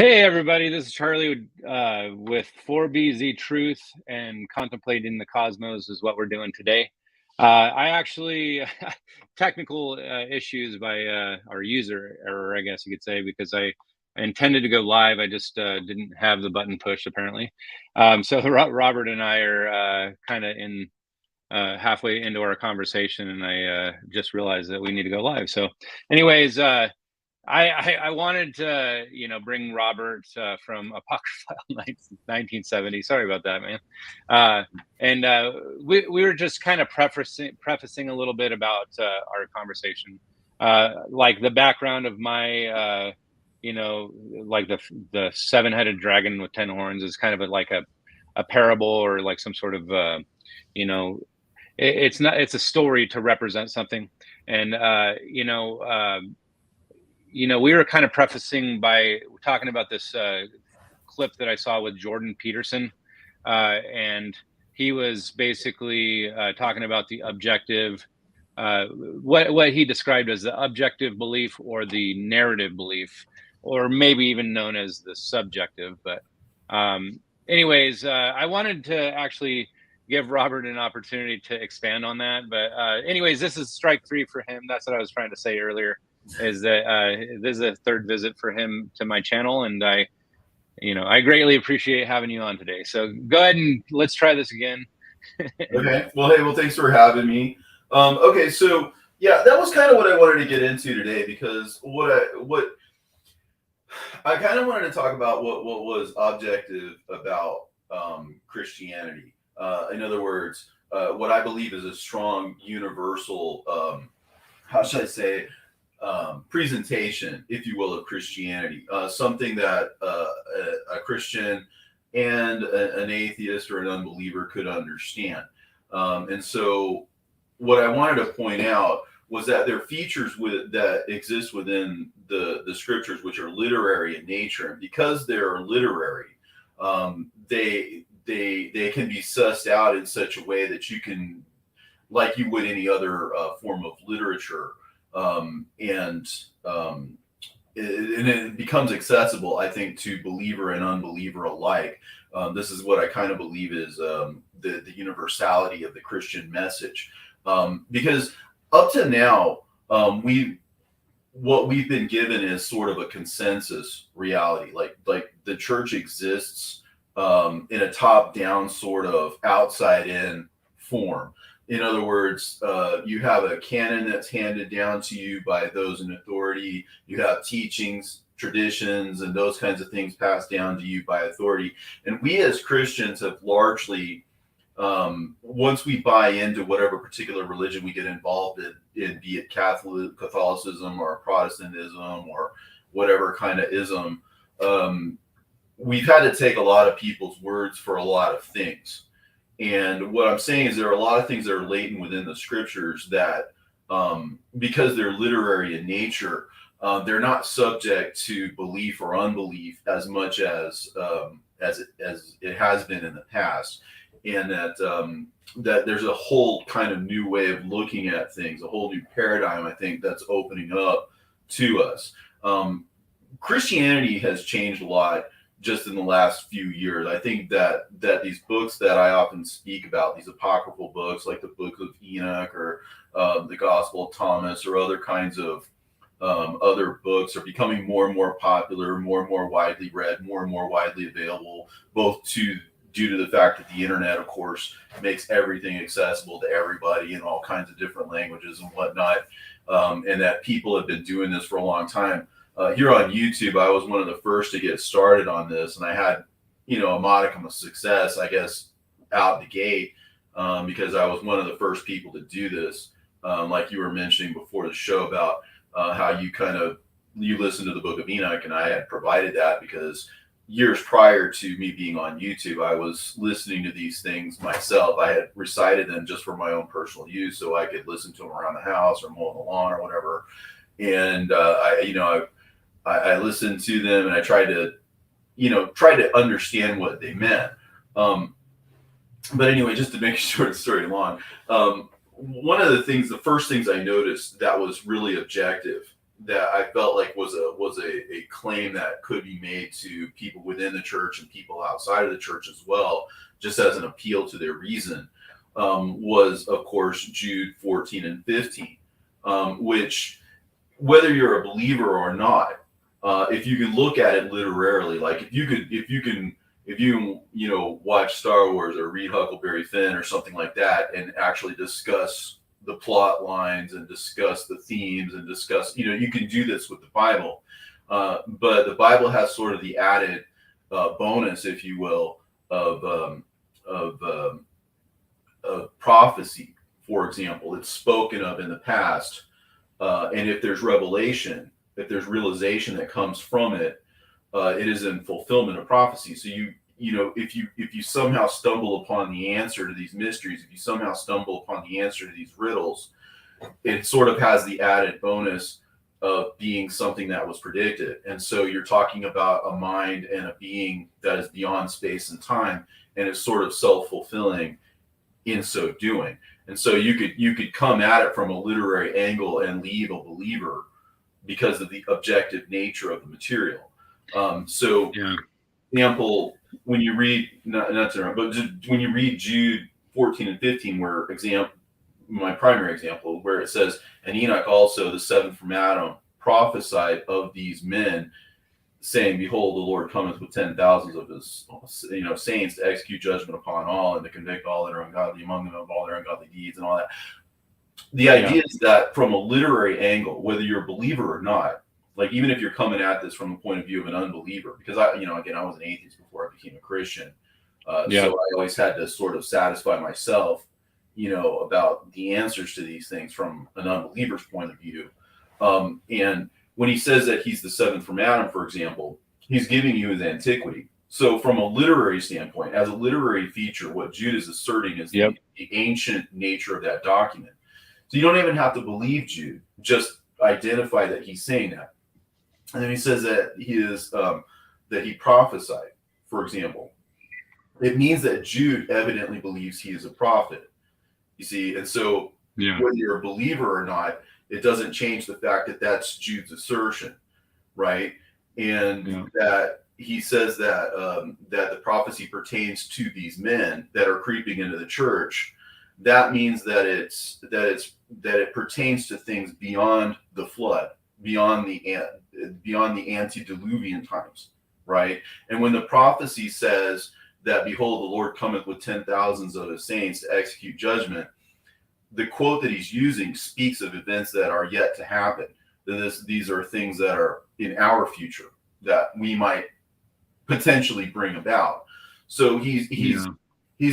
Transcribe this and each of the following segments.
Hey everybody, this is Charlie with 4BZ Truth, and contemplating the cosmos is what we're doing today. I actually technical issues by our user error, I guess you could say, because I intended to go live. I just didn't have the button pushed apparently. So Robert and I are kind of in halfway into our conversation, and I just realized that we need to go live. So, anyways. I wanted to, bring Robert from Apocryphile 1970. Sorry about that, man. And we were just kind of prefacing a little bit about our conversation, like the background of my, like the seven-headed dragon with 10 horns is kind of like a parable, or like some sort of, it's a story to represent something, and we were kind of prefacing by talking about this clip that I saw with Jordan Peterson, and he was basically talking about the objective, what he described as the objective belief or the narrative belief, or maybe even known as the subjective. But anyways, I wanted to actually give Robert an opportunity to expand on that. But anyways, this is strike three for him. That's what I was trying to say earlier, is that this is a third visit for him to my channel, and I greatly appreciate having you on today. So go ahead and let's try this again. Okay. Well, thanks for having me. Okay, so yeah, that was kind of what I wanted to get into today, because what I kind of wanted to talk about what was objective about Christianity. In other words, what I believe is a strong universal, how should I say, presentation, if you will, of Christianity, something that a Christian and an atheist or an unbeliever could understand. And so what I wanted to point out was that there are features that exist within the scriptures, which are literary in nature. And because they're literary, they can be sussed out in such a way that you can, like you would any other form of literature, and it becomes accessible, I think, to believer and unbeliever alike. This is what I kind of believe is the universality of the Christian message, because up to now, what we've been given is sort of a consensus reality, like the church exists in a top-down sort of outside-in form. In other words, you have a canon that's handed down to you by those in authority. You have teachings, traditions, and those kinds of things passed down to you by authority. And we as Christians have largely, once we buy into whatever particular religion we get involved in, be it Catholicism or Protestantism or whatever kind of ism, we've had to take a lot of people's words for a lot of things. And what I'm saying is there are a lot of things that are latent within the scriptures that, because they're literary in nature, they're not subject to belief or unbelief as much as it has been in the past, and that there's a whole kind of new way of looking at things, a whole new paradigm, I think, that's opening up to us. Christianity has changed a lot just in the last few years. I think that these books that I often speak about, these apocryphal books like the Book of Enoch or the Gospel of Thomas or other kinds of other books, are becoming more and more popular, more and more widely read, more and more widely available, both due to the fact that the internet, of course, makes everything accessible to everybody in all kinds of different languages and whatnot, and that people have been doing this for a long time. Here on YouTube, I was one of the first to get started on this, and I had, a modicum of success, I guess, out the gate, because I was one of the first people to do this. Like you were mentioning before the show about how you listened to the Book of Enoch, and I had provided that because years prior to me being on YouTube, I was listening to these things myself. I had recited them just for my own personal use, so I could listen to them around the house or mowing the lawn or whatever. And I listened to them, and I tried to understand what they meant. But anyway, just to make a short story long, one of the first things I noticed that was really objective that I felt like was a claim that could be made to people within the church and people outside of the church as well, just as an appeal to their reason, was of course Jude 14 and 15, which, whether you're a believer or not, if you can look at it literarily, like if you watch Star Wars or read Huckleberry Finn or something like that, and actually discuss the plot lines and discuss the themes and discuss, you can do this with the Bible, but the Bible has sort of the added bonus, if you will, of of, um, of prophecy. For example, it's spoken of in the past, and if there's revelation, if there's realization that comes from it, it is in fulfillment of prophecy. So if you somehow stumble upon the answer to these mysteries, if you somehow stumble upon the answer to these riddles, it sort of has the added bonus of being something that was predicted. And so you're talking about a mind and a being that is beyond space and time, and is sort of self-fulfilling in so doing. And so you could come at it from a literary angle and leave a believer because of the objective nature of the material. So, Yeah. example, when you read, not to interrupt, but when you read Jude 14 and 15, where my primary example, where it says, and Enoch also, the seventh from Adam, prophesied of these men, saying, behold, the Lord cometh with 10,000s of his saints to execute judgment upon all, and to convict all that are ungodly among them of all their ungodly deeds and all that. The idea is that from a literary angle, whether you're a believer or not, like even if you're coming at this from the point of view of an unbeliever, because I was an atheist before I became a Christian, so I always had to sort of satisfy myself, about the answers to these things from an unbeliever's point of view. And when he says that he's the seventh from Adam, for example, he's giving you his antiquity. So from a literary standpoint, as a literary feature, what Jude is asserting is the ancient nature of that document. So you don't even have to believe Jude, just identify that he's saying that. And then he says that that he prophesied, for example. It means that Jude evidently believes he is a prophet. You see, and so whether you're a believer or not, it doesn't change the fact that that's Jude's assertion, right? And that he says that that the prophecy pertains to these men that are creeping into the church. That means that it pertains to things beyond the flood, beyond the antediluvian times, right? And when the prophecy says that, behold, the Lord cometh with 10,000s of his saints to execute judgment, the quote that he's using speaks of events that are yet to happen. These are things that are in our future that we might potentially bring about. So he's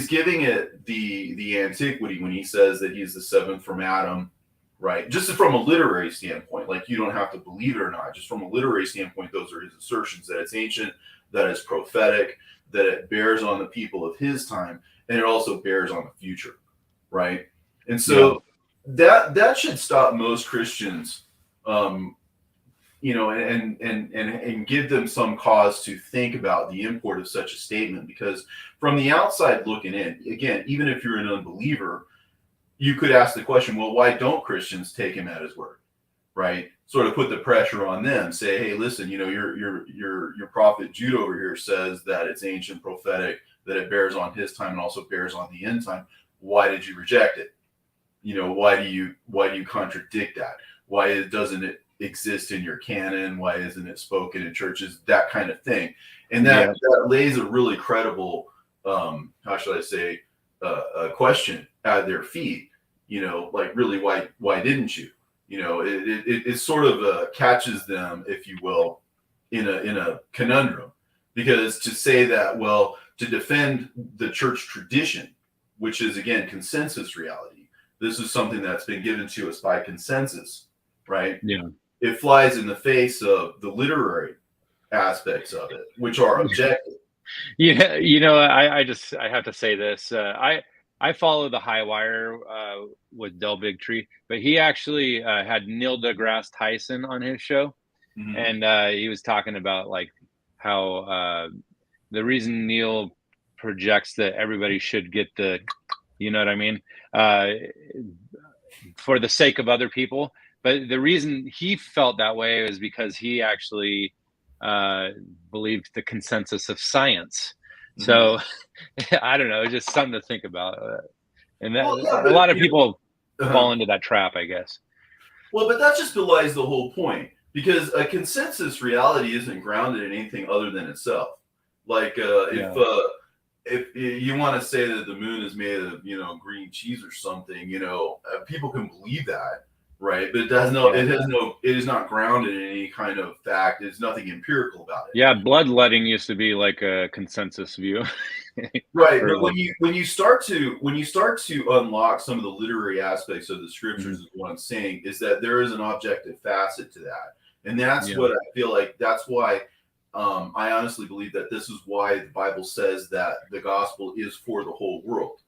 giving it the antiquity when he says that he's the seventh from Adam, right? Just from a literary standpoint, like you don't have to believe it or not. Just from a literary standpoint, those are his assertions, that it's ancient, that it's prophetic, that it bears on the people of his time, and it also bears on the future, right? And so that should stop most Christians, and give them some cause to think about the import of such a statement. Because from the outside looking in, again, even if you're an unbeliever, you could ask the question, well, why don't Christians take him at his word, right? Sort of put the pressure on them, say, hey, listen, your prophet Jude over here says that it's ancient, prophetic, that it bears on his time and also bears on the end time. Why did you reject it? Why do you contradict that? Why doesn't it exist in your canon? Why isn't it spoken in churches? That kind of thing. And that lays a really credible, how should I say, a question at their feet. Like, really, why didn't you? It sort of catches them, if you will, in a conundrum, because to say that, well, to defend the church tradition, which is again consensus reality. This is something that's been given to us by consensus, right? Yeah. It flies in the face of the literary aspects of it, which are objective. Yeah, I have to say this. I follow the High Wire with Del Bigtree, but he actually had Neil deGrasse Tyson on his show, and he was talking about like how the reason Neil projects that everybody should get the, you know what I mean? for the sake of other people. But the reason he felt that way is because he actually believed the consensus of science. So I don't know, just something to think about. And that, Well, yeah, a but lot of people uh fall into that trap, I guess. well, but that just belies the whole point because a consensus reality isn't grounded in anything other than itself. Like Yeah. if you want to say that the moon is made of green cheese or something, people can believe that, right? But it is not grounded in any kind of fact. There's nothing empirical about it. Yeah, bloodletting used to be like a consensus view. Right, Or but like, when you start to unlock some of the literary aspects of the scriptures, is what I'm saying is that there is an objective facet to that, and that's yeah, what I feel like. That's why I honestly believe that this is why the Bible says that the gospel is for the whole world,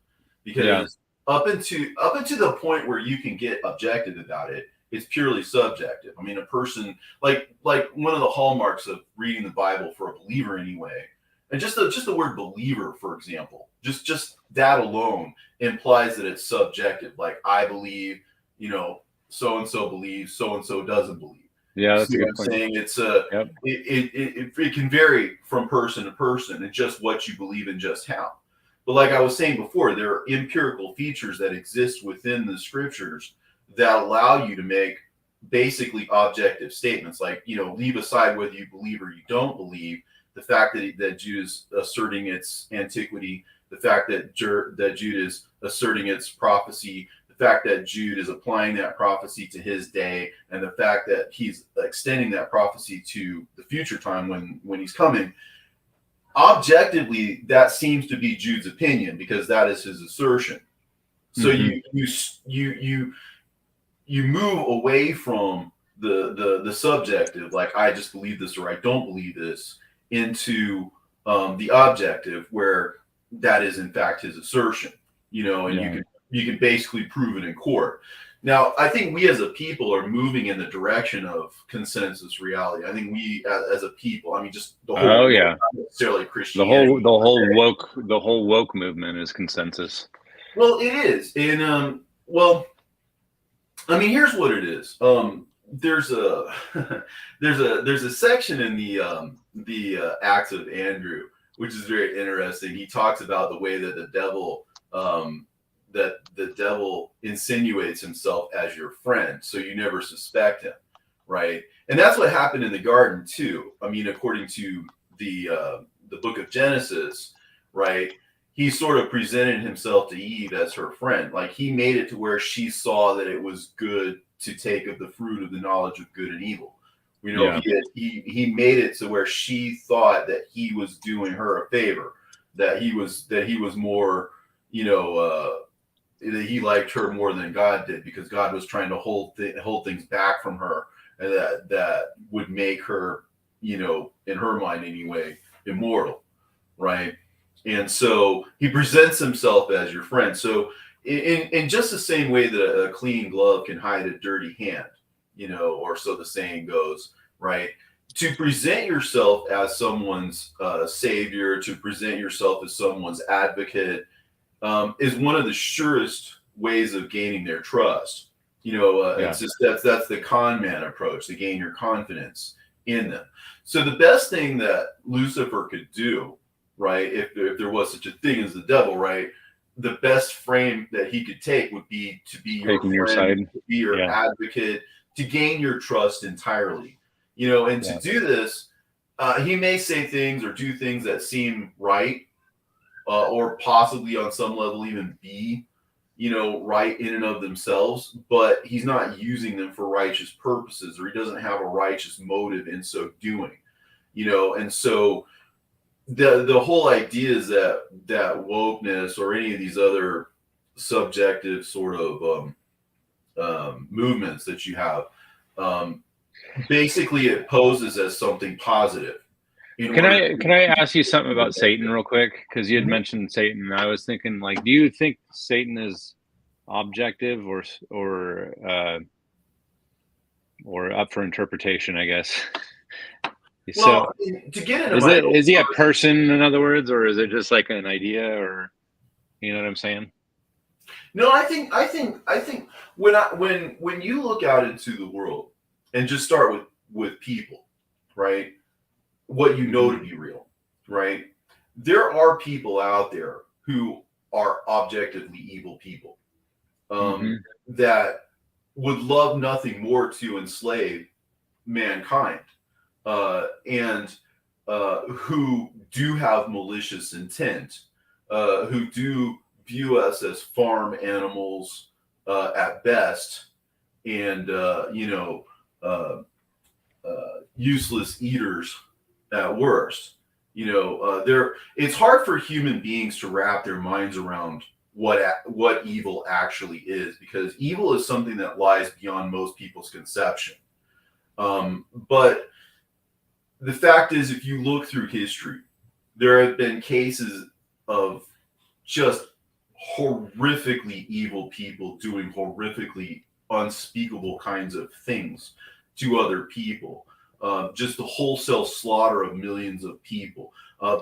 yeah, because up into the point where you can get objective about it, it's purely subjective. I mean, a person like one of the hallmarks of reading the Bible for a believer anyway. And just the word believer, for example, just that alone implies that it's subjective. Like I believe, so and so believes, so and so doesn't believe. yeah. You That's see a what good I'm point. saying? Yep. It can vary from person to person and just what you believe and just how. But like I was saying before, there are empirical features that exist within the scriptures that allow you to make basically objective statements. Like leave aside whether you believe or you don't believe the fact that Jude is asserting its antiquity, the fact that Jude is asserting its prophecy, the fact that Jude is applying that prophecy to his day, and the fact that he's extending that prophecy to the future time when he's coming. Objectively, that seems to be Jude's opinion because that is his assertion. So Mm-hmm. you move away from the subjective, like I just believe this or I don't believe this, into the objective where that is in fact his assertion, and Yeah. you can basically prove it in court. Now, I think we as a people are moving in the direction of consensus reality. I think we as a people, I mean, just the whole Oh world, yeah. not necessarily The Christianity. whole woke movement is consensus. Well, it is, and well, I mean, here's what it is. There's a there's a section in the Acts of Andrew, which is very interesting. He talks about the way that the devil insinuates himself as your friend, so you never suspect him, right? And that's what happened in the garden too. I mean, according to the book of Genesis, right? He sort of presented himself to Eve as her friend. Like he made it to where she saw that it was good to take of the fruit of the knowledge of good and evil. Yeah. He made it to where she thought that he was doing her a favor, that he was more, that he liked her more than God did because God was trying to hold things back from her, and that would make her, in her mind anyway, immortal, right? And so he presents himself as your friend. So in just the same way that a clean glove can hide a dirty hand, or so the saying goes, right? To present yourself as someone's savior, to present yourself as someone's advocate, is one of the surest ways of gaining their trust. Yeah. It's just that's the con man approach to gain your confidence in them. So the best thing that Lucifer could do, right, if there was such a thing as the devil, right, the best frame that he could take would be to be your Taking your friend, side. to be your Yeah. advocate, to gain your trust entirely. And to Yeah. do this, he may say things or do things that seem right, or possibly on some level even be, right in and of themselves, but he's not using them for righteous purposes, or he doesn't have a righteous motive in so doing, and so the whole idea is that wokeness or any of these other subjective sort of movements that you have, basically it poses as something positive. Can I ask you something about Satan real quick? Because you had mentioned Satan. I was thinking, like, do you think Satan is objective or up for interpretation, I guess? So Well, to get into my is he a person, in other words, or is it just like an idea, or you know what I'm saying? No, I think when you look out into the world and just start with people, right? What you know Hmm. to be real, right? There are people out there who are objectively evil people, Hmm. that would love nothing more to enslave mankind, and who do have malicious intent, who do view us as farm animals at best, and uh, useless eaters at worst. There it's hard for human beings to wrap their minds around what evil actually is, because evil is something that lies beyond most people's conception. But the fact is, if you look through history, there have been cases of just horrifically evil people doing horrifically unspeakable kinds of things to other people. Just the wholesale slaughter of millions of people.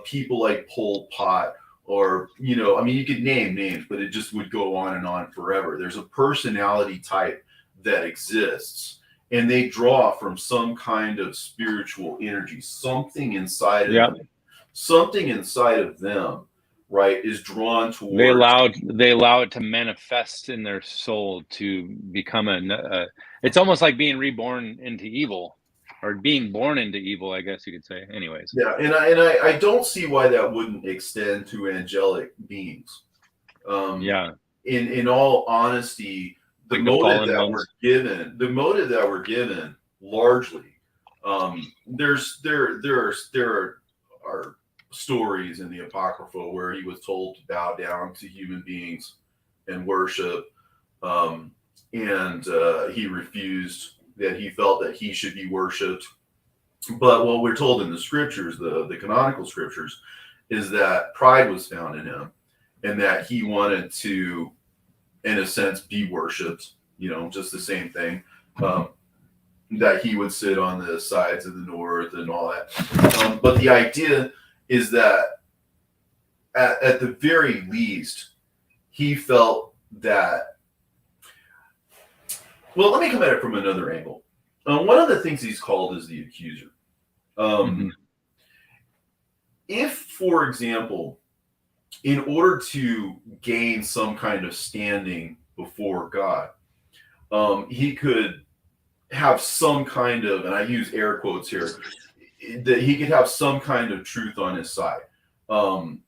People like Pol Pot, or, I mean, you could name names, but it just would go on and on forever. There's a personality type that exists, and they draw from some kind of spiritual energy, Yeah. something inside of them, right, is drawn They towards. allow they allow it to manifest in their soul to become it's almost like being reborn into evil, or being born into evil, I guess you could say. Anyways, Yeah, and I don't see why that wouldn't extend to angelic beings. Um, yeah, in all honesty, like the fallen ones. the motive that we're given largely, there are stories in the Apocryphal where he was told to bow down to human beings and worship, um, and he refused. That he felt that he should be worshipped. But what we're told in the scriptures, the canonical scriptures, is that pride was found in him, and that he wanted to, in a sense, be worshipped. Just the same thing. Um, that he would sit on the sides of the north and all that. But the idea is that at the very least, he felt that. Well, let me come at it from another angle. One of the things he's called is the accuser. Um, Hmm. if, for example, in order to gain some kind of standing before God, he could have some kind of, and I use air quotes here, that he could have some kind of truth on his side. Um,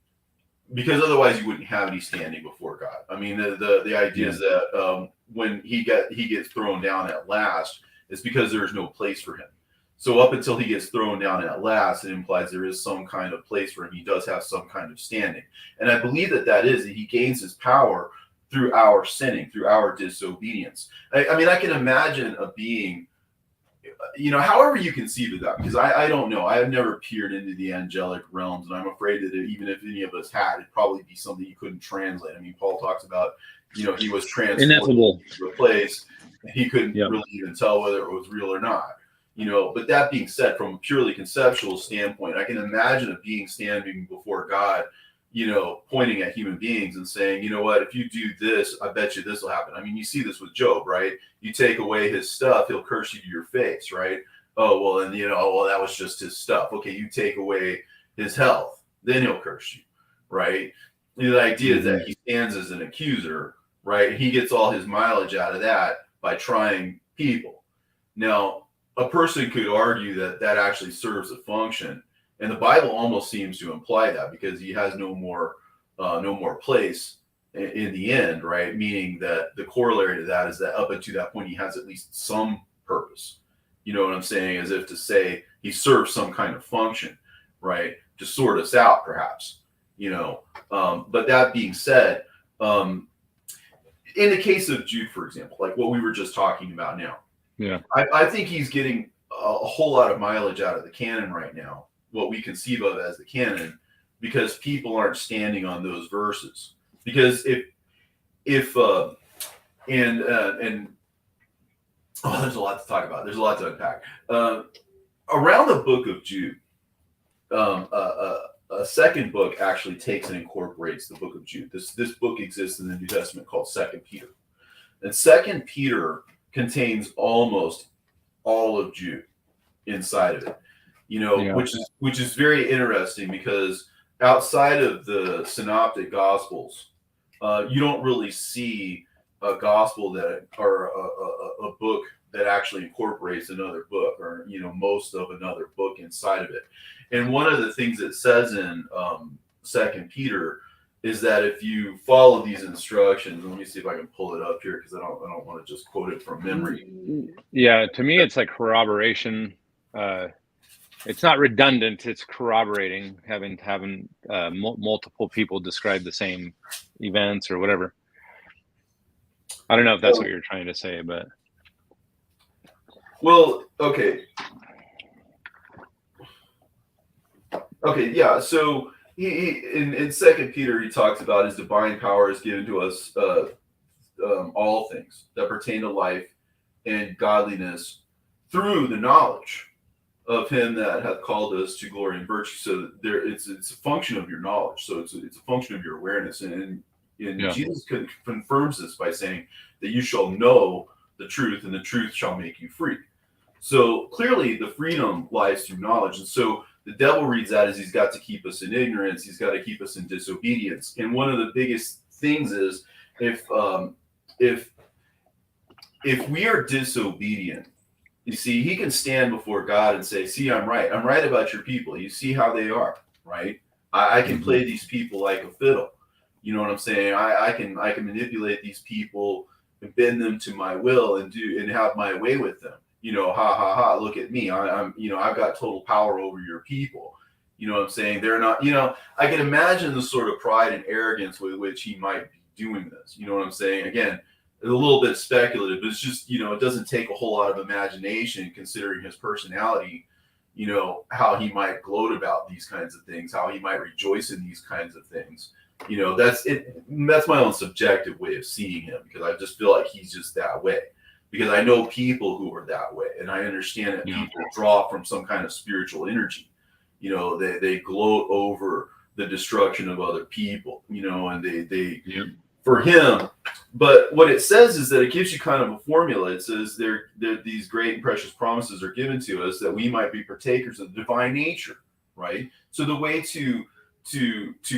because otherwise you wouldn't have any standing before God. I mean, the idea Yeah. is that when he gets thrown down at last, it's because there is no place for him. So up until he gets thrown down at last, it implies there is some kind of place for him. He does have some kind of standing, and I believe that is that he gains his power through our sinning, through our disobedience. I mean, I can imagine a being, however you conceive of that, because I don't know. I have never peered into the angelic realms, and I'm afraid that even if any of us had, it'd probably be something you couldn't translate. I mean, Paul talks about, he was transported Ineffable. to a place, and he couldn't Yeah. really even tell whether it was real or not. But that being said, from a purely conceptual standpoint, I can imagine a being standing before God, pointing at human beings and saying, you know what, if you do this, I bet you this will happen. I mean, you see this with Job, right? You take away his stuff, he'll curse you to your face, right? Oh, well, and well, that was just his stuff. Okay, you take away his health, then he'll curse you, right? The idea is Hmm. that he stands as an accuser, right? He gets all his mileage out of that by trying people. Now, a person could argue that that actually serves a function, and the Bible almost seems to imply that, because he has no more place in the end, right? Meaning that the corollary to that is that up until that point, he has at least some purpose. You know what I'm saying? As if to say he serves some kind of function, right? To sort us out, perhaps. But that being said, um, in the case of Jude, for example, like what we were just talking about now, Yeah. I think he's getting a whole lot of mileage out of the canon right now, what we conceive of as the canon, because people aren't standing on those verses. Because if and there's a lot to talk about. There's a lot to unpack. Around the book of Jude, um, uh, uh, a second book actually takes and incorporates the book of Jude. This book exists in the New Testament called Second Peter. And Second Peter contains almost all of Jude inside of it, which is very interesting because outside of the synoptic gospels, you don't really see a gospel that or a book that actually incorporates another book, or most of another book inside of it. And one of the things it says in Second Peter is that if you follow these instructions, let me see if I can pull it up here because I don't want to just quote it from memory. Yeah, to me it's like corroboration. It's not redundant; it's corroborating, having multiple people describe the same events or whatever. I don't know if that's what you're trying to say, but okay, yeah. So he in Second Peter he talks about his divine power is given to us all things that pertain to life and godliness through the knowledge of him that hath called us to glory and virtue. So it's a function of your knowledge. So it's a function of your awareness. And Jesus confirms this by saying that you shall know the truth, and the truth shall make you free. So clearly the freedom lies through knowledge. And so the devil reads that as he's got to keep us in ignorance. He's got to keep us in disobedience. And one of the biggest things is if we are disobedient, you see, he can stand before God and say, see, I'm right about your people. You see how they are, right? I can play these people like a fiddle. You know what I'm saying? I can manipulate these people and bend them to my will and have my way with them. Look at me. I've got total power over your people. You know what I'm saying? They're not, I can imagine the sort of pride and arrogance with which he might be doing this. You know what I'm saying? Again, a little bit speculative, but it's just, it doesn't take a whole lot of imagination considering his personality, how he might gloat about these kinds of things, how he might rejoice in these kinds of things. That's it. That's my own subjective way of seeing him, because I just feel like he's just that way, because I know people who are that way. And I understand that people draw from some kind of spiritual energy. They gloat over the destruction of other people, and they for him. But what it says is that it gives you kind of a formula. It says there these great and precious promises are given to us that we might be partakers of the divine nature, right? So the way to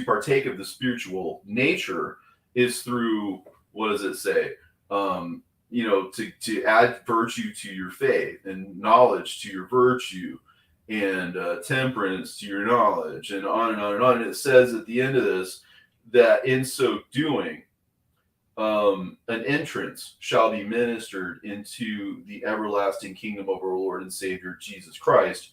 partake of the spiritual nature is through, what does it say? To add virtue to your faith, and knowledge to your virtue, and temperance to your knowledge, and on and on and on. And it says at the end of this that in so doing, an entrance shall be ministered into the everlasting kingdom of our Lord and Savior Jesus Christ.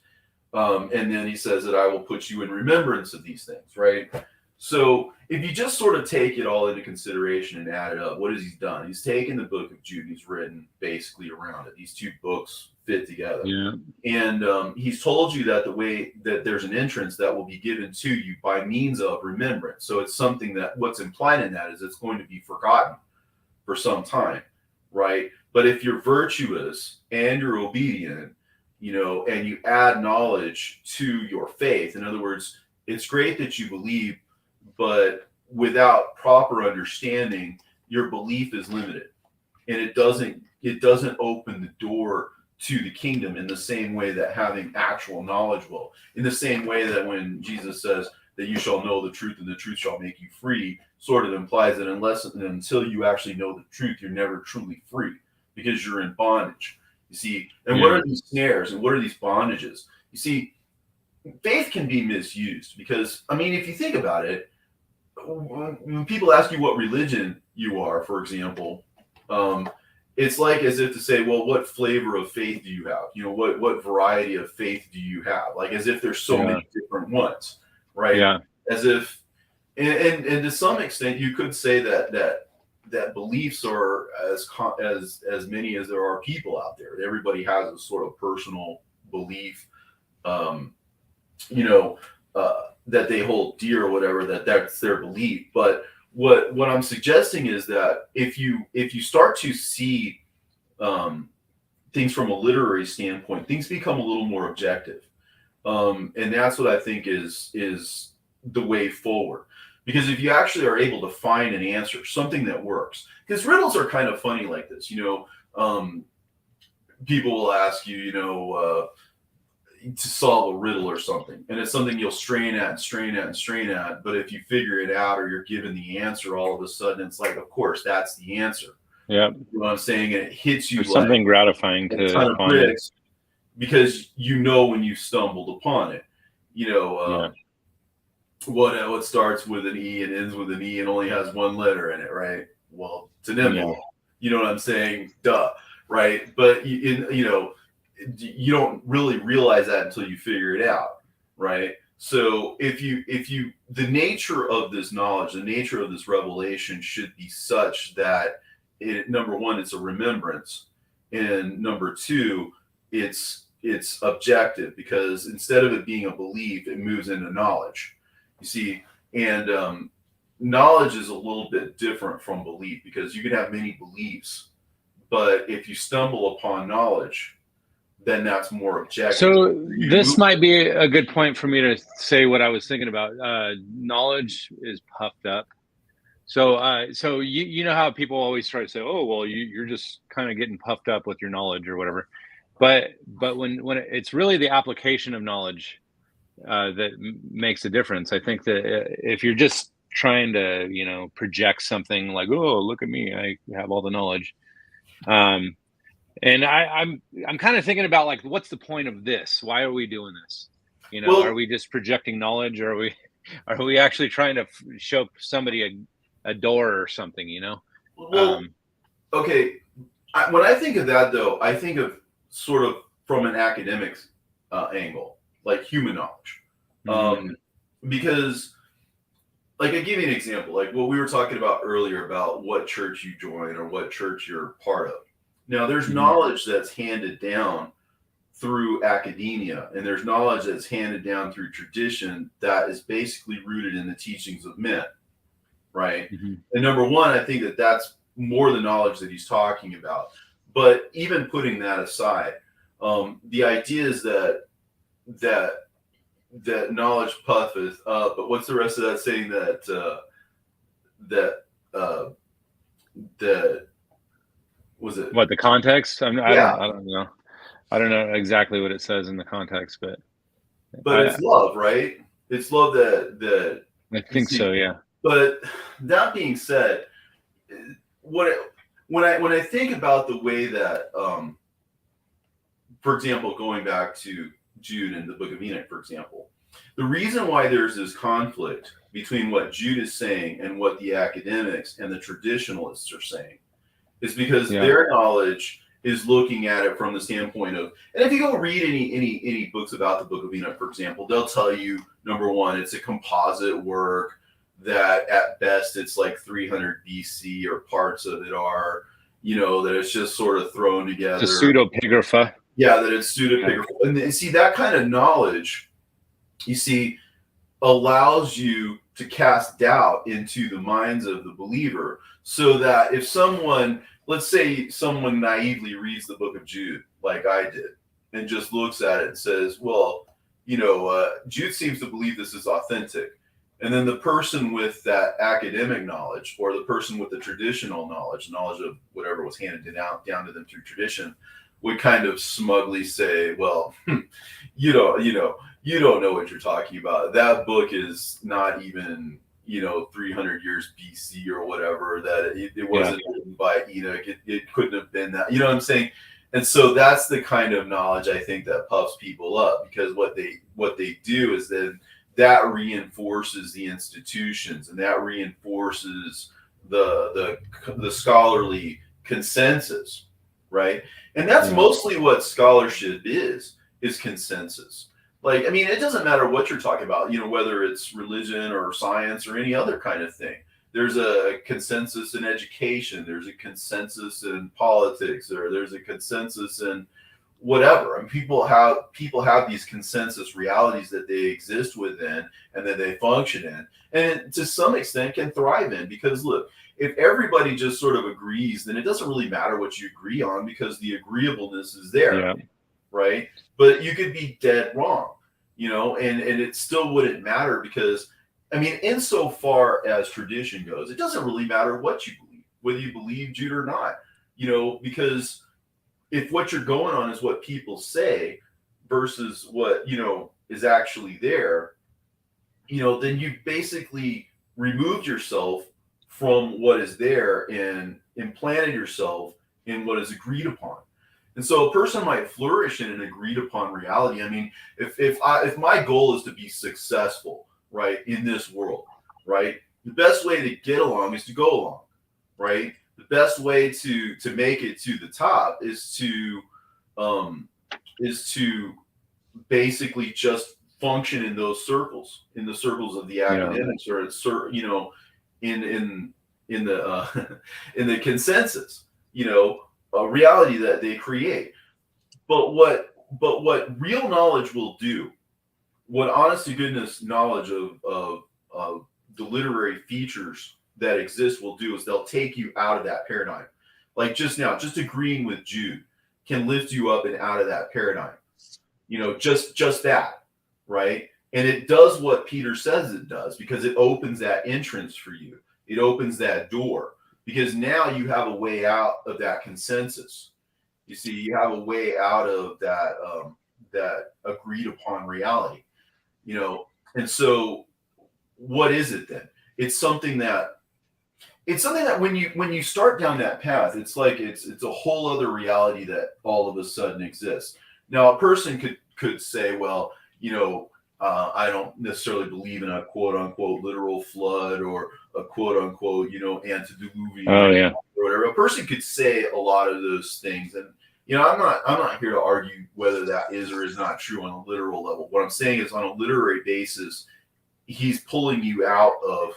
And then he says that I will put you in remembrance of these things, right? So if you just sort of take it all into consideration and add it up, what has he done? He's taken the book of Jude, he's written basically around it. These two books fit together. Yeah. And he's told you that the way that there's an entrance that will be given to you by means of remembrance. So it's something that what's implied in that is it's going to be forgotten for some time, right? But if you're virtuous and you're obedient, and you add knowledge to your faith, in other words, it's great that you believe, but without proper understanding, your belief is limited, and it doesn't open the door to the kingdom in the same way that having actual knowledge will. In the same way that when Jesus says that you shall know the truth and the truth shall make you free, sort of implies that until you actually know the truth, you're never truly free, because you're in bondage. You see, and what are these snares and what are these bondages? You see, faith can be misused because, if you think about it, when people ask you what religion you are, for example, it's like as if to say, well, what flavor of faith do you have? What variety of faith do you have? Like as if there's so many different ones, right? Yeah. As if, and to some extent, you could say that beliefs are as many as there are people out there. Everybody has a sort of personal belief, that they hold dear or whatever, that's their belief. But what I'm suggesting is that if you start to see things from a literary standpoint, things become a little more objective. And that's what I think is the way forward. Because if you actually are able to find an answer, something that works, because riddles are kind of funny like this, people will ask you, to solve a riddle or something, and it's something you'll strain at and strain at and strain at. But if you figure it out or you're given the answer, all of a sudden it's like, of course, that's the answer. Yeah, you know what I'm saying? And it hits you there's like something gratifying a to ton of find. bricks because when you stumbled upon it. What starts with an E and ends with an E and only has one letter in it, right? Well, it's an envelope. You know what I'm saying? Duh, right? But you don't really realize that until you figure it out, right? So if the nature of this knowledge, the nature of this revelation should be such that number one, it's a remembrance, and number two, it's objective, because instead of it being a belief, it moves into knowledge. You see, and knowledge is a little bit different from belief, because you can have many beliefs, but if you stumble upon knowledge, then that's more objective. So this might be a good point for me to say what I was thinking about. Knowledge is puffed up. So you know how people always try to say, oh, well, you're just kind of getting puffed up with your knowledge or whatever. But when it's really the application of knowledge that makes a difference. I think that if you're just trying to, project something like, oh, look at me, I have all the knowledge. And I'm kind of thinking about, like, what's the point of this? Why are we doing this? Are we just projecting knowledge, or are we actually trying to show somebody a door or something? Okay. When I think of that, though, I think of sort of from an academic angle, like human knowledge, because, like, I give you an example, like what we were talking about earlier about what church you join or what church you're part of. Now, there's knowledge that's handed down through academia, and there's knowledge that's handed down through tradition that is basically rooted in the teachings of men, right? And number one, I think that that's more the knowledge that he's talking about. But even putting that aside, the idea is that knowledge puffeth up. But what's the rest of that saying? That was it? What, the context? I don't know. I don't know exactly what it says in the context, but it's love, right? It's love that I think so, yeah. But that being said, when I think about the way that, for example, going back to Jude and the Book of Enoch, for example, the reason why there's this conflict between what Jude is saying and what the academics and the traditionalists are saying is because their knowledge is looking at it from the standpoint of, and if you go read any books about the Book of Enoch, for example, they'll tell you, number one, it's a composite work, that at best it's like 300 BC, or parts of it are, that it's just sort of thrown together. It's a pseudepigrapha. Yeah, that it's pseudepigrapha. And you see, that kind of knowledge, allows you to cast doubt into the minds of the believer, so that if someone, let's say someone naively reads the book of Jude, like I did, and just looks at it and says, well, Jude seems to believe this is authentic. And then the person with that academic knowledge, or the person with the traditional knowledge of whatever was handed down to them through tradition, would kind of smugly say, well, you don't know what you're talking about. That book is not even, 300 years BC or whatever, that it wasn't written by Enoch. It couldn't have been that. You know what I'm saying? And so that's the kind of knowledge, I think, that puffs people up, because what they do is then that reinforces the institutions, and that reinforces the scholarly consensus, right? And that's mostly what scholarship is consensus. Like, I mean, it doesn't matter what you're talking about, whether it's religion or science or any other kind of thing. There's a consensus in education. There's a consensus in politics, or there's a consensus in whatever. And people have these consensus realities that they exist within and that they function in, and to some extent can thrive in. Because look, if everybody just sort of agrees, then it doesn't really matter what you agree on, because the agreeableness is there, right? But you could be dead wrong, and it still wouldn't matter, because I mean, insofar as tradition goes, it doesn't really matter what you believe, whether you believe Jude or not, because if what you're going on is what people say versus what, is actually there, then you basically removed yourself from what is there and implanted yourself in what is agreed upon. And so a person might flourish in an agreed upon reality. I mean, if my goal is to be successful, right, in this world, right, the best way to get along is to go along, right? The best way to make it to the top is to basically just function in those circles, in the circles of the academics, or in the in the consensus, a reality that they create. But what real knowledge will do, what honest to goodness knowledge of the literary features that exist will do, is they'll take you out of that paradigm. Like just now, just agreeing with Jude can lift you up and out of that paradigm. Just that, right? And it does what Peter says it does, because it opens that entrance for you. It opens that door, because now you have a way out of that consensus. You see, you have a way out of that that agreed upon reality, And so, what is it then? It's something that when you start down that path, it's like it's a whole other reality that all of a sudden exists. Now, a person could say, well, I don't necessarily believe in a quote unquote literal flood, or a quote unquote, antediluvian or whatever. A person could say a lot of those things, and I'm not here to argue whether that is or is not true on a literal level. What I'm saying is, on a literary basis, he's pulling you out of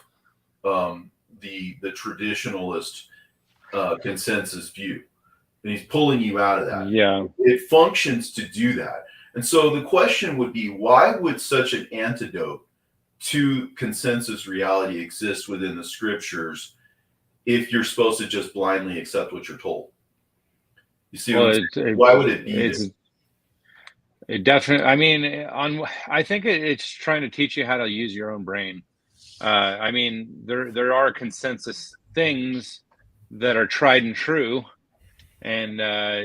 the traditionalist consensus view, and he's pulling you out of that. Yeah, it functions to do that. And so the question would be, why would such an antidote to consensus reality exist within the scriptures if you're supposed to just blindly accept what you're told? You see, why would it be? It definitely. I mean, I think it's trying to teach you how to use your own brain. I mean, there are consensus things that are tried and true, and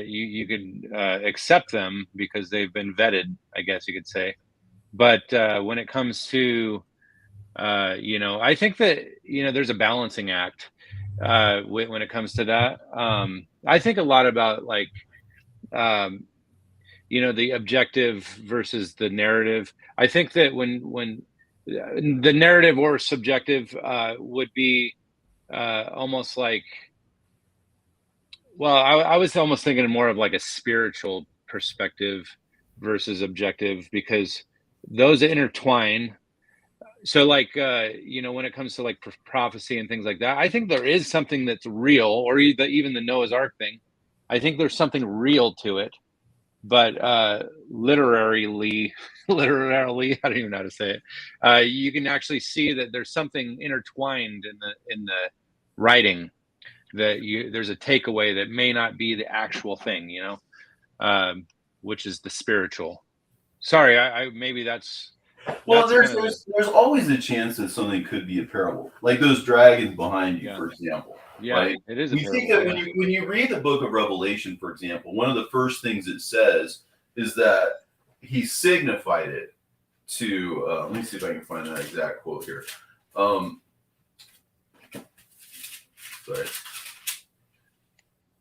you can accept them because they've been vetted, I guess you could say. But when it comes to, I think that, there's a balancing act when it comes to that. I think a lot about the objective versus the narrative. I think that when the narrative or subjective would be almost like, well, I was almost thinking more of like a spiritual perspective versus objective, because those intertwine. So when it comes to like prophecy and things like that, I think there is something that's real, or even the Noah's Ark thing. I think there's something real to it, but literally, I don't even know how to say it. You can actually see that there's something intertwined in the writing, that there's a takeaway that may not be the actual thing, which is the spiritual. Sorry, I maybe that's. Well, there's always a chance that something could be a parable, like those dragons behind you, for example. Yeah, right? It is a parable. You think that when you read the book of Revelation, for example, one of the first things it says is that he signified it to. Let me see if I can find that exact quote here. Sorry.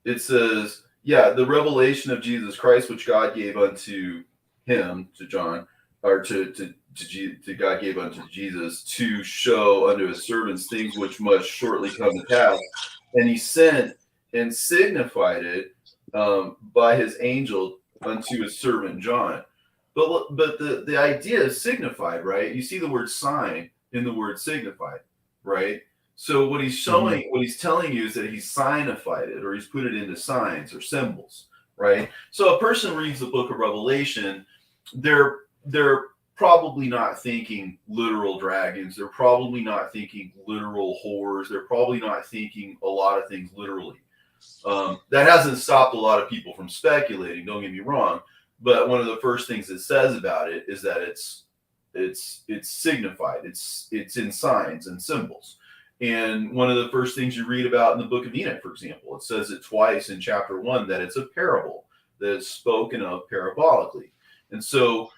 It says, the revelation of Jesus Christ, which God gave unto him, to John, or to God gave unto Jesus, to show unto his servants things which must shortly come to pass. And he sent and signified it by his angel unto his servant John. But the idea is signified, right? You see the word sign in the word signified, right? So what he's showing, what he's telling you is that he's signified it, or he's put it into signs or symbols, right? So a person reads the book of Revelation, they're probably not thinking literal dragons. They're probably not thinking literal horrors. They're probably not thinking a lot of things literally. That hasn't stopped a lot of people from speculating, don't get me wrong. But one of the first things it says about it is that it's it's signified. It's in signs and symbols. And one of the first things you read about in the book of Enoch, for example, it says it twice in chapter 1 that it's a parable that is spoken of parabolically. And so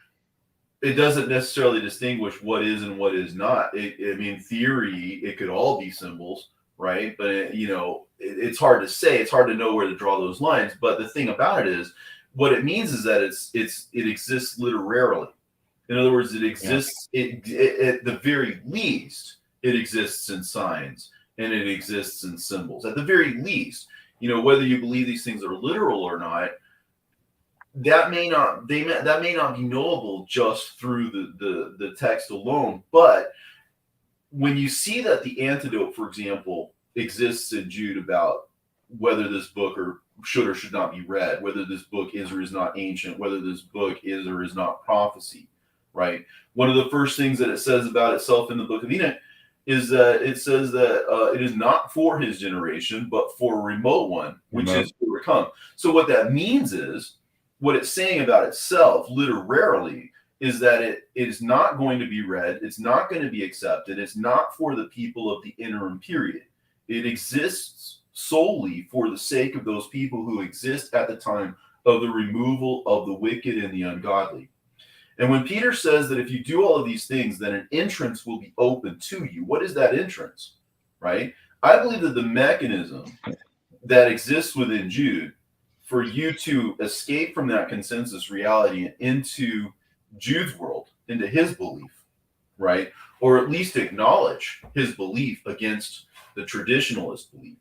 it doesn't necessarily distinguish what is and what is not. I mean, in theory, it could all be symbols, right? But it's hard to say. It's hard to know where to draw those lines. But the thing about it is, what it means is that it exists literarily. In other words, it exists. At the very least, it exists in signs and it exists in symbols. At the very least, whether you believe these things are literal or not, that may not be knowable just through the text alone. But when you see that the antidote, for example, exists in Jude about whether this book should or should not be read, whether this book is or is not ancient, whether this book is or is not prophecy, right? One of the first things that it says about itself in the book of Enoch is that it says that it is not for his generation, but for a remote one, which is to come. So what that means is, what it's saying about itself literarily is that it is not going to be read, it's not going to be accepted, it's not for the people of the interim period. It exists solely for the sake of those people who exist at the time of the removal of the wicked and the ungodly. And when Peter says that if you do all of these things, then an entrance will be open to you, what is that entrance, right? I believe that the mechanism that exists within Jude for you to escape from that consensus reality and into Jude's world, into his belief, right? Or at least acknowledge his belief against the traditionalist belief,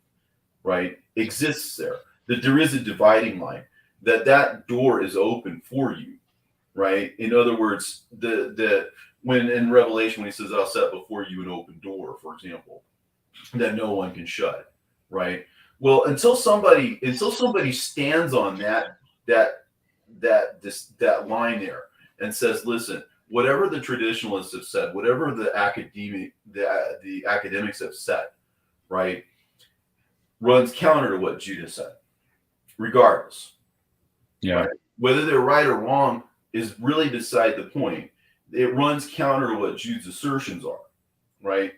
right? Exists there. That there is a dividing line, that door is open for you, right? In other words, when in Revelation, when he says, I'll set before you an open door, for example, that no one can shut, right? Well, until somebody stands on that line there and says, listen, whatever the traditionalists have said, whatever the academics have said, right, runs counter to what Jude said, regardless. Yeah. Right? Whether they're right or wrong is really beside the point. It runs counter to what Jude's assertions are, right?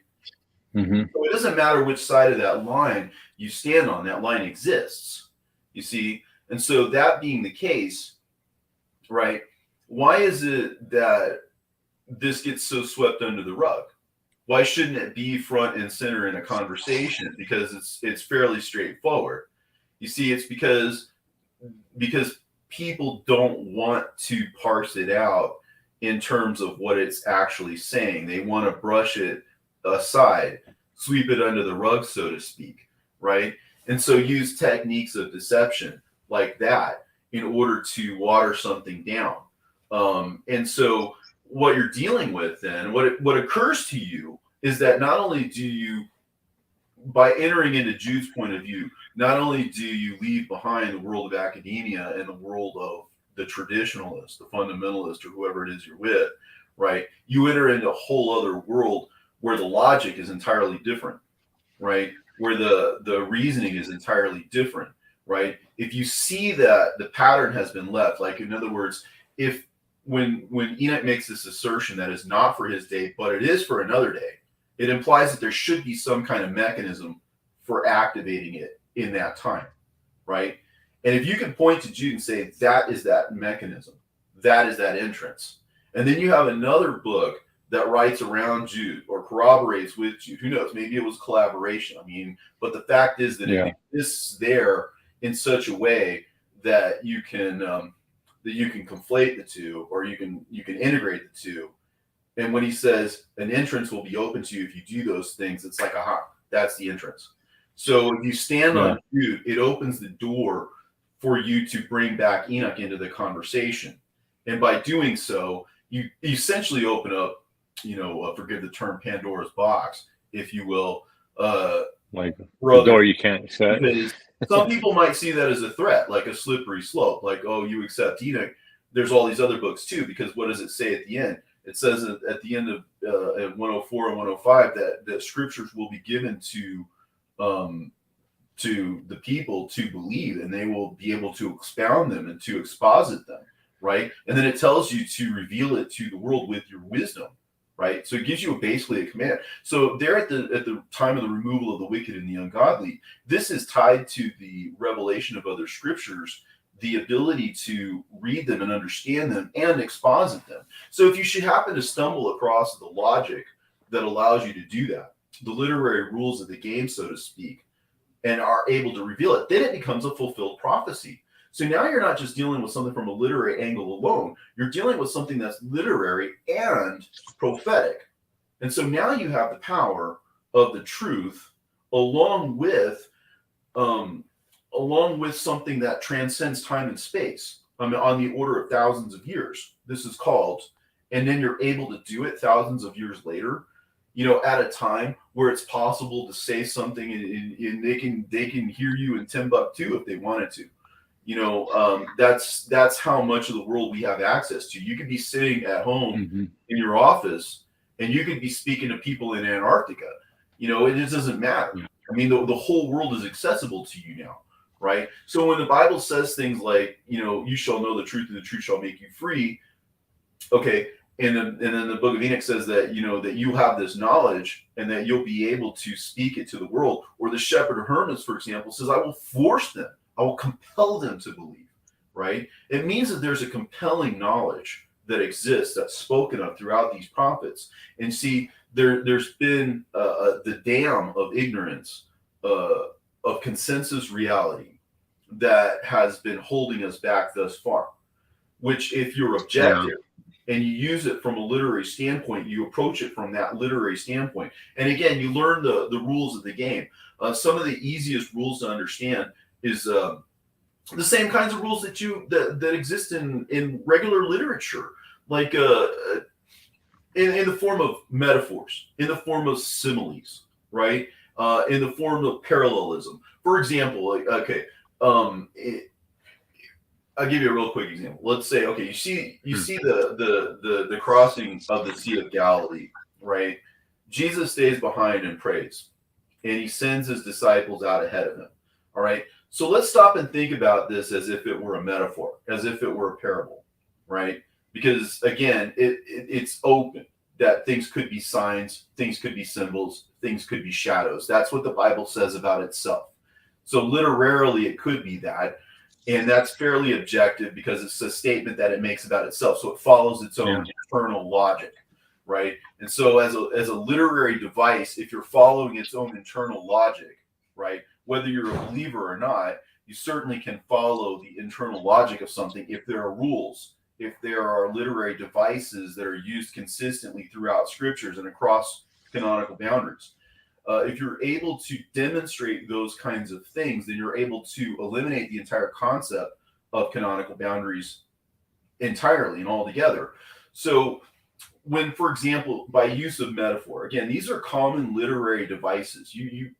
Mm-hmm. So it doesn't matter which side of that line you stand on, that line exists, you see? And so that being the case, right, why is it that this gets so swept under the rug? Why shouldn't it be front and center in a conversation? Because it's fairly straightforward. You see, it's because people don't want to parse it out in terms of what it's actually saying. They want to brush it aside, sweep it under the rug, so to speak, right? And so use techniques of deception like that in order to water something down. And so what you're dealing with then, what occurs to you is that not only do you, by entering into Jude's point of view, not only do you leave behind the world of academia and the world of the traditionalist, the fundamentalist, or whoever it is you're with, right? You enter into a whole other world where the logic is entirely different, right? Where the reasoning is entirely different, right? If you see that the pattern has been left, like in other words, if when Enoch makes this assertion that is not for his day, but it is for another day, it implies that there should be some kind of mechanism for activating it in that time, right? And if you can point to Jude and say, that is that mechanism, that is that entrance, and then you have another book that writes around Jude or corroborates with Jude, who knows, maybe it was collaboration. I mean, but the fact is that it exists there in such a way that you can conflate the two, or you can integrate the two. And when he says an entrance will be open to you if you do those things, it's like, aha, that's the entrance. So if you stand on Jude, it opens the door for you to bring back Enoch into the conversation. And by doing so, you essentially open up, forgive the term, Pandora's box, if you will. Like the door you can't shut. Because some people might see that as a threat, like a slippery slope, like, oh, you accept Enoch, there's all these other books too, because what does it say at the end? It says at the end of at 104 and 105 that scriptures will be given to the people to believe, and they will be able to expound them and to exposit them, right? And then it tells you to reveal it to the world with your wisdom, right? So it gives you basically a command. So there at the time of the removal of the wicked and the ungodly, this is tied to the revelation of other scriptures, the ability to read them and understand them and exposit them. So if you should happen to stumble across the logic that allows you to do that, the literary rules of the game, so to speak, and are able to reveal it, then it becomes a fulfilled prophecy. So now you're not just dealing with something from a literary angle alone, you're dealing with something that's literary and prophetic. And so now you have the power of the truth along with something that transcends time and space. I mean, on the order of thousands of years, this is called, and then you're able to do it thousands of years later, at a time where it's possible to say something and they can hear you in Timbuktu if they wanted to. That's how much of the world we have access to. You could be sitting at home in your office and you could be speaking to people in Antarctica. It just doesn't matter. I mean, the whole world is accessible to you now, right? So when the Bible says things like, you shall know the truth and the truth shall make you free. Okay. And then the book of Enoch says that, that you have this knowledge and that you'll be able to speak it to the world. Or the shepherd of Hermas, for example, says, I will force them. I will compel them to believe, right? It means that there's a compelling knowledge that exists, that's spoken of throughout these prophets. And see, there's been the dam of ignorance, of consensus reality that has been holding us back thus far, which if you're objective, and you use it from a literary standpoint, you approach it from that literary standpoint. And again, you learn the rules of the game. Some of the easiest rules to understand is the same kinds of rules that exist in regular literature, like in the form of metaphors, in the form of similes, right? In the form of parallelism. For example, I'll give you a real quick example. Let's say, okay, you see the crossing of the Sea of Galilee, right? Jesus stays behind and prays, and he sends his disciples out ahead of him. All right. So let's stop and think about this as if it were a metaphor, as if it were a parable, right? Because again, it's open that things could be signs, things could be symbols, things could be shadows. That's what the Bible says about itself. So literarily, it could be that. And that's fairly objective because it's a statement that it makes about itself. So it follows its own internal logic, right? And so as a literary device, if you're following its own internal logic, right, whether you're a believer or not, you certainly can follow the internal logic of something if there are rules, if there are literary devices that are used consistently throughout scriptures and across canonical boundaries. If you're able to demonstrate those kinds of things, then you're able to eliminate the entire concept of canonical boundaries entirely and altogether. So when, for example, by use of metaphor, again, these are common literary devices. You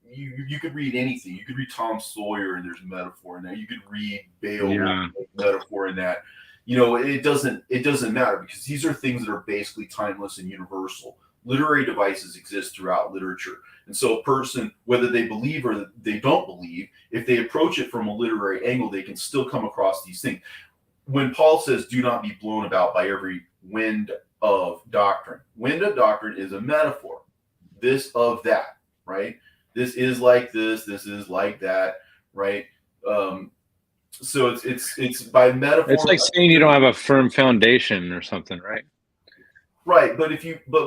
could read anything. You could read Tom Sawyer and there's a metaphor in there. You could read Beowulf, metaphor in that. It doesn't matter because these are things that are basically timeless and universal. Literary devices exist throughout literature. And so a person, whether they believe or they don't believe, if they approach it from a literary angle, they can still come across these things. When Paul says, do not be blown about by every wind of doctrine. Wind of doctrine is a metaphor. This of that, right? This is like this is like that, right? So it's by metaphor. It's like saying you don't have a firm foundation or something, right? Right, but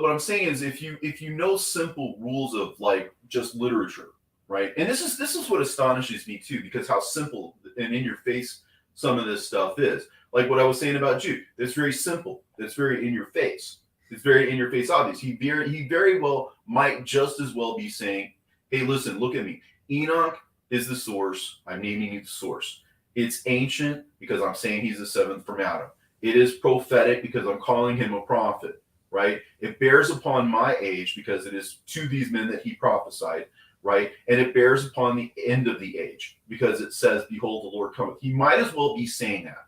what I'm saying is if you know simple rules of like just literature, right? And this is what astonishes me too, because how simple and in your face some of this stuff is. Like what I was saying about Jude, it's very simple. It's very in your face. It's very in your face obvious. He very well might just as well be saying, hey, listen, look at me. Enoch is the source. I'm naming you the source. It's ancient because I'm saying he's the seventh from Adam. It is prophetic because I'm calling him a prophet. Right? It bears upon my age because it is to these men that he prophesied, right? And it bears upon the end of the age because it says, behold, the Lord cometh. He might as well be saying that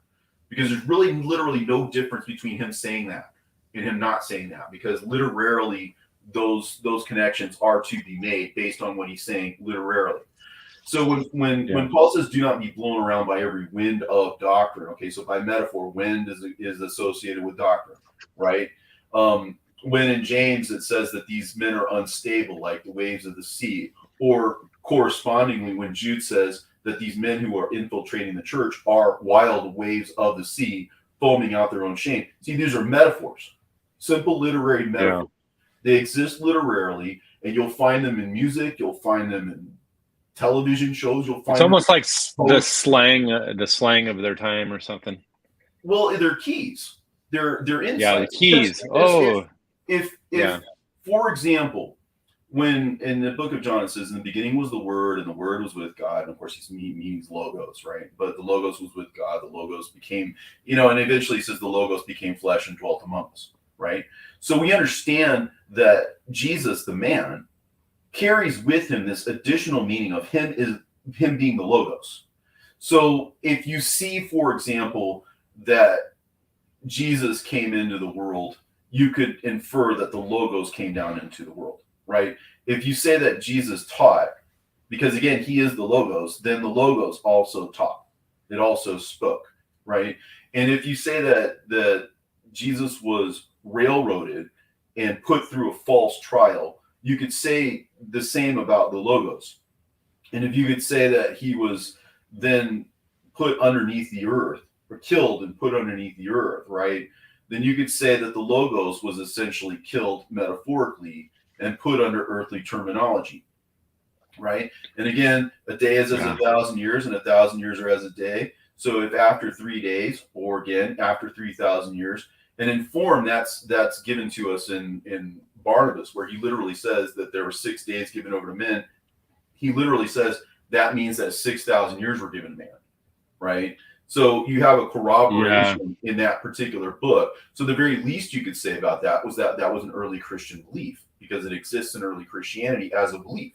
because there's really literally no difference between him saying that and him not saying that because literarily those connections are to be made based on what he's saying literarily. So when Paul says, "Do not be blown around by every wind of doctrine," okay, so by metaphor, wind is associated with doctrine, right? When in James it says that these men are unstable, like the waves of the sea, or correspondingly, when Jude says that these men who are infiltrating the church are wild waves of the sea, foaming out their own shame. See, these are metaphors, simple literary metaphors. They exist literarily, and you'll find them in music. You'll find them in television shows. You'll find it's almost them like the slang of their time or something. Well, they're keys. They're insights. Yeah, the keys. If for example, when in the book of John it says, "In the beginning was the Word, and the Word was with God," and of course he means logos, right? But the logos was with God. The logos became, and eventually he says the logos became flesh and dwelt among us, right? So we understand that Jesus, the man, carries with him this additional meaning of him being the logos. So if you see, for example, that Jesus came into the world, you could infer that the logos came down into the world, right? If you say that Jesus taught, because again, he is the logos, then the logos also taught. It also spoke, right? And if you say that Jesus was railroaded and put through a false trial, you could say the same about the logos. And if you could say that he was then put underneath the earth, or killed and put underneath the earth, right? Then you could say that the logos was essentially killed metaphorically and put under earthly terminology, right? And again, a day is as 1,000 years, and 1,000 years are as a day. So if after 3 days, or again after 3,000 years, and in form that's given to us in Barnabas, where he literally says that there were 6 days given over to men. He literally says that means that 6,000 years were given to man, right? So you have a corroboration in that particular book. So the very least you could say about that was that was an early Christian belief, because it exists in early Christianity as a belief,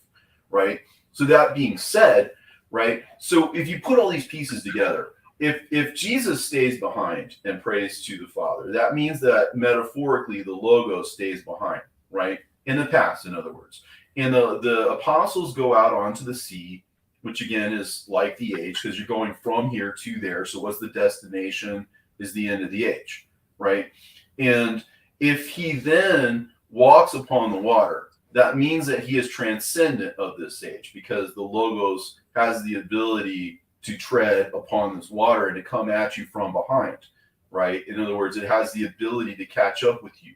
right? So that being said, right? So if you put all these pieces together, if Jesus stays behind and prays to the Father, that means that metaphorically the Logos stays behind, right? In the past, in other words. And the apostles go out onto the sea, which again is like the age, because you're going from here to there. So what's the destination is the end of the age, right? And if he then walks upon the water, that means that he is transcendent of this age, because the Logos has the ability to tread upon this water and to come at you from behind, right? In other words, it has the ability to catch up with you,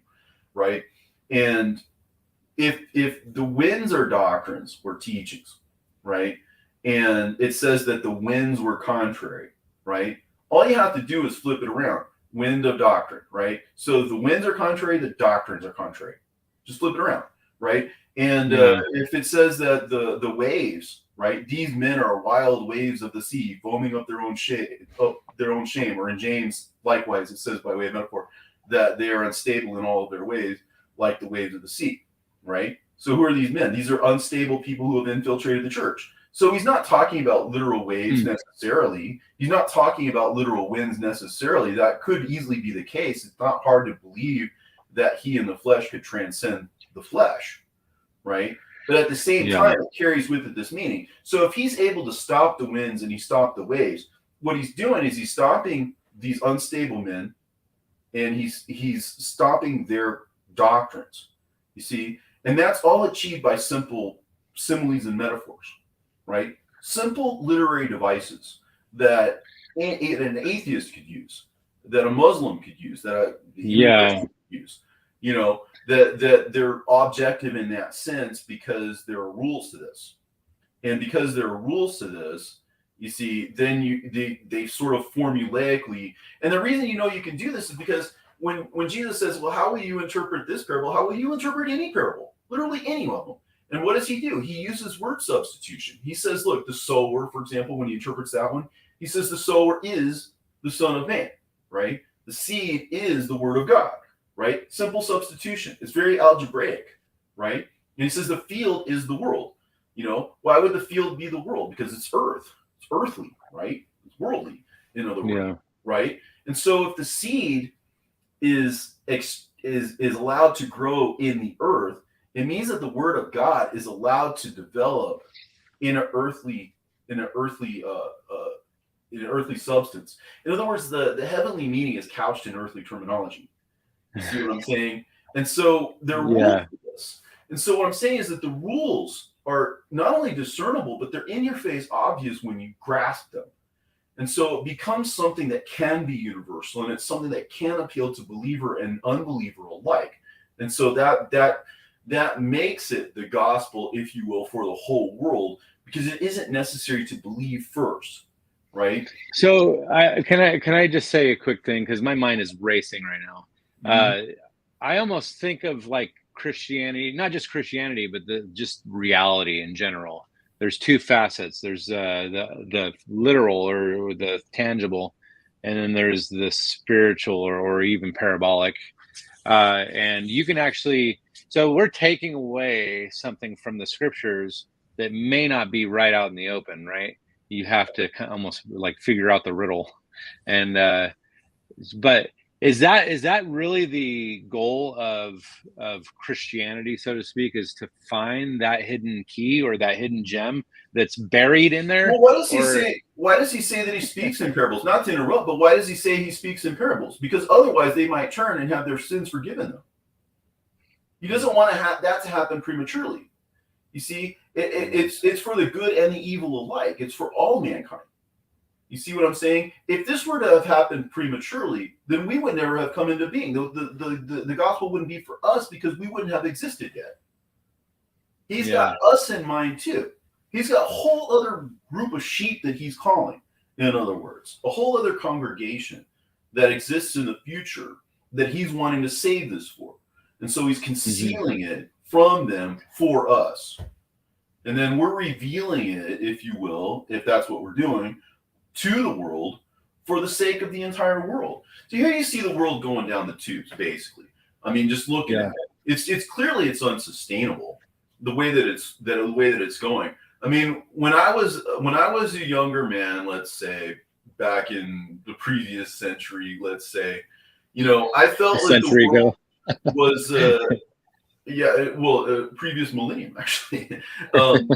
right? And if the winds are doctrines or teachings, right? And it says that the winds were contrary, right? All you have to do is flip it around. Wind of doctrine, right? So the winds are contrary, the doctrines are contrary. Just flip it around, right? And if it says that the waves, right? These men are wild waves of the sea, foaming up their own shame. Or in James, likewise, it says by way of metaphor that they are unstable in all of their ways, like the waves of the sea, right? So who are these men? These are unstable people who have infiltrated the church. So he's not talking about literal waves necessarily. He's not talking about literal winds necessarily. That could easily be the case. It's not hard to believe that he in the flesh could transcend the flesh, right? But at the same time, it carries with it this meaning. So if he's able to stop the winds and he stopped the waves, what he's doing is he's stopping these unstable men, and he's stopping their doctrines, you see? And that's all achieved by simple similes and metaphors, right? Simple literary devices that an atheist could use, that a Muslim could use, that a Hindu could use, that they're objective in that sense, because there are rules to this. And because there are rules to this, you see, then they sort of formulaically, and the reason you can do this is because when Jesus says, well, how will you interpret this parable? How will you interpret any parable? Literally any of them. And what does he do? He uses word substitution. He says, look, the sower, for example, when he interprets that one, he says the sower is the Son of Man, right? The seed is the Word of God, right? Simple substitution. It's very algebraic, right? And he says the field is the world. Why would the field be the world? Because it's earth. It's earthly, right? It's worldly, in other words, right? And so if the seed is allowed to grow in the earth, it means that the Word of God is allowed to develop in an earthly in an earthly substance. In other words, the heavenly meaning is couched in earthly terminology. You see what I'm saying? And so there are rules for this. And so what I'm saying is that the rules are not only discernible, but they're in your face, obvious when you grasp them. And so it becomes something that can be universal, and it's something that can appeal to believer and unbeliever alike. And so that makes it the gospel, if you will, for the whole world, because it isn't necessary to believe first, right? So can I just say a quick thing, because my mind is racing right now. I almost think of like Christianity, not just Christianity, but just reality in general. There's two facets. There's the literal or the tangible, and then there's the spiritual or even parabolic. And you can actually, so we're taking away something from the scriptures that may not be right out in the open, right? You have to almost like figure out the riddle. And but is that really the goal of Christianity, so to speak, is to find that hidden key or that hidden gem that's buried in there? Well, what does he say? Why does he say that he speaks in parables? Not to interrupt, but why does he say he speaks in parables? Because otherwise they might turn and have their sins forgiven them. He doesn't want to have that to happen prematurely. You see, it's for the good and the evil alike. It's for all mankind. You see what I'm saying? If this were to have happened prematurely, then we would never have come into being. The gospel wouldn't be for us because we wouldn't have existed yet. He's got us in mind too. He's got a whole other group of sheep that he's calling, in other words, a whole other congregation that exists in the future that he's wanting to save this for. And so he's concealing it from them for us. And then we're revealing it, if you will, if that's what we're doing, to the world for the sake of the entire world. So here you see the world going down the tubes, basically. I mean, just looking at it, it's clearly it's unsustainable the way that it's going. I mean, when I was a younger man, let's say back in the previous century, let's say, I felt like the world was previous millennium actually. I'm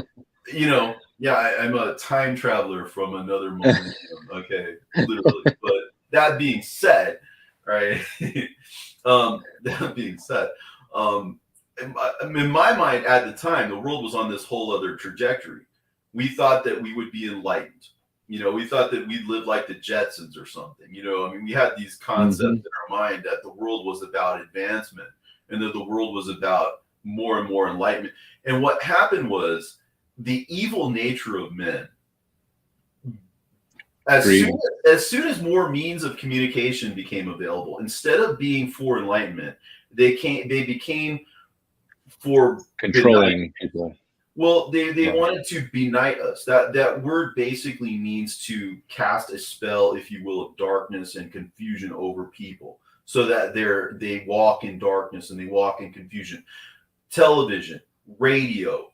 a time traveler from another millennium. Okay, literally. But that being said, right? In my mind at the time, the world was on this whole other trajectory. We thought that we would be enlightened. We thought that we'd live like the Jetsons or something. We had these concepts in our mind that the world was about advancement and that the world was about more and more enlightenment. And what happened was the evil nature of men, as soon as more means of communication became available, instead of being for enlightenment, they became for controlling people. Well, they wanted to benight us. That word basically means to cast a spell, if you will, of darkness and confusion over people, so that they walk in darkness and they walk in confusion. Television, radio,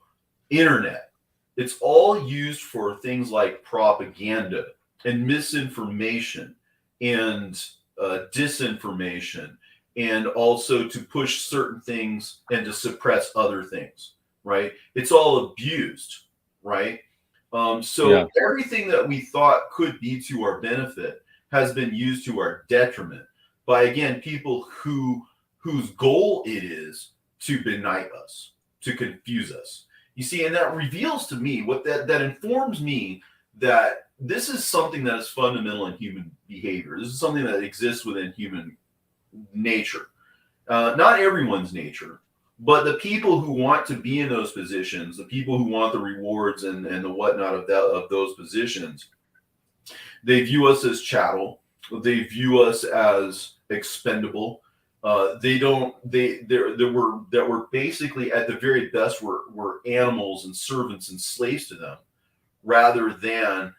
internet, it's all used for things like propaganda and misinformation and disinformation, and also to push certain things and to suppress other things, right? It's all abused, right? Everything that we thought could be to our benefit has been used to our detriment by, again, people whose goal it is to benight us, to confuse us. You see, and that reveals to me that informs me that this is something that is fundamental in human behavior. This is something that exists within human nature. Not everyone's nature, but the people who want to be in those positions, the people who want the rewards and the whatnot of those positions, they view us as chattel. They view us as expendable. We're basically at the very best we're animals and servants and slaves to them rather than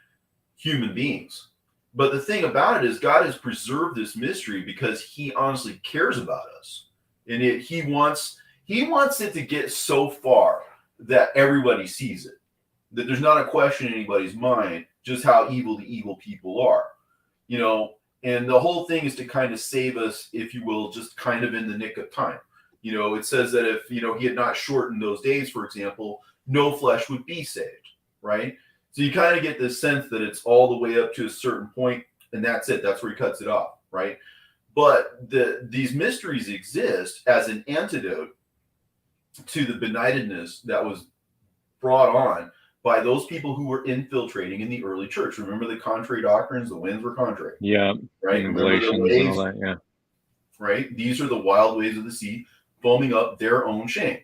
human beings. But the thing about it is God has preserved this mystery because he honestly cares about us. And he wants it to get so far that everybody sees it, that there's not a question in anybody's mind just how evil the evil people are. And the whole thing is to kind of save us, if you will, just kind of in the nick of time. It says that if, he had not shortened those days, for example, no flesh would be saved, right? So you kind of get this sense that it's all the way up to a certain point, and that's it. That's where he cuts it off, right? But these mysteries exist as an antidote to the benightedness that was brought on by those people who were infiltrating in the early church. Remember the contrary doctrines, the winds were contrary. Yeah. Right? Remember the Galatians waves, and all that, yeah. Right? These are the wild waves of the sea foaming up their own shame.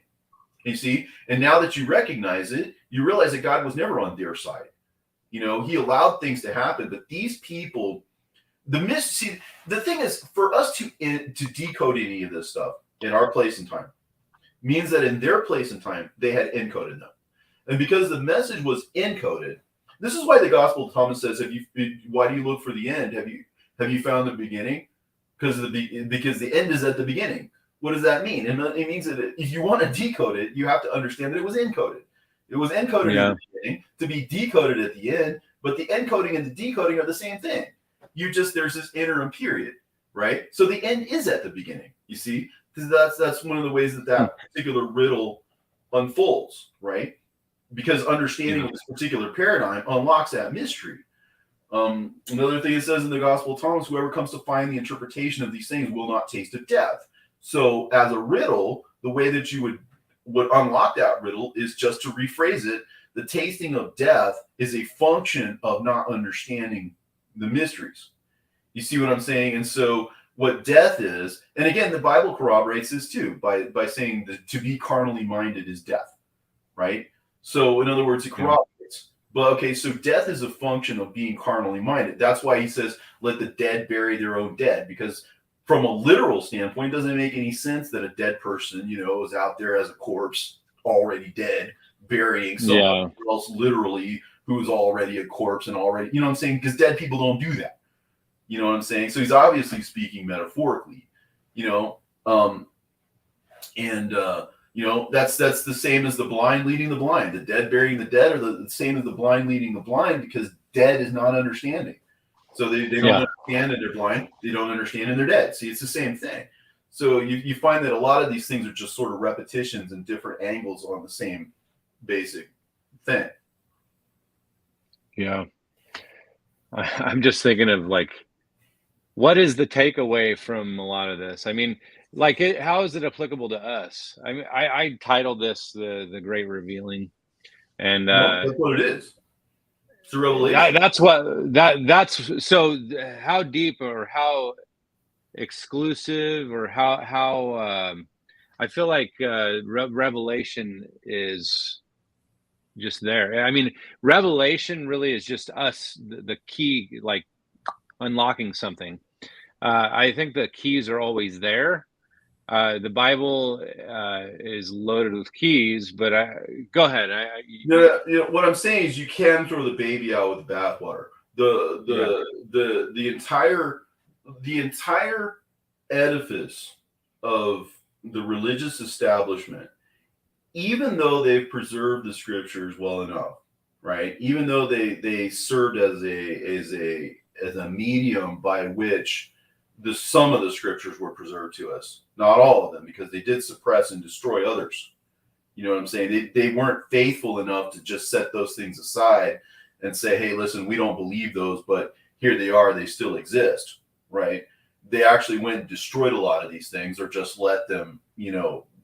You see? And now that you recognize it, you realize that God was never on their side. You know, he allowed things to happen, but these people, the thing is, for us to decode any of this stuff in our place and time means that in their place and time, they had encoded them. And because the message was encoded, this is why the Gospel of Thomas says, why do you look for the end? Have you found the beginning? Because the end is at the beginning. What does that mean? It means that if you want to decode it, you have to understand that it was encoded. It was encoded in the beginning to be decoded at the end, but the encoding and the decoding are the same thing. There's this interim period, right? So the end is at the beginning, you see? Because that's one of the ways that particular riddle unfolds, right? Because understanding of this particular paradigm unlocks that mystery. Another thing it says in the Gospel of Thomas, whoever comes to find the interpretation of these things will not taste of death. So as a riddle, the way that you would unlock that riddle is just to rephrase it. The tasting of death is a function of not understanding the mysteries. You see what I'm saying? And so what death is, and again, the Bible corroborates this too by saying that to be carnally minded is death, right? So in other words, it corroborates. But okay, so death is a function of being carnally minded. That's why he says, let the dead bury their own dead, because from a literal standpoint, it doesn't make any sense that a dead person, is out there as a corpse, already dead, burying someone else literally who's already a corpse and already, you know what I'm saying? Because dead people don't do that. You know what I'm saying? So he's obviously speaking metaphorically, that's the same as the blind leading the blind. The dead burying the dead are the same as the blind leading the blind, because dead is not understanding. So they don't understand and they're blind. They don't understand and they're dead. See, it's the same thing. So you find that a lot of these things are just sort of repetitions and different angles on the same basic thing. Yeah. I'm just thinking of what is the takeaway from a lot of this? I mean, how is it applicable to us? I mean, I titled this the Great Revealing, and that's what it is. It's a revelation. That's so. How deep or how exclusive or how I feel like revelation is just there. I mean, revelation really is just us, the key, unlocking something. I think the keys are always there. The Bible is loaded with keys, but go ahead. What I'm saying is you can throw the baby out with the bathwater. The entire edifice of the religious establishment, even though they've preserved the scriptures well enough, right? Even though they served as a medium by which some of the scriptures were preserved to us, not all of them, because they did suppress and destroy others. You know what I'm saying? They weren't faithful enough to just set those things aside and say, hey, listen, we don't believe those, but here they are, they still exist, right? They actually went and destroyed a lot of these things, or just let them,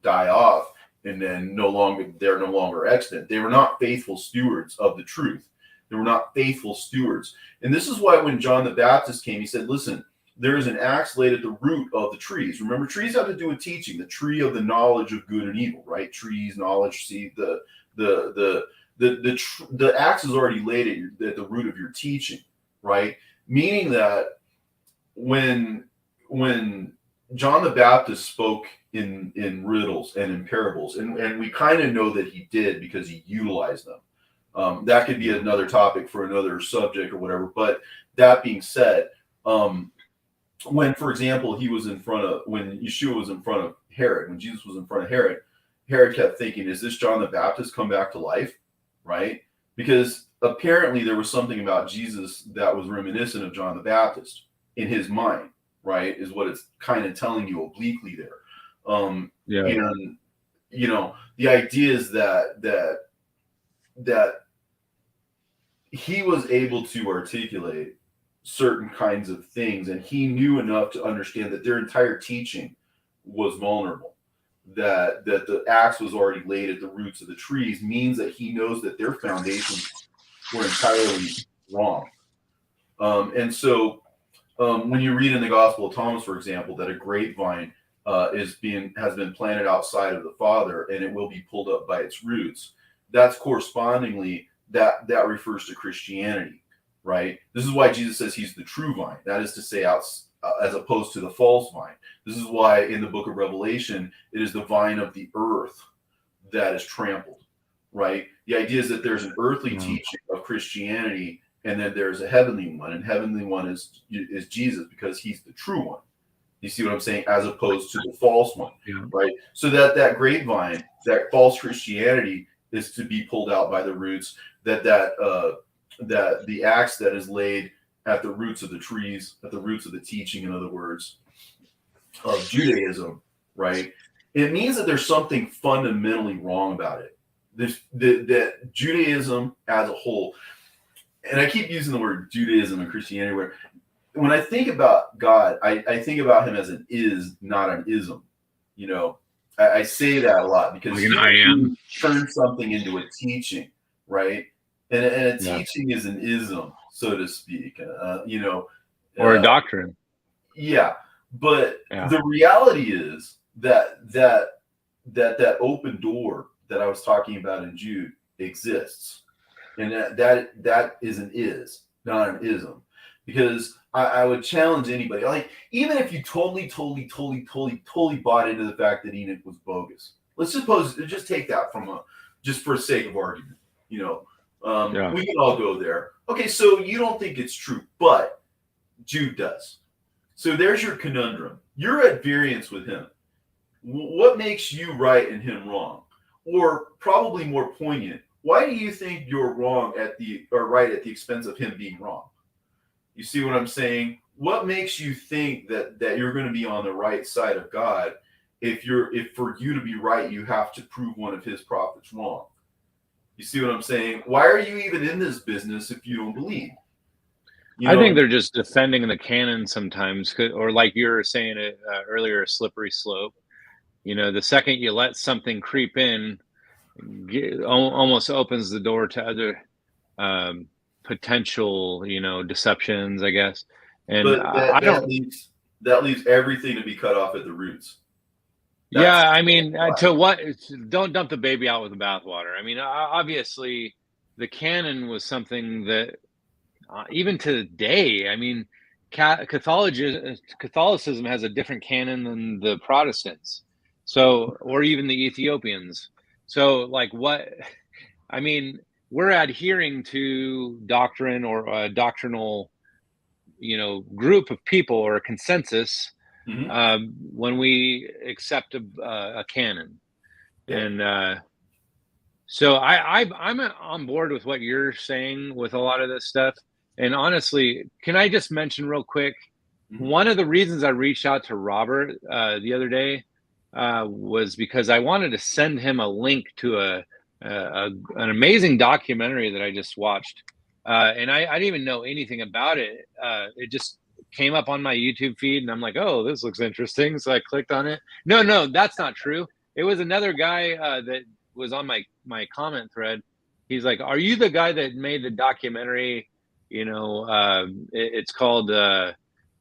die off, and then they're no longer extant. They were not faithful stewards of the truth. They were not faithful stewards. And this is why when John the Baptist came, he said, listen, there is an axe laid at the root of the trees. Remember, trees have to do with teaching, the tree of the knowledge of good and evil, right? Trees, knowledge, see, the axe is already laid at the root of your teaching, right? Meaning that when John the Baptist spoke in riddles and in parables, and we kind of know that he did because he utilized them. That could be another topic for another subject or whatever. But that being said, when, for example, when Yeshua was in front of Herod, when Jesus was in front of Herod, Herod kept thinking, is this John the Baptist come back to life? Right? Because apparently there was something about Jesus that was reminiscent of John the Baptist in his mind, right? Is what it's kind of telling you obliquely there. And the idea is that he was able to articulate certain kinds of things, and he knew enough to understand that their entire teaching was vulnerable, that the axe was already laid at the roots of the trees, means that he knows that their foundations were entirely wrong. And so when you read in the Gospel of Thomas, for example, that a grapevine has been planted outside of the Father, and it will be pulled up by its roots, that's correspondingly that refers to Christianity, right? This is why Jesus says he's the true vine. That is to say, as opposed to the false vine. This is why in the book of Revelation, it is the vine of the earth that is trampled, right? The idea is that there's an earthly teaching of Christianity, and then there's a heavenly one, and heavenly one is Jesus, because he's the true one. You see what I'm saying? As opposed to the false one, right? So that grapevine, that false Christianity, is to be pulled out by the roots. That the axe that is laid at the roots of the trees, at the roots of the teaching, in other words, of Judaism, right? It means that there's something fundamentally wrong about it. That Judaism as a whole, and I keep using the word Judaism and Christianity, where when I think about God, I think about him as an is, not an ism. You know, I say that a lot because he turns something into a teaching, right? And a teaching is an ism, so to speak, you know. Or a doctrine. Yeah. But the reality is that open door that I was talking about in Jude exists. And that is an is, not an ism. Because I would challenge anybody, like, even if you totally bought into the fact that Enoch was bogus. Let's suppose, just take that just for sake of argument, you know. We can all go there. Okay, so you don't think it's true, but Jude does. So there's your conundrum. You're at variance with him. What makes you right and him wrong? Or probably more poignant, why do you think you're wrong or right at the expense of him being wrong? You see what I'm saying? What makes you think that you're going to be on the right side of God if for you to be right, you have to prove one of his prophets wrong? You see what I'm saying? Why are you even in this business if you don't believe? I think they're just defending the canon sometimes, or like you were saying it earlier, a slippery slope. You know, the second you let something creep in, almost opens the door to other potential, you know, deceptions, I guess. And that leaves everything to be cut off at the roots. I mean, to what? Don't dump the baby out with the bathwater. I mean, obviously, the canon was something that, even to today, I mean, Catholicism has a different canon than the Protestants, or even the Ethiopians. So, like, what? I mean, we're adhering to doctrine or a doctrinal, you know, group of people or a consensus. When we accept a canon, and so I'm on board with what you're saying with a lot of this stuff. And honestly, can I just mention real quick, one of the reasons I reached out to Robert the other day was because I wanted to send him a link to an amazing documentary that I just watched, and I didn't even know anything about it. It just came up on my YouTube feed, and I'm like, oh, this looks interesting. So I clicked on it. No, that's not true. It was another guy that was on my comment thread. He's like, are you the guy that made the documentary? You know, it's called The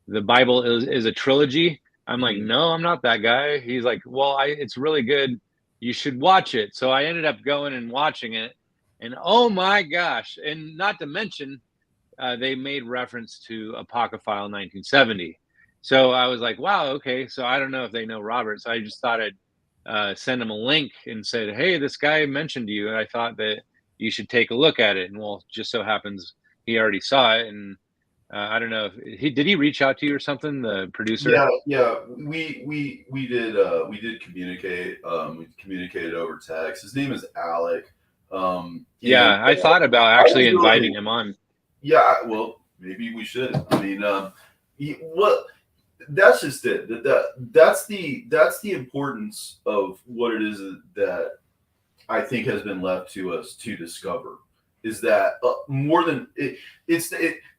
Bible is a Trilogy. I'm like, no, I'm not that guy. He's like, well, it's really good. You should watch it. So I ended up going and watching it. And oh my gosh. And not to mention, they made reference to Apocryphile 1970. So I was like, wow, okay. So I don't know if they know Robert. So I just thought I'd send him a link and said, hey, this guy mentioned you, and I thought that you should take a look at it. And well, just so happens he already saw it. And I don't know if did he reach out to you or something, the producer? Yeah. We did communicate. We communicated over text. His name is Alec. I thought about actually inviting him on. Yeah, well, maybe we should. I mean, that's just it. That's the importance of what it is that I think has been left to us to discover. is that more than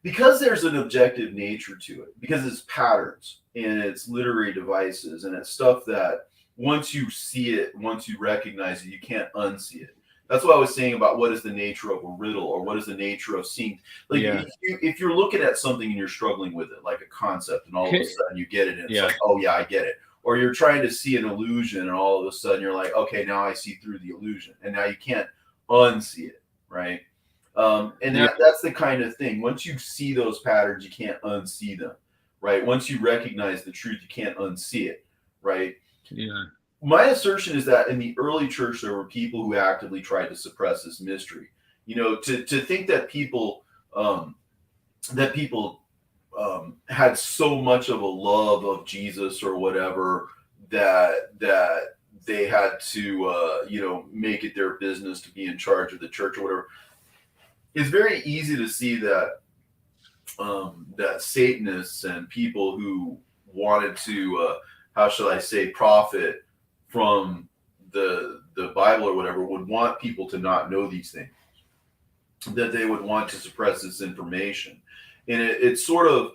because there's an objective nature to it, because it's patterns and it's literary devices and it's stuff that once you see it, once you recognize it, you can't unsee it. That's what I was saying about what is the nature of a riddle, or what is the nature of seeing. Like if you're looking at something and you're struggling with it, like a concept, and all of a sudden you get it, and it's like, oh yeah, I get it. Or you're trying to see an illusion, and all of a sudden you're like, okay, now I see through the illusion, and now you can't unsee it, right? And that's the kind of thing. Once you see those patterns, you can't unsee them, right? Once you recognize the truth, you can't unsee it, right? Yeah. My assertion is that in the early church, there were people who actively tried to suppress this mystery. You know, to think that people had so much of a love of Jesus or whatever that they had to make it their business to be in charge of the church or whatever. It's very easy to see that that Satanists and people who wanted to how shall I say profit from the Bible or whatever would want people to not know these things, that they would want to suppress this information. And it's sort of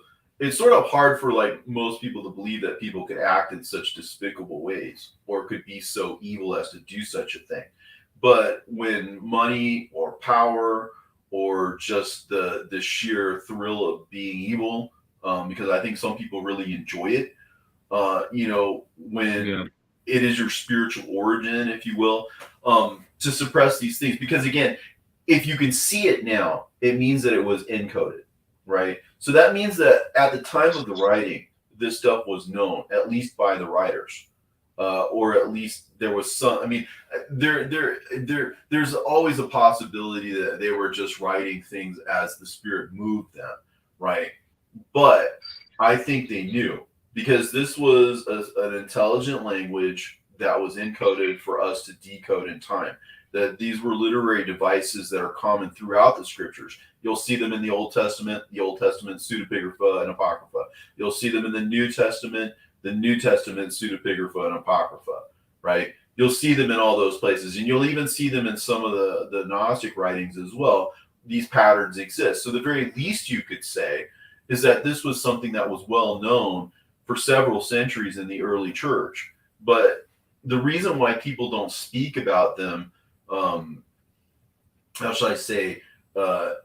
hard for like most people to believe that people could act in such despicable ways or could be so evil as to do such a thing. But when money or power or just the sheer thrill of being evil, because I think some people really enjoy it, when it is your spiritual origin, if you will, to suppress these things. Because again, if you can see it now, it means that it was encoded, right? So that means that at the time of the writing, this stuff was known, at least by the writers, or at least there was some. I mean, there's always a possibility that they were just writing things as the Spirit moved them, right? But I think they knew, because this was an intelligent language that was encoded for us to decode in time. That these were literary devices that are common throughout the scriptures. You'll see them in the Old Testament pseudepigrapha and apocrypha. You'll see them in the New Testament pseudepigrapha and apocrypha, right? You'll see them in all those places, and you'll even see them in some of the Gnostic writings as well. These patterns exist. So the very least you could say is that this was something that was well known for several centuries in the early church. But the reason why people don't speak about them, how shall I say,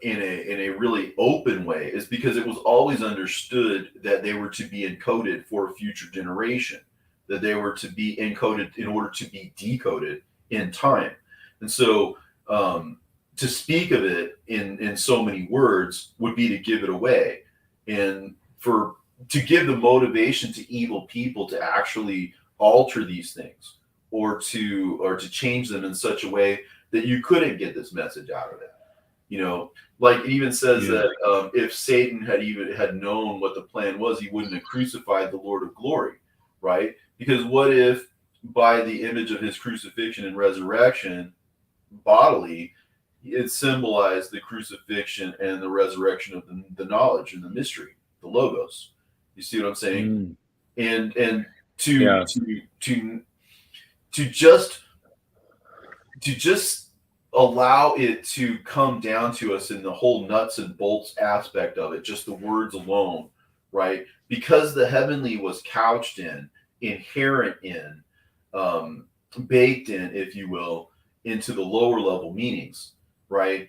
in a really open way, is because it was always understood that they were to be encoded for a future generation, that they were to be encoded in order to be decoded in time. And so to speak of it in so many words would be to give it away, and to give the motivation to evil people to actually alter these things or to change them in such a way that you couldn't get this message out of it. You know, like it even says that if Satan had known what the plan was, he wouldn't have crucified the Lord of glory, right? Because what if by the image of his crucifixion and resurrection bodily, it symbolized the crucifixion and the resurrection of the knowledge and the mystery, the logos. You see what I'm saying? And to just allow it to come down to us in the whole nuts and bolts aspect of it, just the words alone, right? Because the heavenly was couched in, inherent in, baked in, if you will, into the lower level meanings, right?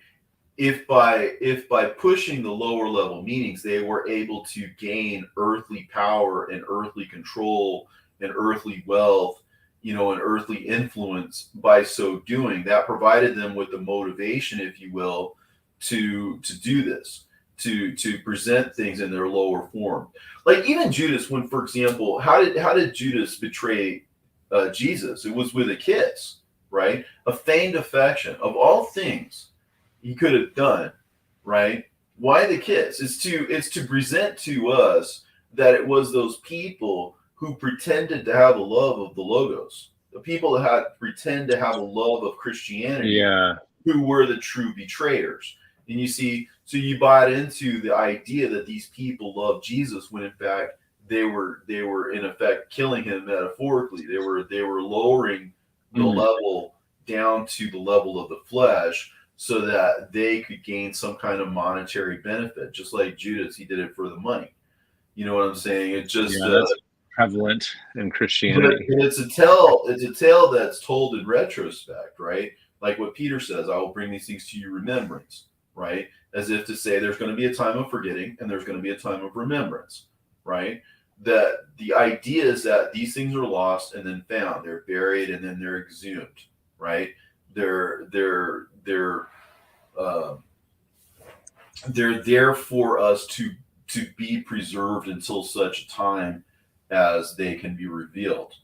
If by pushing the lower level meanings, they were able to gain earthly power and earthly control and earthly wealth, and earthly influence by so doing, that provided them with the motivation, if you will, to do this, to present things in their lower form. Like even Judas, when, for example, how did Judas betray Jesus? It was with a kiss, right? A feigned affection. Of all things he could have done, right? Why the kiss? It's to present to us that it was those people who pretended to have a love of the logos, the people that pretend to have a love of Christianity, who were the true betrayers. And you see, so you bought into the idea that these people loved Jesus when in fact they were in effect killing him metaphorically. They were lowering the level down to the level of the flesh, so that they could gain some kind of monetary benefit. Just like Judas, he did it for the money. You know what I'm saying? It just that's prevalent in but Christianity. it's a tale that's told in retrospect, right? Like what Peter says, I will bring these things to your remembrance, right? As if to say there's going to be a time of forgetting and there's going to be a time of remembrance, right? That the idea is that these things are lost and then found. They're buried and then they're exhumed, right? They're uh, they're there for us to be preserved until such a time as they can be revealed,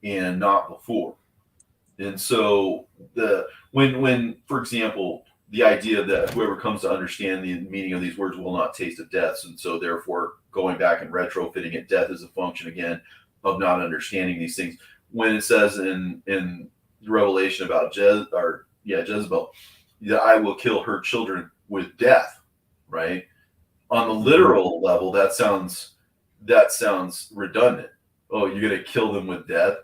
and not before. And so when for example, the idea that whoever comes to understand the meaning of these words will not taste of death, and so therefore going back and retrofitting it, death is a function again of not understanding these things. When it says in Revelation about Jezebel, that I will kill her children with death, right? On the literal level, that sounds redundant. Oh, you're going to kill them with death?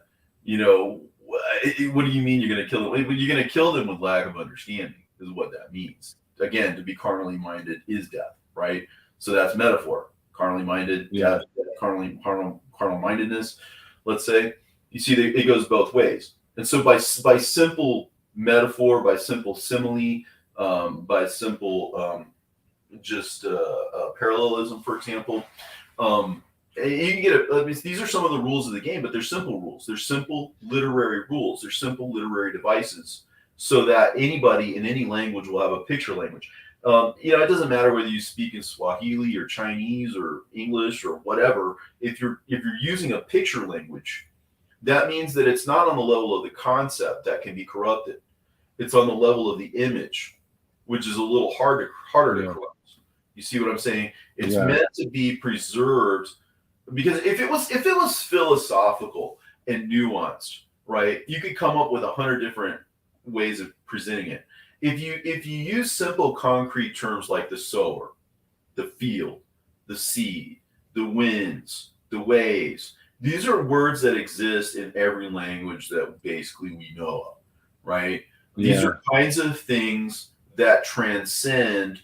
You know, what do you mean you're going to kill them? You're going to kill them with lack of understanding, is what that means. Again, to be carnally minded is death, right? So that's metaphor. Carnally minded, death, carnal mindedness, let's say. You see, it goes both ways. And so by simple metaphor, by simple simile, by simple parallelism, for example, you can get these are some of the rules of the game, but they're simple rules. They're simple literary rules. They're simple literary devices, so that anybody in any language will have a picture language. It doesn't matter whether you speak in Swahili or Chinese or English or whatever. If you're using a picture language, that means that it's not on the level of the concept that can be corrupted. It's on the level of the image, which is a little harder to corrupt. You see what I'm saying? It's meant to be preserved, because if it was philosophical and nuanced, right, you could come up with 100 different ways of presenting it. If you use simple concrete terms like the sower, the field, the seed, the winds, the waves, these are words that exist in every language that basically we know of, right? These are kinds of things that transcend,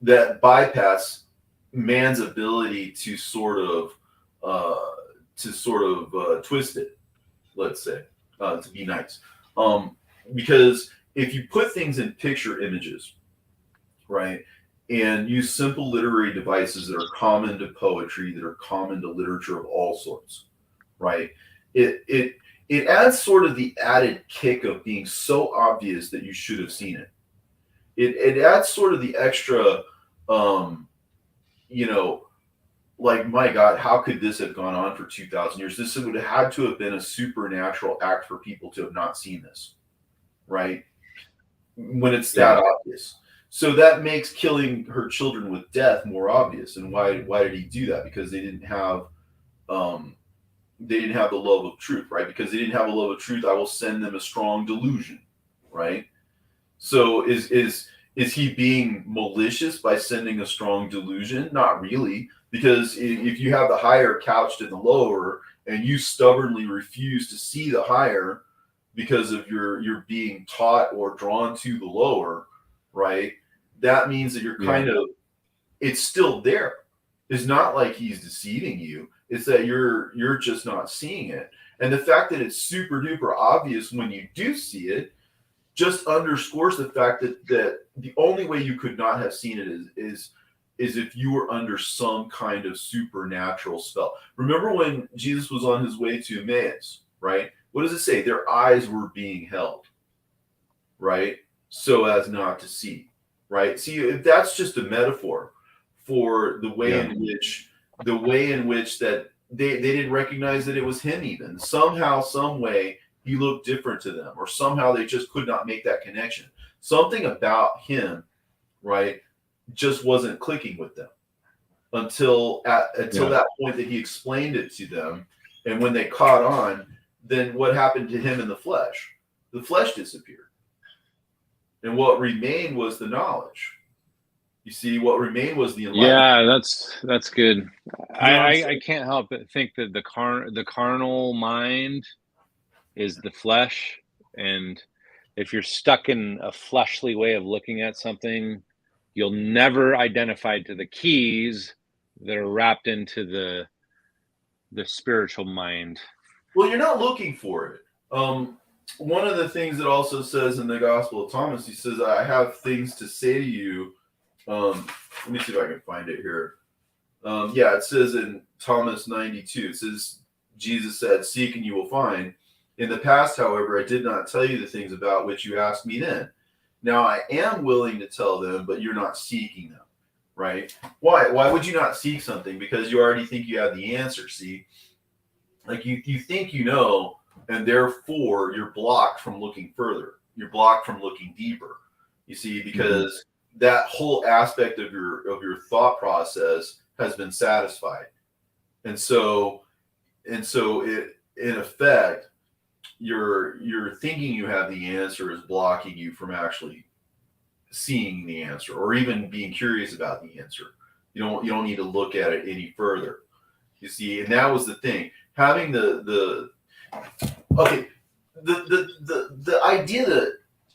that bypass man's ability to sort of twist it, let's say, to be nice. Because if you put things in picture images, right, and use simple literary devices that are common to poetry, that are common to literature of all sorts, right, it adds sort of the added kick of being so obvious that you should have seen it. It adds sort of the extra, like, my God, how could this have gone on for 2,000 years? This would have had to have been a supernatural act for people to have not seen this, right? When it's that obvious. So that makes killing her children with death more obvious. And why did he do that? Because they didn't have the love of truth, right? Because they didn't have a love of truth, I will send them a strong delusion, right? So is he being malicious by sending a strong delusion? Not really, because if you have the higher couched in the lower and you stubbornly refuse to see the higher because of you're being taught or drawn to the lower, right? That means that you're kind of, it's still there. It's not like he's deceiving you. It's that you're just not seeing it. And the fact that it's super duper obvious when you do see it just underscores the fact that the only way you could not have seen it is if you were under some kind of supernatural spell. Remember when Jesus was on his way to Emmaus, right? What does it say? Their eyes were being held, right? So as not to see, right? See, that's just a metaphor for the way in which that they didn't recognize that it was him. Even somehow, some way, he looked different to them, or somehow they just could not make that connection. Something about him, right, just wasn't clicking with them until that point that he explained it to them. And when they caught on, then what happened to him in the flesh? The flesh disappeared. And what remained was the knowledge. You see, what remained was the enlightenment. Yeah, that's good. I can't help but think that the carnal mind is the flesh, and if you're stuck in a fleshly way of looking at something, you'll never identify to the keys that are wrapped into the spiritual mind. Well, you're not looking for it. One of the things it also says in the Gospel of Thomas, he says, I have things to say to you. Let me see if I can find it here. Yeah, it says in Thomas 92, it says, Jesus said, seek and you will find. In the past, however, I did not tell you the things about which you asked me then. Now I am willing to tell them, but you're not seeking them, right? Why? Why would you not seek something? Because you already think you have the answer, see? Like you think you know, and therefore you're blocked from looking further. You're blocked from looking deeper. You see, because that whole aspect of your thought process has been satisfied. And so it, in effect, you're thinking you have the answer is blocking you from actually seeing the answer or even being curious about the answer. You don't need to look at it any further. You see, and that was the thing. Having the idea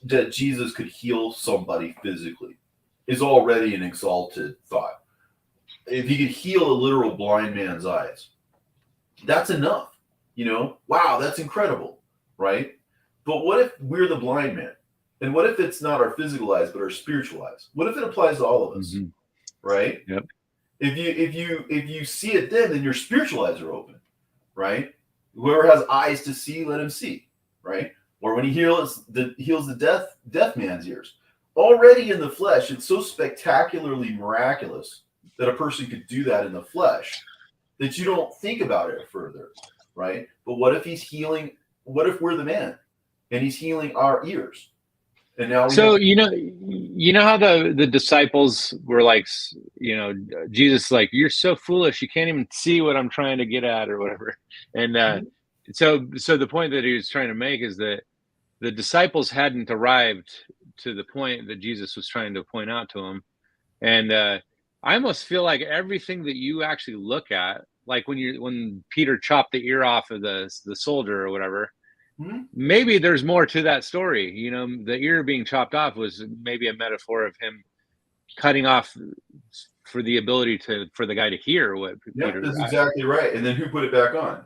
that Jesus could heal somebody physically is already an exalted thought. If he could heal a literal blind man's eyes, that's enough. Wow, that's incredible, right? But what if we're the blind man? And what if it's not our physical eyes, but our spiritual eyes? What if it applies to all of us, right? Yep. If you see it then your spiritual eyes are open, right? Whoever has eyes to see, let him see, right? Or when he heals the deaf man's ears. Already in the flesh, it's so spectacularly miraculous that a person could do that in the flesh that you don't think about it further, right? But what if he's healing? What if we're the man and he's healing our ears? And now you know how the disciples were like, Jesus like, you're so foolish, you can't even see what I'm trying to get at or whatever. And so the point that he was trying to make is that the disciples hadn't arrived to the point that Jesus was trying to point out to them. And I almost feel like everything that you actually look at, like when Peter chopped the ear off of the soldier or whatever, maybe there's more to that story. The ear being chopped off was maybe a metaphor of him cutting off for the ability for the guy to hear what Peter. That's exactly right. And then who put it back on?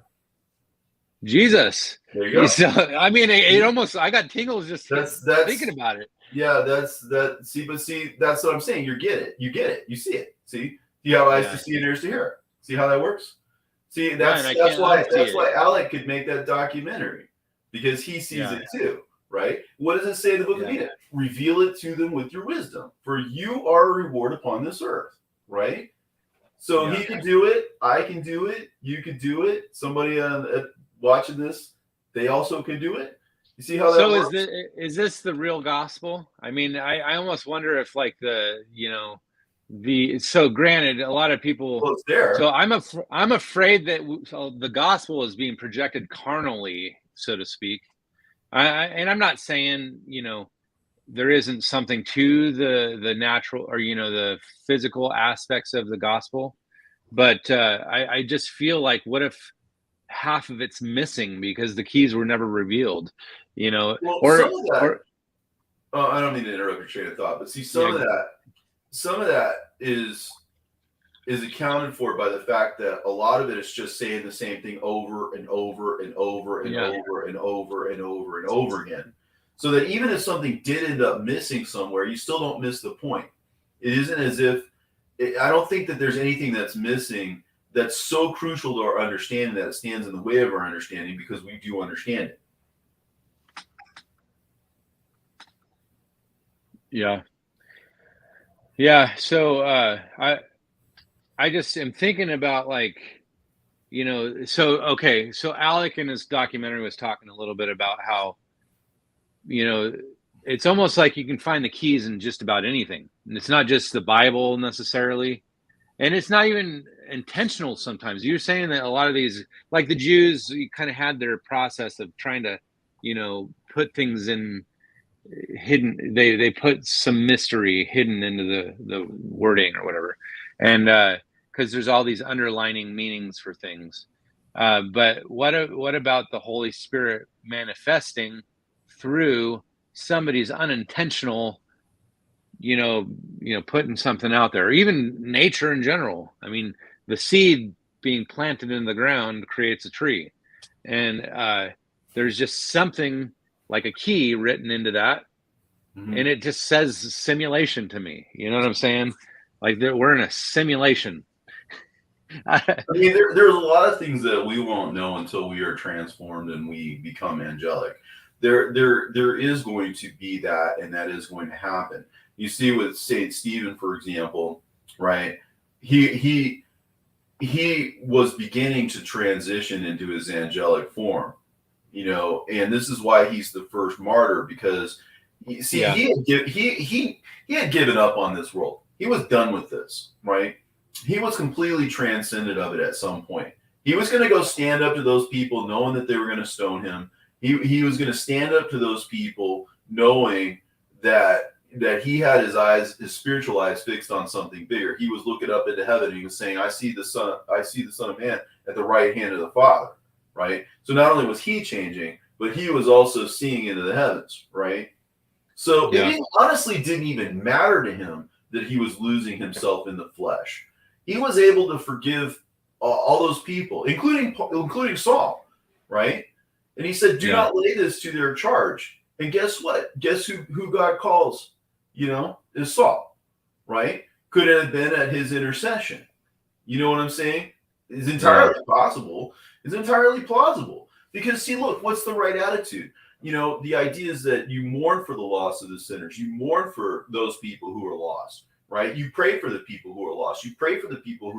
Jesus. There you go. So, I mean, it almost, I got tingles just thinking about it. Yeah, that's that's what I'm saying. You get it. You see it. See, you have eyes to see and ears to hear. See how that works? See, that's why Alec could make that documentary, because he sees it too, right? What does it say in the book of Enoch? Reveal it to them with your wisdom, for you are a reward upon this earth, right? So he can do it. I can do it. You can do it. Somebody watching this, they also can do it. You see how that works? So is this the real gospel? I mean, I almost wonder if like so granted, a lot of people. Well, it's there. So I'm afraid that the gospel is being projected carnally, so to speak. And I'm not saying there isn't something to the natural or the physical aspects of the gospel, but I just feel like, what if half of it's missing because the keys were never revealed? Well, I don't mean to interrupt your train of thought, but see, some of that is accounted for by the fact that a lot of it is just saying the same thing over and over and over and over and over and over and over again. So that even if something did end up missing somewhere, you still don't miss the point. It isn't as if I don't think that there's anything that's missing that's so crucial to our understanding that it stands in the way of our understanding, because we do understand it. Yeah. So I just am thinking about so Alec in his documentary was talking a little bit about how, it's almost like you can find the keys in just about anything. And it's not just the Bible necessarily. And it's not even intentional sometimes. You're saying that a lot of these, like the Jews, kind of had their process of trying to, put things in hidden. They put some mystery hidden into the wording or whatever. And because there's all these underlining meanings for things. But what about the Holy Spirit manifesting through somebody's unintentional, putting something out there, or even nature in general. I mean, the seed being planted in the ground creates a tree, and there's just something like a key written into that, and it just says simulation to me. You know what I'm saying? Like we're in a simulation. I mean, there's a lot of things that we won't know until we are transformed and we become angelic. There is going to be that, and that is going to happen. You see with Saint Stephen, for example, right? He was beginning to transition into his angelic form, and this is why he's the first martyr, because he had given up on this world. He was done with this, right? He was completely transcended of it at some point. He was going to go stand up to those people knowing that they were going to stone him. He was going to stand up to those people knowing that he had his spiritual eyes fixed on something bigger. He was looking up into heaven and he was saying, I see the Son of Man at the right hand of the Father, right? So not only was he changing, but he was also seeing into the heavens, right? So it honestly didn't even matter to him that he was losing himself in the flesh. He was able to forgive all those people, including Saul, right? And he said, do not lay this to their charge. And guess what? Guess who God calls, is Saul, right? Could it have been at his intercession? You know what I'm saying? It's entirely possible. It's entirely plausible. Because, see, look, what's the right attitude? The idea is that you mourn for the loss of the sinners. You mourn for those people who are lost, right? You pray for the people who are lost. You pray for the people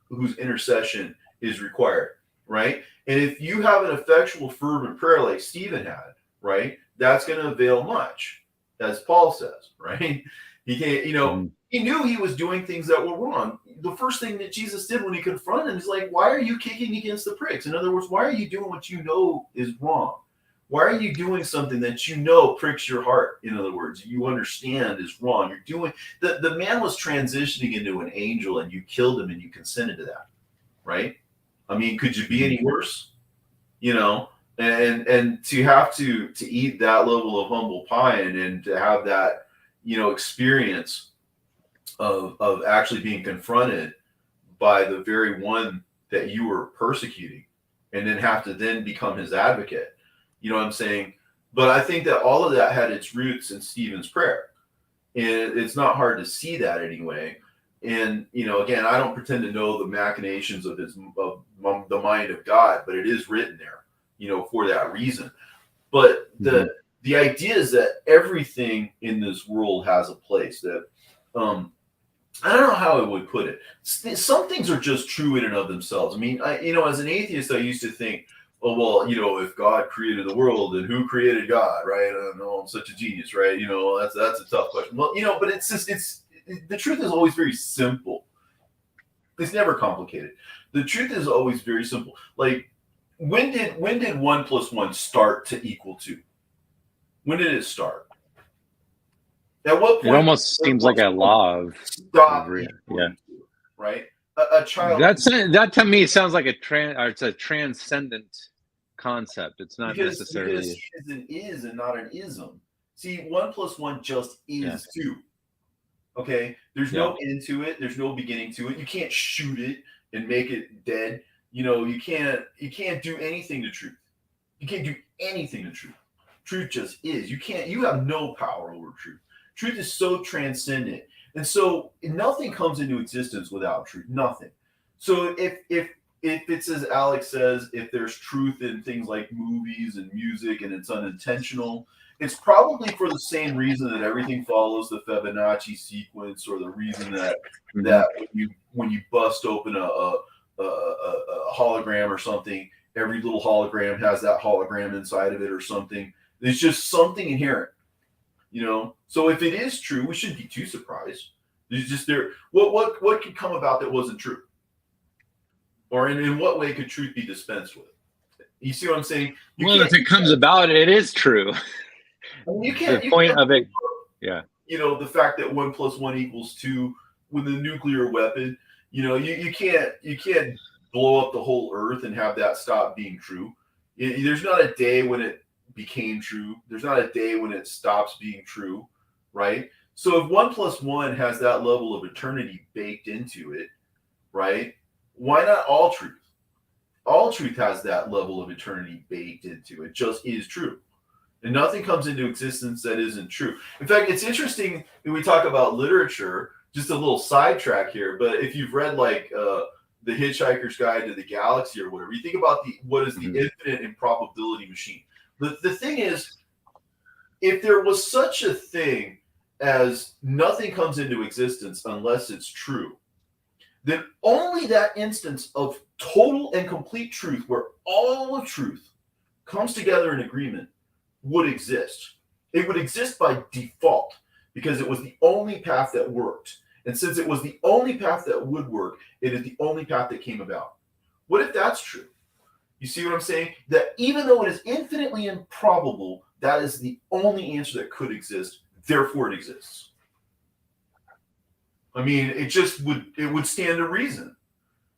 whose intercession is required, right? And if you have an effectual, fervent prayer like Stephen had, right, that's going to avail much, as Paul says, right? He can't, he knew he was doing things that were wrong. The first thing that Jesus did when he confronted him is like, why are you kicking against the pricks? In other words, why are you doing what you know is wrong? Why are you doing something that you know pricks your heart? In other words, you understand is wrong. You're doing the man was transitioning into an angel, and you killed him, and you consented to that, right? I mean, could you be any worse? And to have to eat that level of humble pie and to have that experience of actually being confronted by the very one that you were persecuting, and then have to then become his advocate. You know what I'm saying? But I think that all of that had its roots in Stephen's prayer. And it's not hard to see that anyway. And, again, I don't pretend to know the machinations of the mind of God, but it is written there, for that reason. But the idea is that everything in this world has a place that, I don't know how I would put it. Some things are just true in and of themselves. I mean, as an atheist, I used to think, oh, well, if God created the world, then who created God, right? I don't know, I'm such a genius, right? That's a tough question. Well, but it's just, the truth is always very simple. It's never complicated. The truth is always very simple. Like, when did 1 + 1 start to equal 2? When did it start? At what point? It almost seems like a law of right? A child. That to me sounds like it's a transcendent concept. It's not necessarily because he is an is and not an ism. See, 1 + 1 just is 2. Okay, there's no end to it. There's no beginning to it. You can't shoot it and make it dead. You can't do anything to truth. You can't do anything to truth. Truth just is. You have no power over truth. Truth is so transcendent. And so nothing comes into existence without truth. Nothing. So if it's as Alex says, if there's truth in things like movies and music and it's unintentional, it's probably for the same reason that everything follows the Fibonacci sequence, or the reason that when you bust open a hologram or something, every little hologram has that hologram inside of it or something. There's just something inherent. So if it is true, we shouldn't be too surprised. There's just what could come about that wasn't true, or in what way could truth be dispensed with? You see what I'm saying? If it comes about, it is true. I mean, you can't. The point of it, yeah. The fact that 1 + 1 = 2 with a nuclear weapon. You can't blow up the whole earth and have that stop being true. There's not a day when it became true. There's not a day when it stops being true, right? So if 1 + 1 has that level of eternity baked into it, right? Why not all truth? All truth has that level of eternity baked into it, just is true. And nothing comes into existence that isn't true. In fact, it's interesting when we talk about literature, just a little sidetrack here, but if you've read like The Hitchhiker's Guide to the Galaxy or whatever, you think about what is the infinite improbability machine. The thing is, if there was such a thing as nothing comes into existence unless it's true, then only that instance of total and complete truth where all of truth comes together in agreement would exist. It would exist by default because it was the only path that worked. And since it was the only path that would work, it is the only path that came about. What if that's true? You see what I'm saying? That even though it is infinitely improbable, that is the only answer that could exist. Therefore, it exists. I mean, it would stand to reason.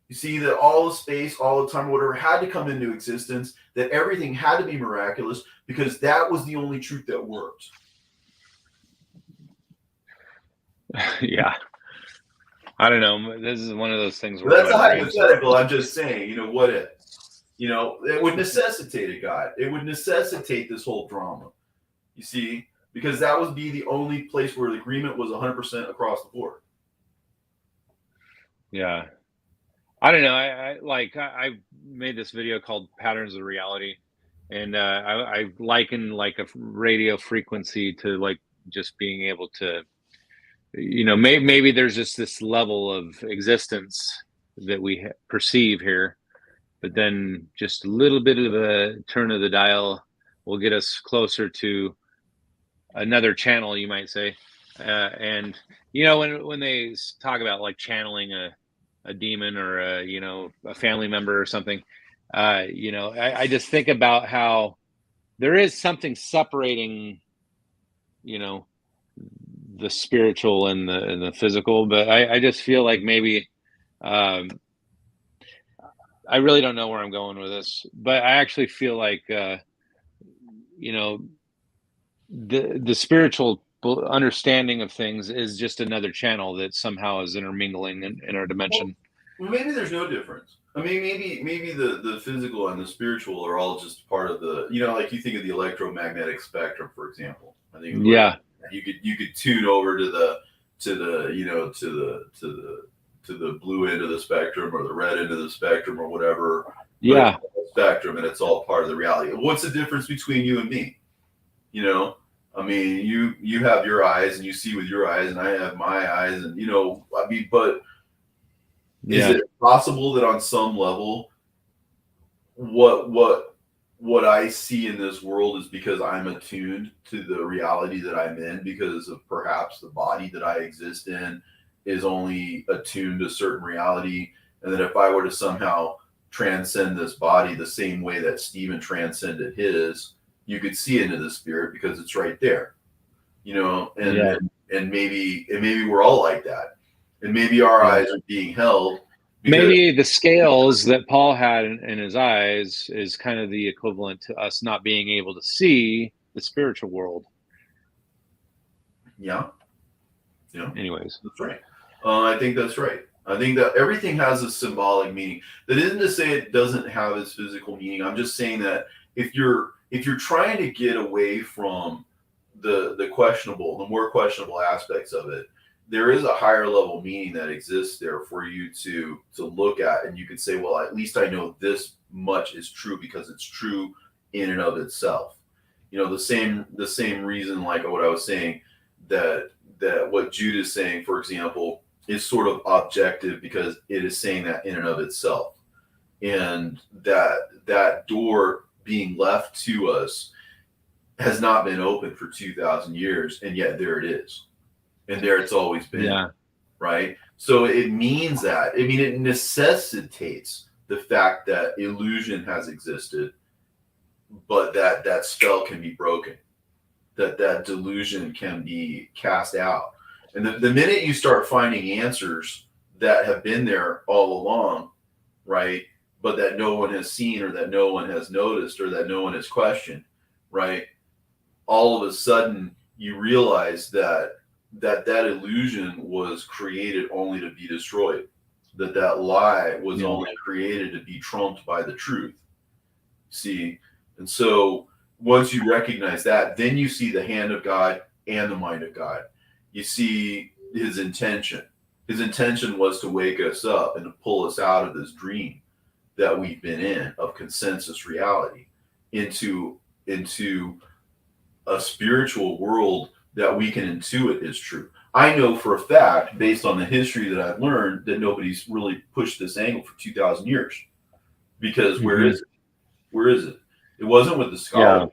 You see that all the space, all the time, whatever had to come into existence, that everything had to be miraculous because that was the only truth that worked. Yeah. I don't know. This is one of those things where that's a hypothetical. I'm just saying, what if? It would necessitate a God. It would necessitate this whole drama. You see, because that would be the only place where the agreement was 100% across the board. Yeah. I don't know. I made this video called Patterns of Reality, and I liken like a radio frequency to like just being able to, maybe there's just this level of existence that we perceive here, but then just a little bit of a turn of the dial will get us closer to another channel, you might say. And when they talk about like channeling a demon or a family member or something, I just think about how there is something separating, the spiritual and the physical, but I just feel like maybe I really don't know where I'm going with this, but I actually feel like the spiritual understanding of things is just another channel that somehow is intermingling in our dimension. Well, maybe there's no difference. I mean, maybe the physical and the spiritual are all just part of the, like you think of the electromagnetic spectrum, for example. I think you could tune over to the blue end of the spectrum or the red end of the spectrum or whatever. Yeah. Spectrum, and it's all part of the reality. What's the difference between you and me? I mean, you have your eyes and you see with your eyes, and I have my eyes, and but is it possible that on some level, what I see in this world is because I'm attuned to the reality that I'm in, because of perhaps the body that I exist in is only attuned to certain reality, and that if I were to somehow transcend this body the same way that Stephen transcended his, you could see into the spirit because it's right there, and maybe we're all like that. And maybe our eyes are being held. Maybe the scales that Paul had in his eyes is kind of the equivalent to us not being able to see the spiritual world. Yeah. Anyways. That's right. I think that's right. I think that everything has a symbolic meaning. That isn't to say it doesn't have its physical meaning. I'm just saying that if you're trying to get away from the more questionable aspects of it, there is a higher level meaning that exists there for you to look at, and you could say, well, at least I know this much is true because it's true in and of itself. The same reason, like what I was saying, that what Jude is saying, for example, is sort of objective because it is saying that in and of itself, and that door being left to us has not been open for 2,000 years, and yet there it is. And there it's always been, right? So it means that, it necessitates the fact that illusion has existed, but that spell can be broken, that delusion can be cast out. And the minute you start finding answers that have been there all along, right, but that no one has seen or that no one has noticed or that no one has questioned, right? All of a sudden you realize that illusion was created only to be destroyed, that lie was only created to be trumped by the truth. See, and so once you recognize that, then you see the hand of God and the mind of God. You see his intention. His intention was to wake us up and to pull us out of this dream that we've been in of consensus reality into a spiritual world that we can intuit is true. I know for a fact, based on the history that I've learned, that nobody's really pushed this angle for 2,000 years. Because where is it? Where is it? It wasn't with the scholars.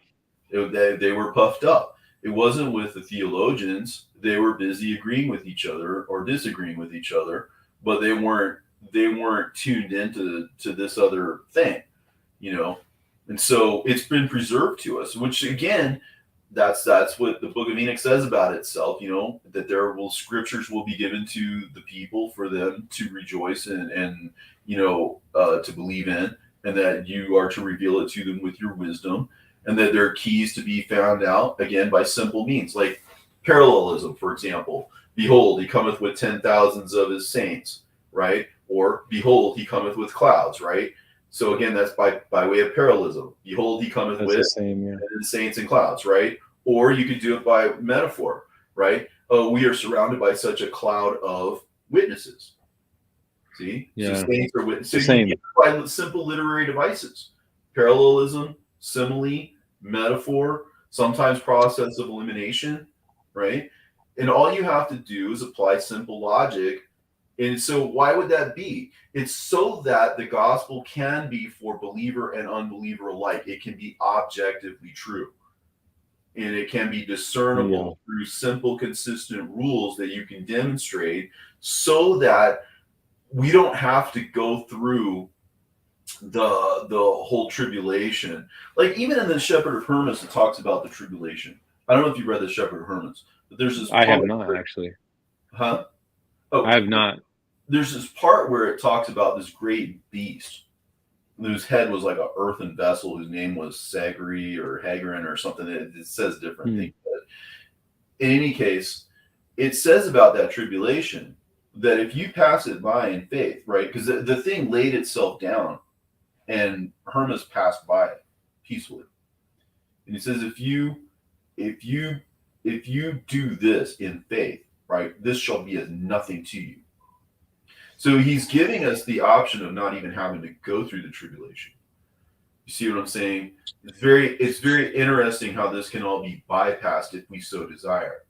They were puffed up. It wasn't with the theologians. They were busy agreeing with each other or disagreeing with each other, but they weren't tuned into this other thing, you know. And so it's been preserved to us, which again, that's what the Book of Enoch says about itself, you know, that scriptures will be given to the people for them to rejoice and you know, to believe in, and that you are to reveal it to them with your wisdom, and that there are keys to be found out, again, by simple means, like parallelism, for example. Behold, he cometh with 10,000s of his saints, right? Or behold, he cometh with clouds, right? So again, that's by way of parallelism. Behold, he cometh with the saints and clouds, right? Or you could do it by metaphor, right? Oh, we are surrounded by such a cloud of witnesses. See? Yeah. So saints are witnesses. So you get it by simple literary devices. Parallelism, simile, metaphor, sometimes process of elimination, right? And all you have to do is apply simple logic. And so why would that be? It's so that the gospel can be for believer and unbeliever alike. It can be objectively true. And it can be discernible through simple, consistent rules that you can demonstrate, so that we don't have to go through the whole tribulation. Like even in the Shepherd of Hermas, it talks about the tribulation. I don't know if you read the Shepherd of Hermas, but there's this I have not actually. Huh? Oh, I have not. There's this part where it talks about this great beast whose head was like an earthen vessel, whose name was Sagri or Hagarin or something. It says different things. But in any case, it says about that tribulation that if you pass it by in faith, right? Because the thing laid itself down and Hermas passed by it peacefully. And he says, if you do this in faith, right, this shall be as nothing to you. So he's giving us the option of not even having to go through the tribulation. You see what I'm saying? It's very interesting how this can all be bypassed if we so desire.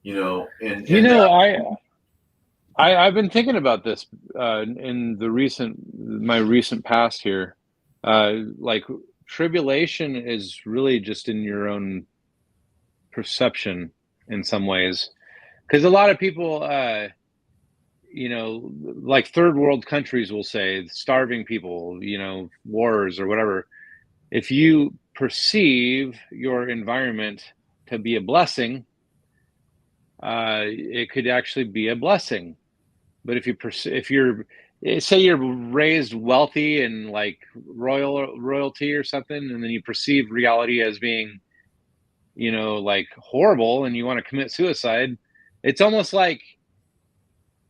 You know, and you know, I've been thinking about this in my recent past here. Like tribulation is really just in your own perception in some ways, because a lot of people, you know, like third world countries will say starving people, you know, wars or whatever. If you perceive your environment to be a blessing, it could actually be a blessing. But if you're say you're raised wealthy and like royalty or something, and then you perceive reality as being, you know, like horrible, and you want to commit suicide, it's almost like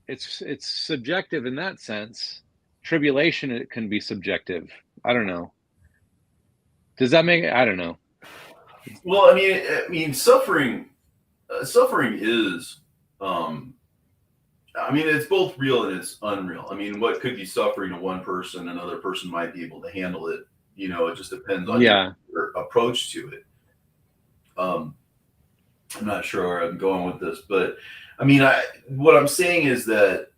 it's subjective in that sense. Tribulation, it can be subjective. I don't know. Does that make? I don't know. Well, I mean, suffering is, I mean, it's both real and it's unreal. I mean, what could be suffering to one person, another person might be able to handle it. You know, it just depends on your approach to it. I'm not sure where I'm going with this, but I mean, what I'm saying is that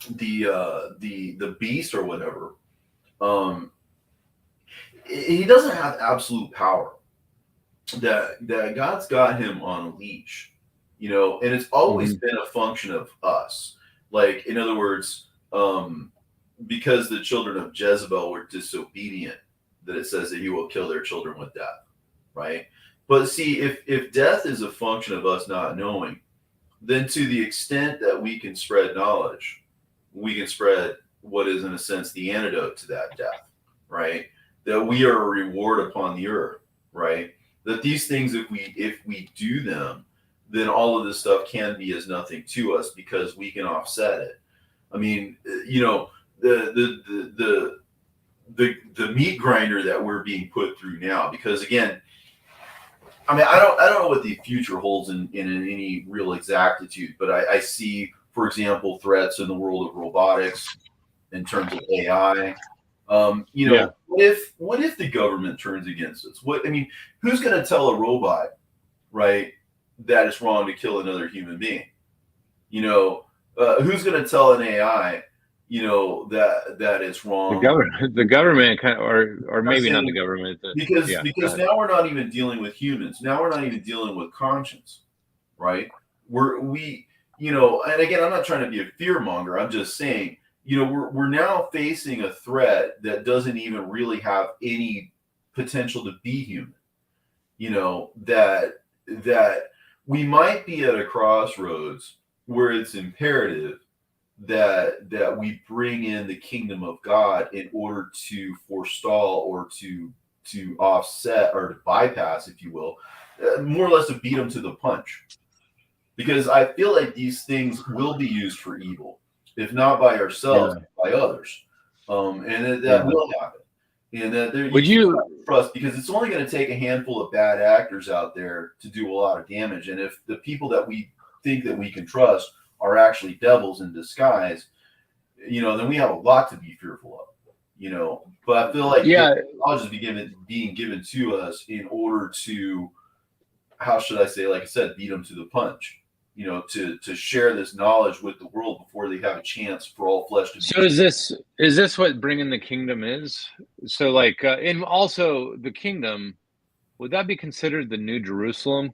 the beast or whatever, he doesn't have absolute power. That God's got him on a leash. You know, and it's always been a function of us. Like, in other words, because the children of Jezebel were disobedient, that it says that he will kill their children with death, right? But see, if death is a function of us not knowing, then to the extent that we can spread knowledge, we can spread what is, in a sense, the antidote to that death, right? That we are a reward upon the earth. right? That these things, if we do them, then all of this stuff can be as nothing to us because we can offset it. I mean, the meat grinder that we're being put through now, because again, I mean, I don't know what the future holds in any real exactitude, but I see, for example, threats in the world of robotics in terms of AI. What if the government turns against us? Who's going to tell a robot, right, that it's wrong to kill another human being? Who's going to tell an AI, that it's wrong? The government kind of, or maybe not the government. Because now we're not even dealing with humans. Now we're not even dealing with conscience, right? And again, I'm not trying to be a fear monger. I'm just saying, we're now facing a threat that doesn't even really have any potential to be human. That we might be at a crossroads where it's imperative that we bring in the kingdom of God in order to forestall or to offset or to bypass, if you will, more or less to beat them to the punch. Because I feel like these things will be used for evil, if not by ourselves, by others, and that will happen. And that would you trust, because it's only going to take a handful of bad actors out there to do a lot of damage. And if the people that we think that we can trust are actually devils in disguise, then we have a lot to be fearful of. But I feel like knowledge is being given to us in order to, how should I say, like I said, beat them to the punch. To share this knowledge with the world before they have a chance for all flesh to be. So is this what bringing the kingdom is? So and also the kingdom, would that be considered the New Jerusalem?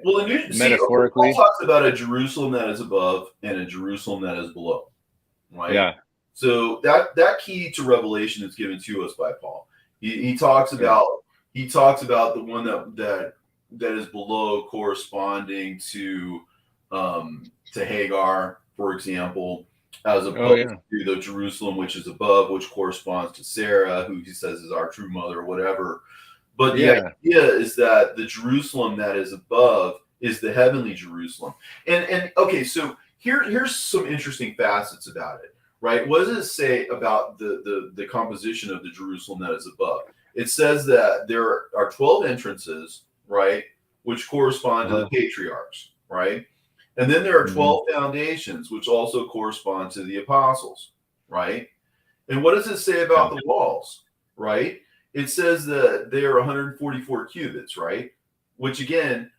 Well, metaphorically, Paul talks about a Jerusalem that is above and a Jerusalem that is below, right? Yeah. So that key to revelation is given to us by Paul. He talks about the one that is below, corresponding to Hagar, for example, as opposed to the Jerusalem which is above, which corresponds to Sarah, who he says is our true mother, or whatever. But the idea is that the Jerusalem that is above is the heavenly Jerusalem. And okay, so here's some interesting facets about it, right? What does it say about the composition of the Jerusalem that is above? It says that there are 12 entrances, right, which correspond to the patriarchs, right? And then there are 12 foundations, which also correspond to the apostles, right? And what does it say about the walls, right? It says that they are 144 cubits, right? Which again,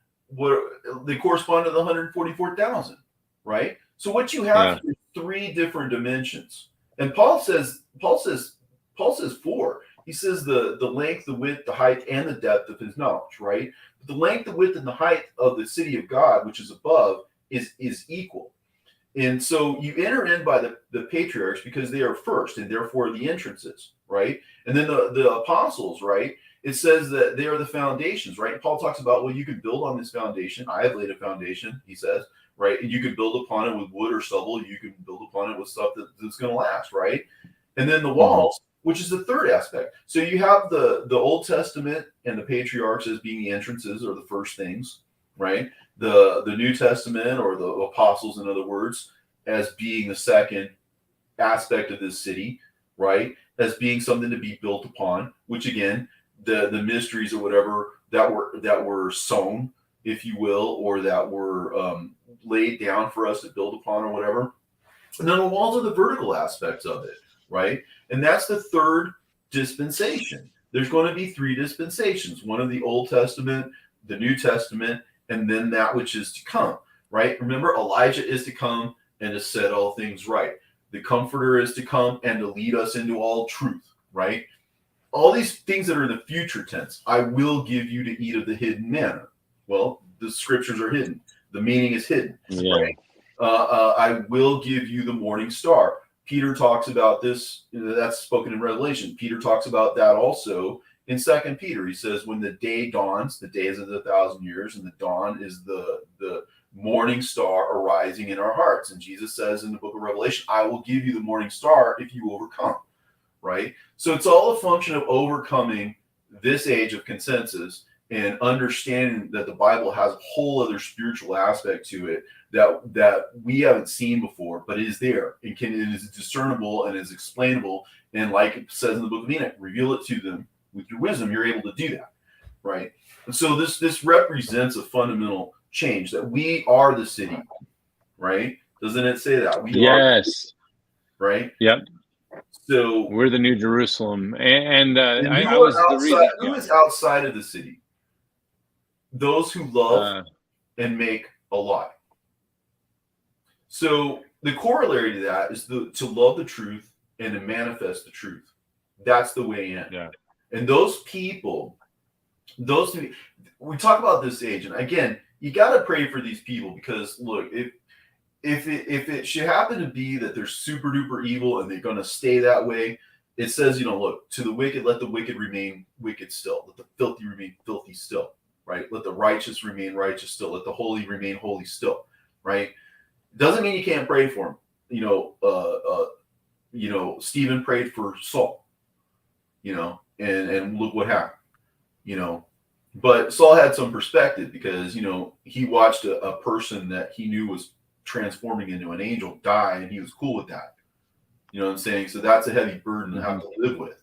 they correspond to the 144,000, right? So what you have is 3 different dimensions. And Paul says 4. He says the length, the width, the height, and the depth of his knowledge, right? But the length, the width, and the height of the city of God, which is above, is equal. And so you enter in by the patriarchs because they are first, and therefore the entrances, right? And then the apostles, right? It says that they are the foundations, right? Paul talks about, well, you can build on this foundation. I have laid a foundation, he says, right? And you can build upon it with wood or stubble. You can build upon it with stuff that's going to last, right? And then the walls, which is the third aspect. So you have the Old Testament and the patriarchs as being the entrances or the first things, right? The New Testament, or the apostles, in other words, as being the second aspect of this city, right? As being something to be built upon, which again, the mysteries or whatever that were sown, if you will, or that were laid down for us to build upon or whatever. And then the walls are the vertical aspects of it, right? And that's the third dispensation. There's going to be 3 dispensations: one of the Old Testament, the New Testament, and then that which is to come, right? Remember, Elijah is to come and to set all things right. The Comforter is to come and to lead us into all truth, right? All these things that are in the future tense. I will give you to eat of the hidden manna. Well, the scriptures are hidden. The meaning is hidden, right? I will give you the morning star. Peter talks about this. That's spoken in Revelation. Peter talks about that also in 2 Peter. He says, when the day dawns, the day is of 1,000 years, and the dawn is the morning star arising in our hearts. And Jesus says in the book of Revelation, I will give you the morning star if you overcome, right? So it's all a function of overcoming this age of consensus and understanding that the Bible has a whole other spiritual aspect to it that we haven't seen before, but is there and it is discernible and is explainable. And like it says in the book of Enoch, reveal it to them with your wisdom. You're able to do that, right? And so this represents a fundamental change, that we are the city, right? Doesn't it say that? We are, right? Yep. So we're the New Jerusalem, and who is outside of the city? Those who love and make a lie. So the corollary to that is to love the truth and to manifest the truth. That's the way in. Yeah. And those people, we talk about this age, and again, you got to pray for these people, because look, if it should happen to be that they're super duper evil and they're going to stay that way, it says, look, to the wicked, let the wicked remain wicked still. Let the filthy remain filthy still, right? Let the righteous remain righteous still. Let the holy remain holy still, right? Doesn't mean you can't pray for him. Stephen prayed for Saul, and look what happened, but Saul had some perspective, because, he watched a person that he knew was transforming into an angel die, and he was cool with that. You know what I'm saying? So that's a heavy burden to have to live with.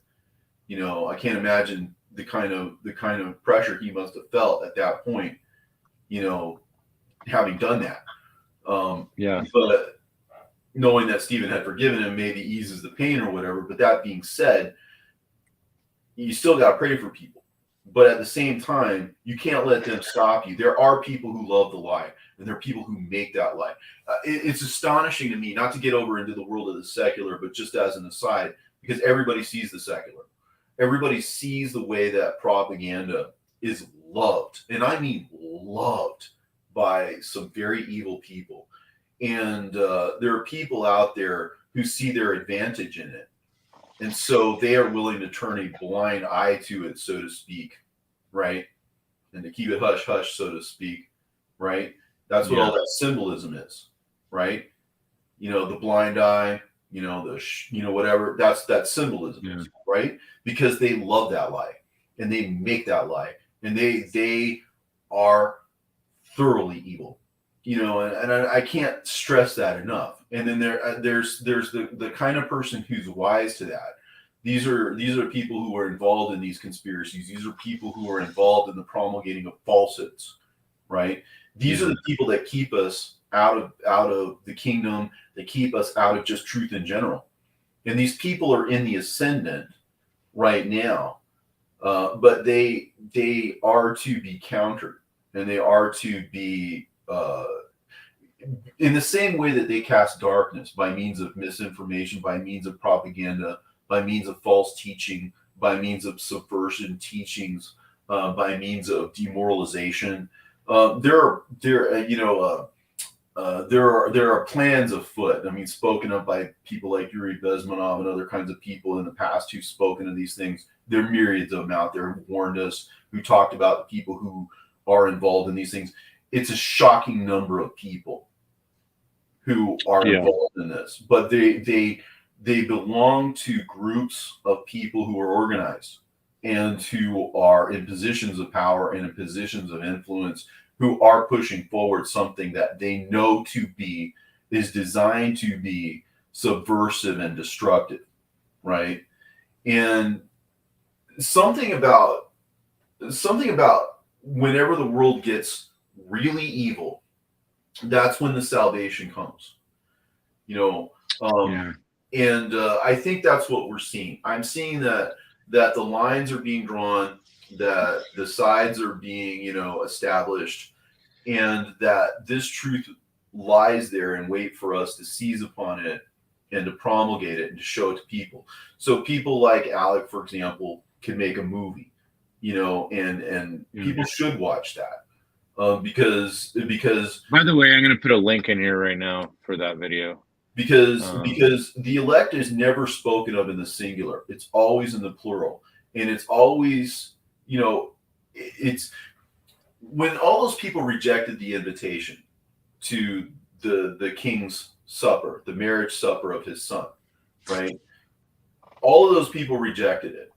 I can't imagine the kind of pressure he must have felt at that point, having done that. But knowing that Stephen had forgiven him maybe eases the pain or whatever. But that being said, you still got to pray for people. But at the same time, you can't let them stop you. There are people who love the lie, and there are people who make that lie. It's astonishing to me, not to get over into the world of the secular, but just as an aside, because everybody sees the secular. Everybody sees the way that propaganda is loved, and I mean loved, by some very evil people. And there are people out there who see their advantage in it. And so they are willing to turn a blind eye to it, so to speak, right? And to keep it hush hush, so to speak, right? That's what all that symbolism is, right? The blind eye, whatever. That's that symbolism, right? Because they love that lie, and they make that lie, and they are thoroughly evil, and I can't stress that enough. And then there's the kind of person who's wise to that. These are people who are involved in these conspiracies. These are people who are involved in the promulgating of falsehoods, right? These are the people that keep us out of the kingdom. They keep us out of just truth in general. And these people are in the ascendant right now, but they are to be countered, and they are to be in the same way that they cast darkness by means of misinformation, by means of propaganda, by means of false teaching, by means of subversion teachings, by means of demoralization. There are plans afoot. I mean, spoken of by people like Yuri Bezmenov and other kinds of people in the past who've spoken of these things. There are myriads of them out there who warned us, who talked about the people who are involved in these things. It's a shocking number of people who are involved in this, but they belong to groups of people who are organized and who are in positions of power and in positions of influence, who are pushing forward something that they know is designed to be subversive and destructive, right? And something about whenever the world gets really evil, that's when the salvation comes, and I think that's what we're seeing. I'm seeing that the lines are being drawn, that the sides are being, established, and that this truth lies there and wait for us to seize upon it and to promulgate it and to show it to people. So people like Alec, for example, can make a movie, and people should watch that. Because by the way, I'm going to put a link in here right now for that video. Because the elect is never spoken of in the singular. It's always in the plural. And it's always, it's when all those people rejected the invitation to the king's supper, the marriage supper of his son, right? All of those people rejected it,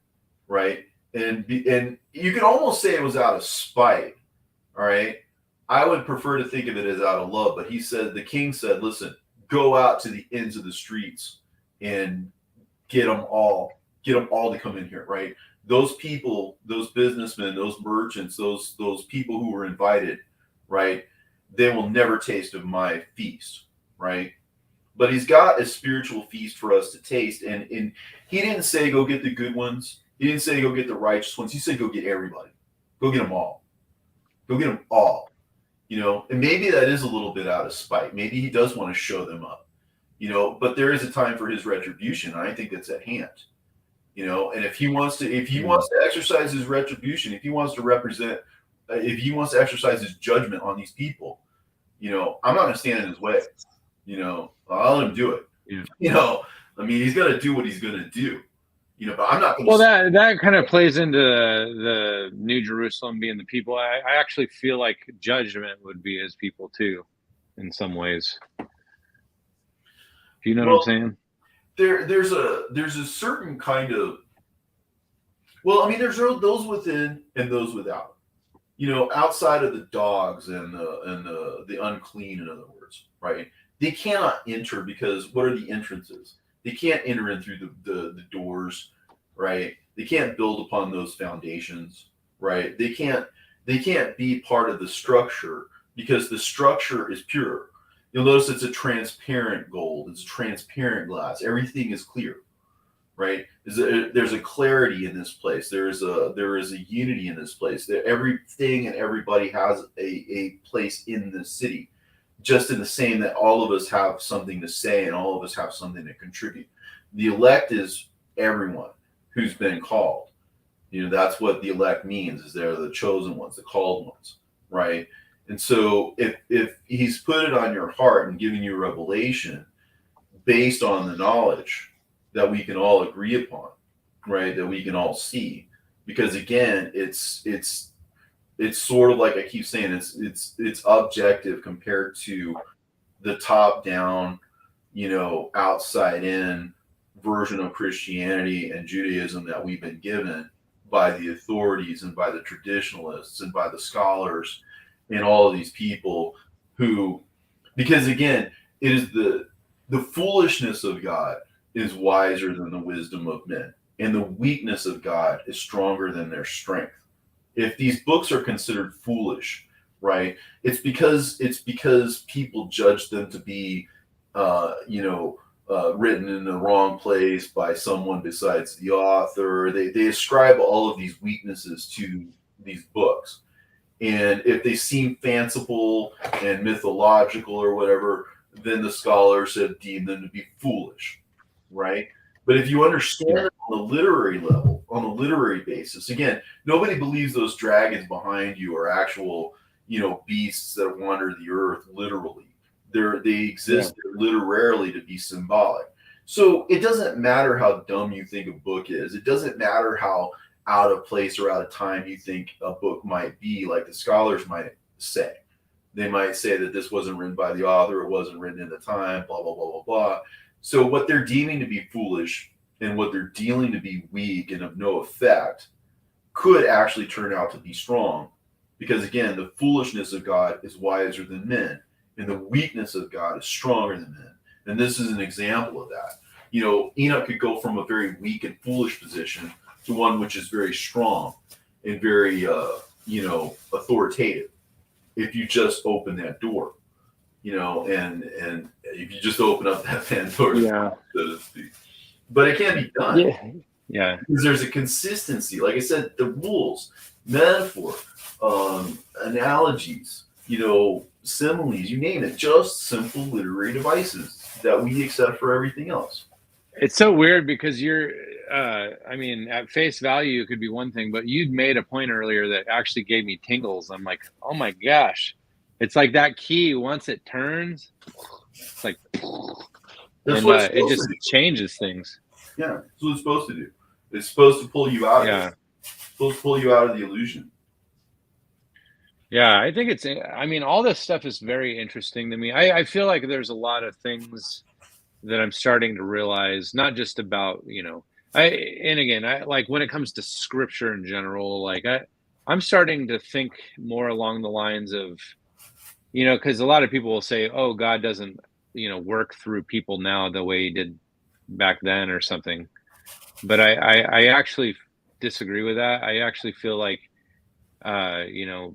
right? and you could almost say it was out of spite. All right. I would prefer to think of it as out of love, but the king said, listen, go out to the ends of the streets and get them all to come in here, right? Those people, those businessmen, those merchants, those people who were invited, right? They will never taste of my feast, right? But he's got a spiritual feast for us to taste. And he didn't say go get the good ones. He didn't say go get the righteous ones. He said go get everybody. Go get them all. Go get them all. You know, and maybe that is a little bit out of spite. Maybe he does want to show them up, you know, but there is a time for his retribution. And I think that's at hand, you know, and if he wants to exercise his retribution, if he wants to exercise his judgment on these people, you know, I'm not going to stand in his way, you know, I'll let him do it. Yeah. You know, I mean, he's going to do what he's going to do. You know, but I'm not going to. Well, that kind of plays into the New Jerusalem being the people. I actually feel like judgment would be his people too, in some ways. Do you know what I'm saying? There's a certain kind of. Well, I mean, there's those within and those without. You know, outside of the dogs and the unclean, in other words, right? They cannot enter because what are the entrances? They can't enter in through the doors, right? They can't build upon those foundations, right? They can't be part of the structure because the structure is pure. You'll notice it's a transparent gold. It's a transparent glass. Everything is clear, right? There's a clarity in this place. There is a unity in this place. Everything and everybody has a place in the city. Just in the same that all of us have something to say and all of us have something to contribute. The elect is everyone who's been called. You know, that's what the elect means, is they're the chosen ones, the called ones, right? And so if he's put it on your heart and given you revelation based on the knowledge that we can all agree upon, right, that we can all see, because again, it's sort of like I keep saying, it's objective compared to the top down, you know, outside in version of Christianity and Judaism that we've been given by the authorities and by the traditionalists and by the scholars and all of these people who, because again, it is the foolishness of God is wiser than the wisdom of men, and the weakness of God is stronger than their strength. If these books are considered foolish, right, it's because people judge them to be, written in the wrong place by someone besides the author. They ascribe all of these weaknesses to these books. And if they seem fanciful and mythological or whatever, then the scholars have deemed them to be foolish, right? But if you understand it on the literary level, on a literary basis, again, nobody believes those dragons behind you are actual, you know, beasts that wander the earth literally. They exist literarily to be symbolic. So it doesn't matter how dumb you think a book is. It doesn't matter how out of place or out of time you think a book might be, like the scholars might say. They might say that this wasn't written by the author, it wasn't written in the time, blah, blah, blah, blah, blah. So what they're deeming to be foolish and what they're deeming to be weak and of no effect could actually turn out to be strong. Because again, the foolishness of God is wiser than men, and the weakness of God is stronger than men. And this is an example of that. You know, Enoch could go from a very weak and foolish position to one which is very strong and very, authoritative. If you just open that door, you know, and if you just open up that Pandora, so to speak. But it can be done. Yeah. Because there's a consistency. Like I said, the rules, metaphor, analogies, you know, similes, you name it, just simple literary devices that we accept for everything else. It's so weird because you're, at face value, it could be one thing, but you'd made a point earlier that actually gave me tingles. I'm like, oh my gosh. It's like that key, once it turns, it's like, it just changes things. Yeah, that's what it's supposed to do. It's supposed to pull you out of it. It's supposed to pull you out of the illusion. Yeah, I think all this stuff is very interesting to me. I feel like there's a lot of things that I'm starting to realize, not just about, And again, I like when it comes to scripture in general, like I'm starting to think more along the lines of, because a lot of people will say, "Oh, God doesn't, work through people now the way He did back then," or something. But I actually disagree with that. I actually feel like, uh, you know,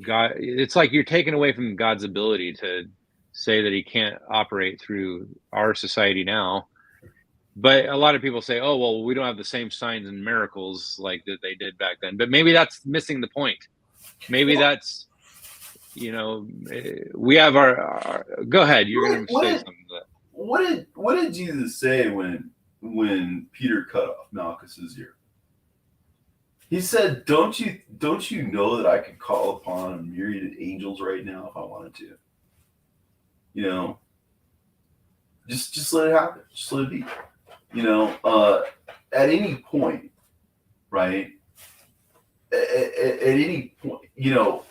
God, it's like you're taking away from God's ability to say that He can't operate through our society now. But a lot of people say, "Oh, well, we don't have the same signs and miracles like that they did back then." But maybe that's missing the point. Maybe that's, we have our go ahead. You're going to What say did something to that. what did Jesus say when Peter cut off Malchus's ear? He said, don't you know that I could call upon a myriad of angels right now if I wanted to? Just let it happen. Just let it be. At any point, right? At any point,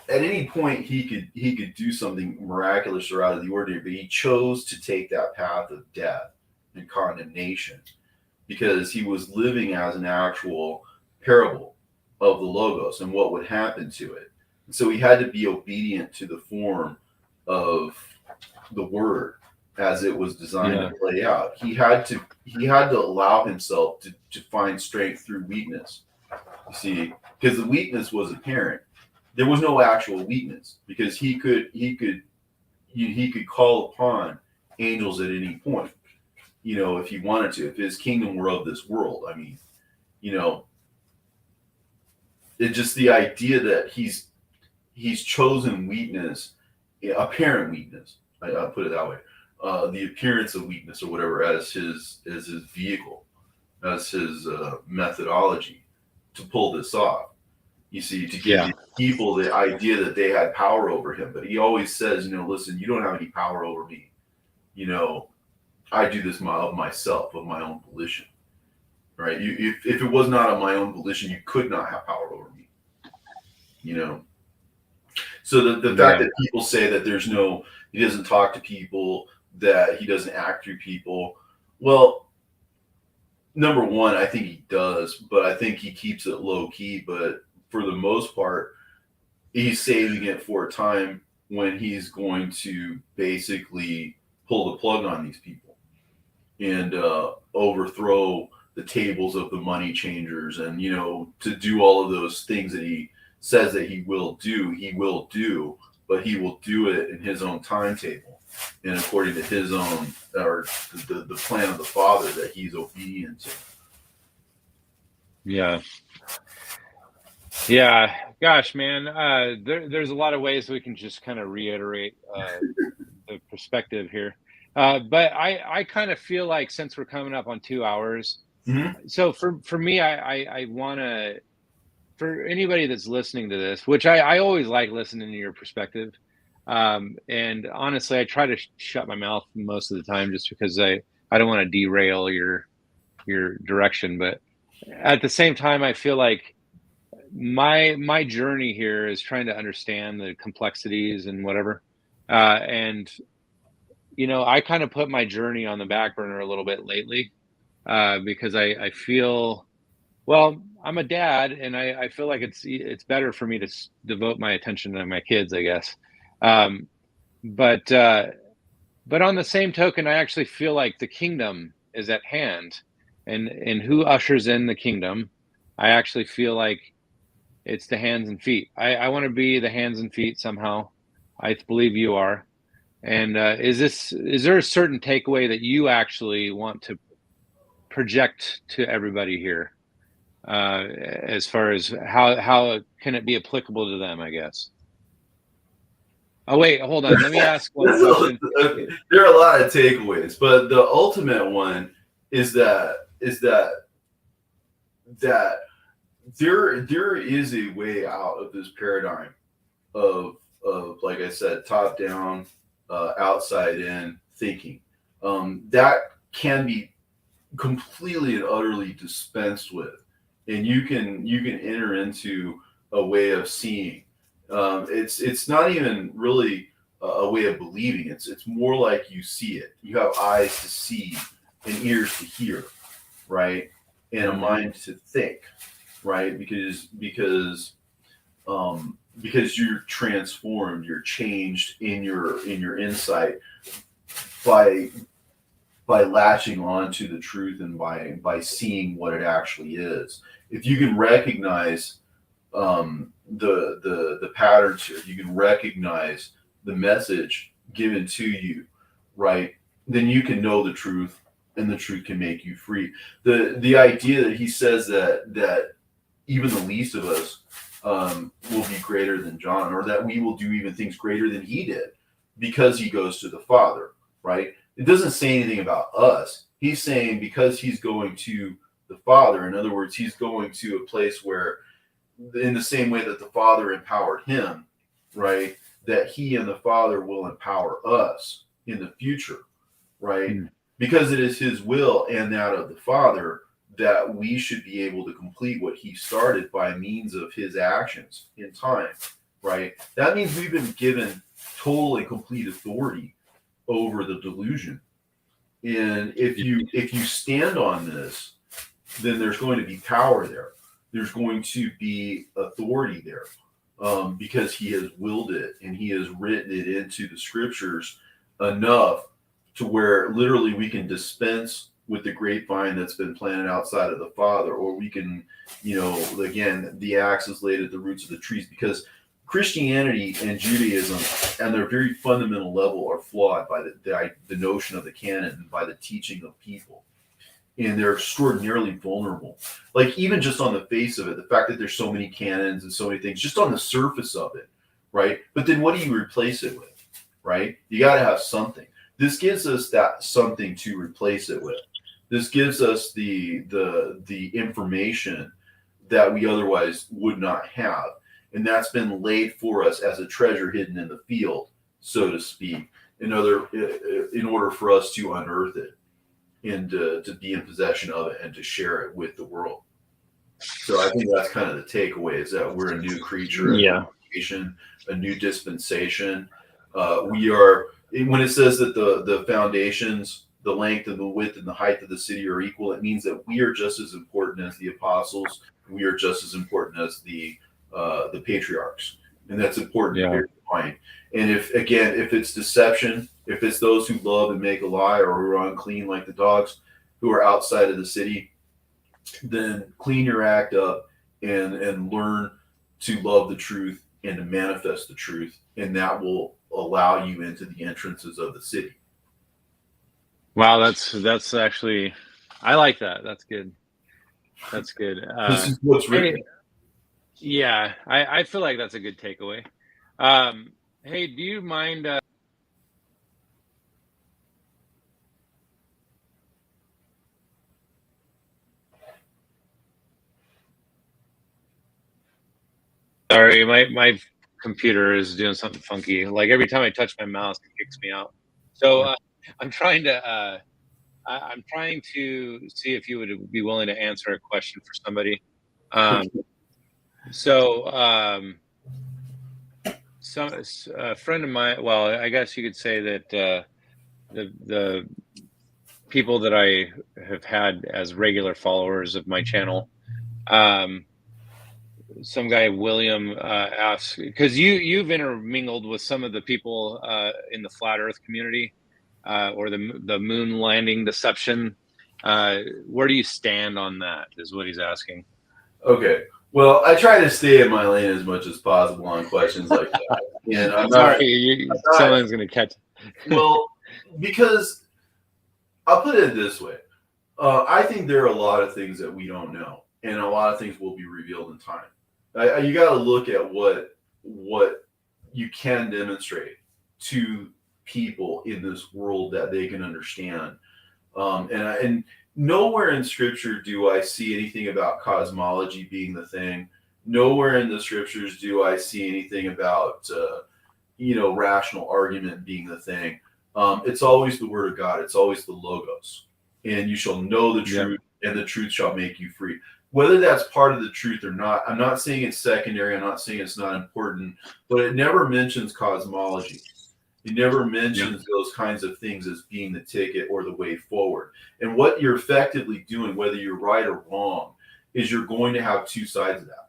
at any point he could do something miraculous or out of the ordinary, but he chose to take that path of death and condemnation because he was living as an actual parable of the Logos and what would happen to it. And so he had to be obedient to the form of the Word as it was designed to play out. He had to allow himself to find strength through weakness. You see, because the weakness was apparent. There was no actual weakness because he could call upon angels at any point, if he wanted to, if his kingdom were of this world. I mean, it's just the idea that he's chosen weakness, apparent weakness. I'll put it that way. The appearance of weakness or whatever as his vehicle, as his methodology to pull this off. You see, to give the people the idea that they had power over him. But he always says, listen, you don't have any power over me. I do this of myself, of my own volition. Right? If it was not of my own volition, you could not have power over me. So the fact that people say that he doesn't talk to people, that he doesn't act through people. Well, number one, I think he does, but I think he keeps it low key. But for the most part, he's saving it for a time when he's going to basically pull the plug on these people and overthrow the tables of the money changers, and to do all of those things that he says that he will do, but he will do it in his own timetable and according to his own, or the plan of the Father that he's obedient to. Yeah. Gosh, man. There's a lot of ways we can just kind of reiterate the perspective here. But I kind of feel like since we're coming up on 2 hours, so for me, I want to, for anybody that's listening to this, which I always like listening to your perspective. And honestly, I try to shut my mouth most of the time just because I don't want to derail your direction. But at the same time, I feel like my journey here is trying to understand the complexities and whatever. And I kind of put my journey on the back burner a little bit lately because I feel, well, I'm a dad, and I feel like it's better for me to devote my attention to my kids, I guess. But on the same token, I actually feel like the kingdom is at hand, and who ushers in the kingdom, I actually feel like it's the hands and feet. I want to be the hands and feet somehow. I believe you are. And is there a certain takeaway that you actually want to project to everybody here, as far as how can it be applicable to them, I guess? Oh, wait, hold on. Let me ask one question. There are a lot of takeaways, but the ultimate one is that there is a way out of this paradigm of like I said, top down, outside in thinking. That can be completely and utterly dispensed with, and you can enter into a way of seeing. It's not even really a way of believing. It's more like you see it. You have eyes to see and ears to hear, right? and a mind to think, right? Because you're transformed, you're changed in your insight by latching on to the truth and by seeing what it actually is. If you can recognize the patterns here, you can recognize the message given to you, right? Then you can know the truth, and the truth can make you free. The idea that he says that even the least of us will be greater than John, or that we will do even things greater than he did, because he goes to the Father, right? It doesn't say anything about us. He's saying because he's going to the Father. In other words, he's going to a place where, in the same way that the Father empowered him, right, that he and the Father will empower us in the future, right? Because it is his will and that of the Father that we should be able to complete what he started by means of his actions in time, right? That means we've been given total and complete authority over the delusion. And if you stand on this, then there's going to be power there. There's going to be authority there, because he has willed it and he has written it into the scriptures enough to where literally we can dispense with the grapevine that's been planted outside of the Father, or we can, again, the axe is laid at the roots of the trees, because Christianity and Judaism, on their very fundamental level, are flawed by the notion of the canon and by the teaching of people. And they're extraordinarily vulnerable. Like, even just on the face of it, the fact that there's so many canons and so many things, just on the surface of it, right? But then what do you replace it with, right? You got to have something. This gives us that something to replace it with. This gives us the information that we otherwise would not have. And that's been laid for us as a treasure hidden in the field, so to speak, in order for us to unearth it and to be in possession of it and to share it with the world. So I think that's kind of the takeaway, is that we're a new creature, a new dispensation. We are, when it says that the foundations, the length and the width and the height of the city are equal, it means that we are just as important as the apostles. We are just as important as the patriarchs, and that's important to bear in mind. And if it's deception, if it's those who love and make a lie, or who are unclean like the dogs who are outside of the city, then clean your act up and learn to love the truth and to manifest the truth, and that will allow you into the entrances of the city. Wow, that's actually, I like that. That's good. That's good. This is what's written. Yeah, I feel like that's a good takeaway. Hey, do you mind? Sorry, my computer is doing something funky. Like, every time I touch my mouse, it kicks me out. So I'm trying to see if you would be willing to answer a question for somebody. A friend of mine, well, I guess you could say that the people that I have had as regular followers of my channel, some guy, William, asks, because you've intermingled with some of the people in the flat Earth community, or the moon landing deception. Where do you stand on that, is what he's asking. Okay. Well, I try to stay in my lane as much as possible on questions like that. And I'm sorry, someone's going to catch. Well, because I'll put it this way. I think there are a lot of things that we don't know, and a lot of things will be revealed in time. You got to look at what you can demonstrate to people in this world that they can understand. And nowhere in scripture do I see anything about cosmology being the thing. Nowhere in the scriptures do I see anything about, rational argument being the thing. It's always the word of God. It's always the logos. And you shall know the truth, and the truth shall make you free. Whether that's part of the truth or not, I'm not saying it's secondary. I'm not saying it's not important, but it never mentions cosmology. It never mentions those kinds of things as being the ticket or the way forward. And what you're effectively doing, whether you're right or wrong, is you're going to have two sides of that.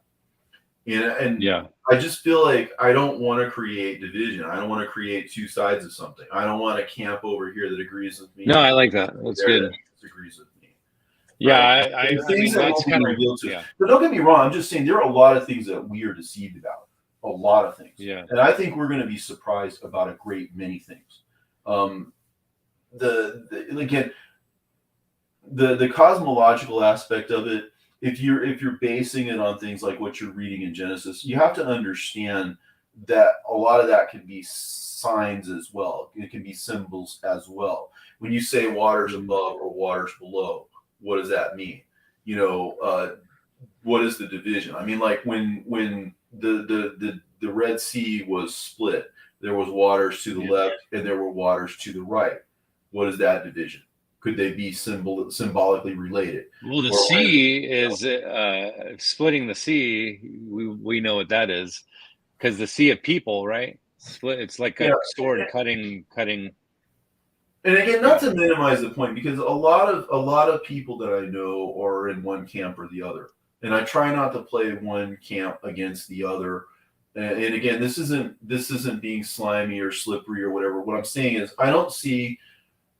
And I just feel like I don't want to create division. I don't want to create two sides of something. I don't want to camp over here that agrees with me. No, I like that. That's good. That disagrees with me. Yeah, right? I mean, that's kind of revealed to. But don't get me wrong. I'm just saying there are a lot of things that we are deceived about. A lot of things. Yeah. And I think we're going to be surprised about a great many things. Again, the cosmological aspect of it, if you're basing it on things like what you're reading in Genesis, you have to understand that a lot of that can be signs as well. It can be symbols as well. When you say waters above or waters below, what does that mean? What is the division? I mean, like when the Red Sea was split, there was waters to the left and there were waters to the right. What is that division? Could they be symbolically related? Well, the sea is splitting the sea. We know what that is, because the sea of people, right? Split. It's like a sword cutting. And again, not to minimize the point, because a lot of people that I know are in one camp or the other, and I try not to play one camp against the other. And again, this isn't being slimy or slippery or whatever. What I'm saying is, I don't see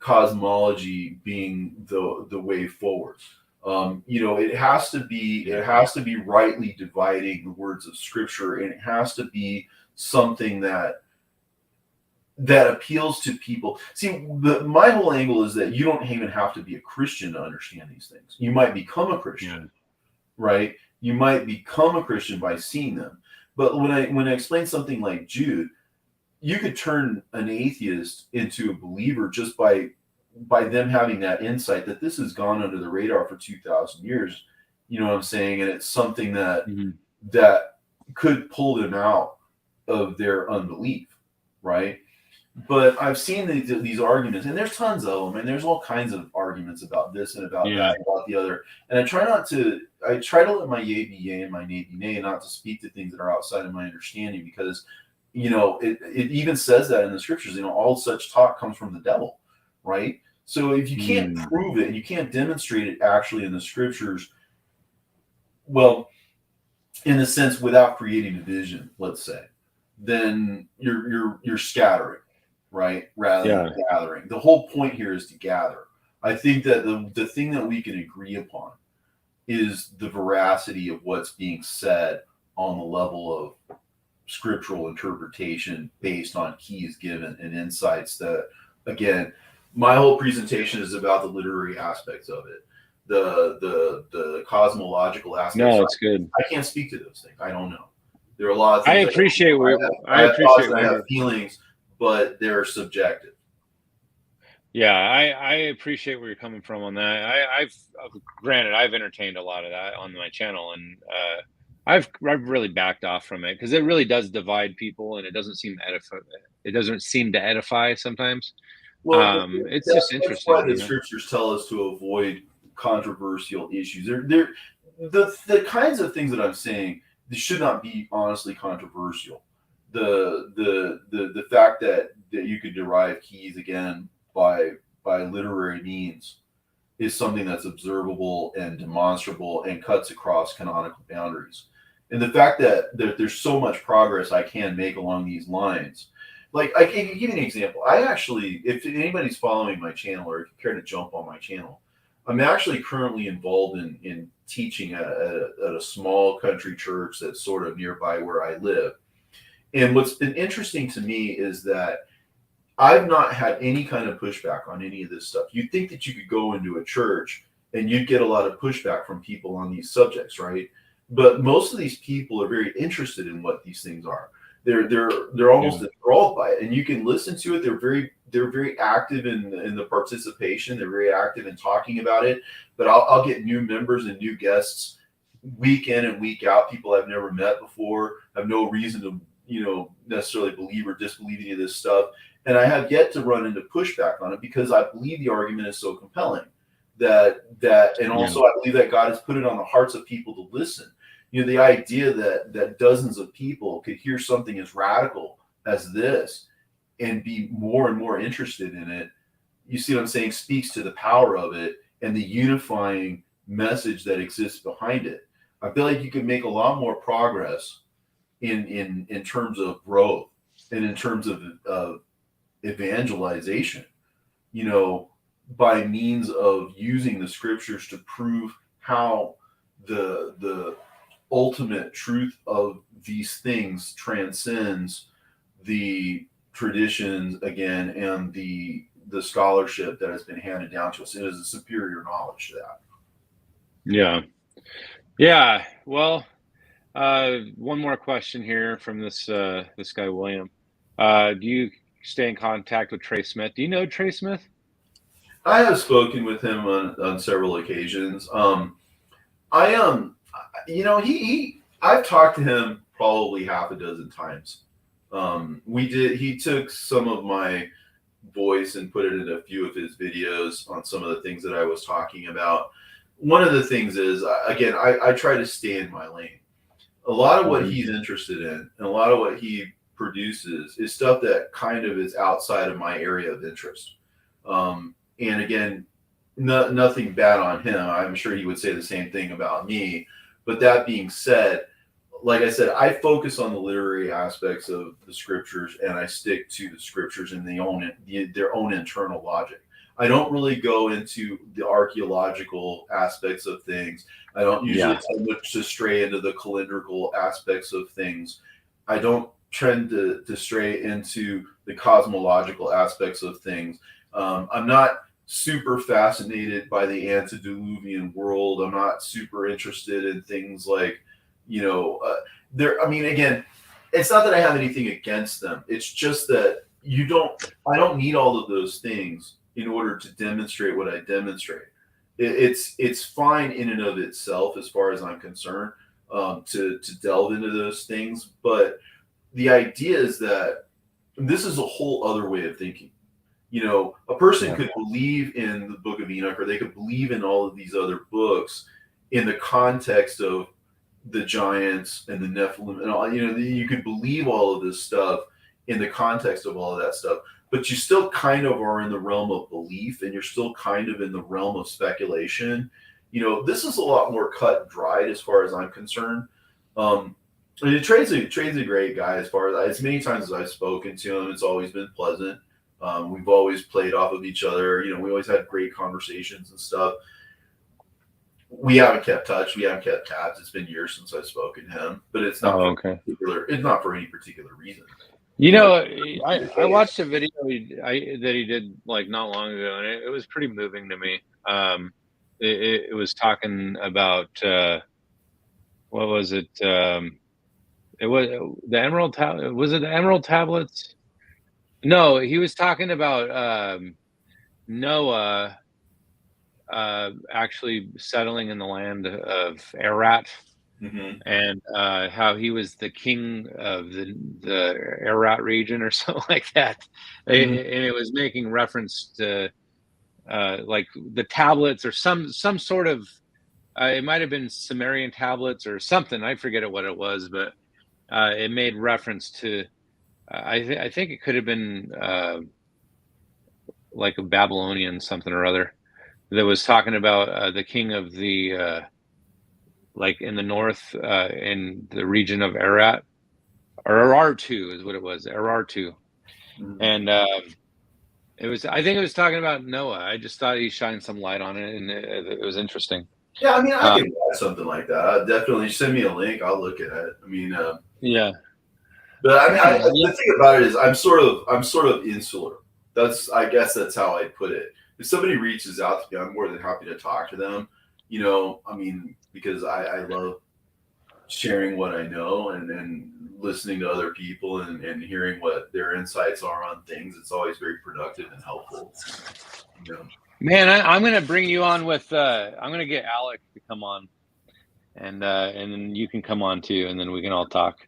cosmology being the way forward. It has to be rightly dividing the words of Scripture, and it has to be something that appeals to people. See, my whole angle is that you don't even have to be a Christian to understand these things. You might become a Christian, right? You might become a Christian by seeing them. But when I explain something like Jude, you could turn an atheist into a believer just by them having that insight that this has gone under the radar for 2,000 years. You know what I'm saying? And it's something that that could pull them out of their unbelief, right? But I've seen these arguments, and there's tons of them, and there's all kinds of arguments about this and about that and about the other. And I try to let my yay be yay and my nay be nay, and not to speak to things that are outside of my understanding, because it even says that in the Scriptures, all such talk comes from the devil, right? So if you can't prove it and you can't demonstrate it actually in the Scriptures, well, in a sense, without creating division, let's say, then you're scattering, right? Rather than gathering. The whole point here is to gather. I think that the thing that we can agree upon is the veracity of what's being said on the level of scriptural interpretation based on keys given and insights that, again, my whole presentation is about the literary aspects of it. The cosmological aspects. No, it's good. I can't speak to those things. I don't know. There are a lot of things. I appreciate I have feelings, but they're subjective. Yeah, I appreciate where you're coming from on that. I've entertained a lot of that on my channel, and I've really backed off from it, because it really does divide people, and it doesn't seem to edify sometimes. Well, it's just interesting. That's why the Scriptures tell us to avoid controversial issues. They're the kinds of things that I'm saying, they should not be honestly controversial. The fact that you could derive keys again by literary means is something that's observable and demonstrable and cuts across canonical boundaries. And the fact that there's so much progress I can make along these lines. Like, I can give you an example. I actually, if anybody's following my channel, or if you care to jump on my channel, I'm actually currently involved in teaching at a small country church that's sort of nearby where I live. And what's been interesting to me is that I've not had any kind of pushback on any of this stuff. You'd think that you could go into a church and you'd get a lot of pushback from people on these subjects, right? But most of these people are very interested in what these things are. They're almost enthralled by it, and you can listen to it. They're very active in the participation. They're very active in talking about it. But I'll get new members and new guests week in and week out. People I've never met before, have no reason to necessarily believe or disbelieve any of this stuff. And I have yet to run into pushback on it, because I believe the argument is so compelling and also I believe that God has put it on the hearts of people to listen. The idea that dozens of people could hear something as radical as this and be more and more interested in it, you see what I'm saying, speaks to the power of it and the unifying message that exists behind it. I feel like you can make a lot more progress in terms of growth and in terms of evangelization, you know, by means of using the scriptures to prove how the ultimate truth of these things transcends the traditions again and the scholarship that has been handed down to us. It is a superior knowledge to that. Yeah. Well, one more question here from this guy William. Do you stay in contact with Trey Smith? Do you know Trey Smith? I have spoken with him on several occasions. I've talked to him probably half a dozen times. He took some of my voice and put it in a few of his videos on some of the things that I was talking about. One of the things is, again, I try to stay in my lane. A lot of what he's interested in and a lot of what he produces is stuff that kind of is outside of my area of interest. And again, nothing bad on him. I'm sure he would say the same thing about me. But that being said, like I said, I focus on the literary aspects of the scriptures, and I stick to the scriptures and their own internal logic. I don't really go into the archaeological aspects of things. I don't usually tend to stray into the calendrical aspects of things. I don't tend to stray into the cosmological aspects of things. I'm not super fascinated by the antediluvian world. I'm not super interested in things like, again, it's not that I have anything against them. It's just that I don't need all of those things in order to demonstrate what I demonstrate. It's fine in and of itself, as far as I'm concerned, to delve into those things. But the idea is that this is a whole other way of thinking. A person could believe in the Book of Enoch, or they could believe in all of these other books in the context of the giants and the Nephilim and all. You could believe all of this stuff in the context of all of that stuff, but you still kind of are in the realm of belief, and you're still kind of in the realm of speculation. This is a lot more cut and dried as far as I'm concerned. Trey's a great guy. As many times as I've spoken to him, it's always been pleasant. We've always played off of each other. We always had great conversations and stuff. We haven't kept touch. We haven't kept tabs. It's been years since I've spoken to him, but it's not it's not for any particular reason. I watched a video that he did like not long ago, and it was pretty moving to me. It was talking about what was it? It was the Emerald Tablet. Was it the Emerald Tablets? No, he was talking about Noah actually settling in the land of Ararat, and how he was the king of the Ararat region or something like that. And it was making reference to like the tablets or some sort of it might have been Sumerian tablets or something. I forget what it was, but it made reference to I think it could have been like a Babylonian something or other that was talking about the king of the like in the north in the region of Ararat, or Arartu is what it was, Arartu. And it was, I think it was talking about Noah. I just thought he shined some light on it, and it was interesting. Yeah, I can watch something like that. Definitely send me a link. I'll look at it. Yeah. But the thing about it is, I'm sort of insular. I guess that's how I'd put it. If somebody reaches out to me, I'm more than happy to talk to them. Because I love sharing what I know and listening to other people and hearing what their insights are on things. It's always very productive and helpful. Man, I'm going to bring you on with. I'm going to get Alec to come on, and then you can come on too, and then we can all talk.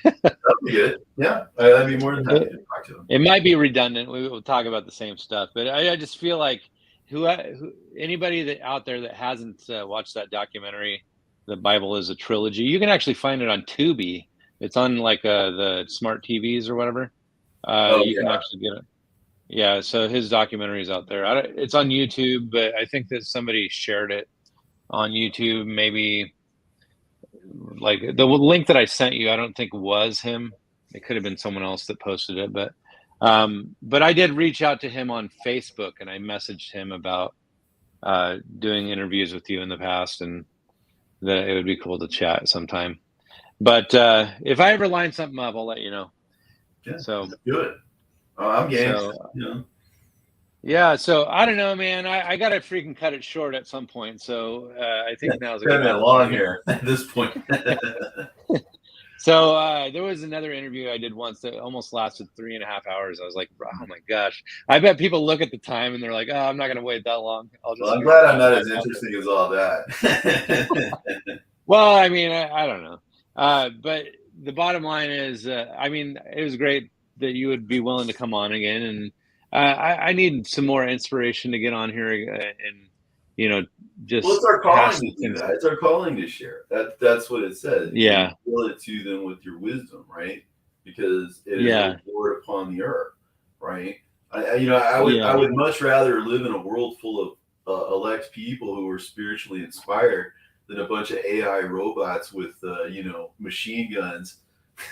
That'd be good. Yeah, I'd be more than happy to talk to him. It might be redundant. We will talk about the same stuff, but I just feel like anybody that out there that hasn't watched that documentary, The Bible is a Trilogy, you can actually find it on Tubi. It's on like the smart TVs or whatever. You can actually get it. Yeah, so his documentary is out there. It's on YouTube, but I think that somebody shared it on YouTube. Maybe like the link that I sent you, I don't think was him. It could have been someone else that posted it, but I did reach out to him on Facebook, and I messaged him about doing interviews with you in the past, and that it would be cool to chat sometime. But if I ever line something up, I'll let you know. Yeah, so good. I'm game. Yeah, so I don't know, man. I gotta freaking cut it short at some point. So I think now's a good time. Long here at this point. So there was another interview I did once that almost lasted 3.5 hours. I was like, oh my gosh. I bet people look at the time and they're like, oh, I'm not going to wait that long. I'm glad I'm not as interesting as all that. Well, I mean, I don't know. But the bottom line is, I mean, it was great that you would be willing to come on again. And I need some more inspiration to get on here and, just. Well, it's our calling to do that. It's our calling to share. That's what it says. Yeah. You reveal it to them with your wisdom, right? Because it is a Lord upon the earth, right? I would much rather live in a world full of elect people who are spiritually inspired than a bunch of AI robots with machine guns.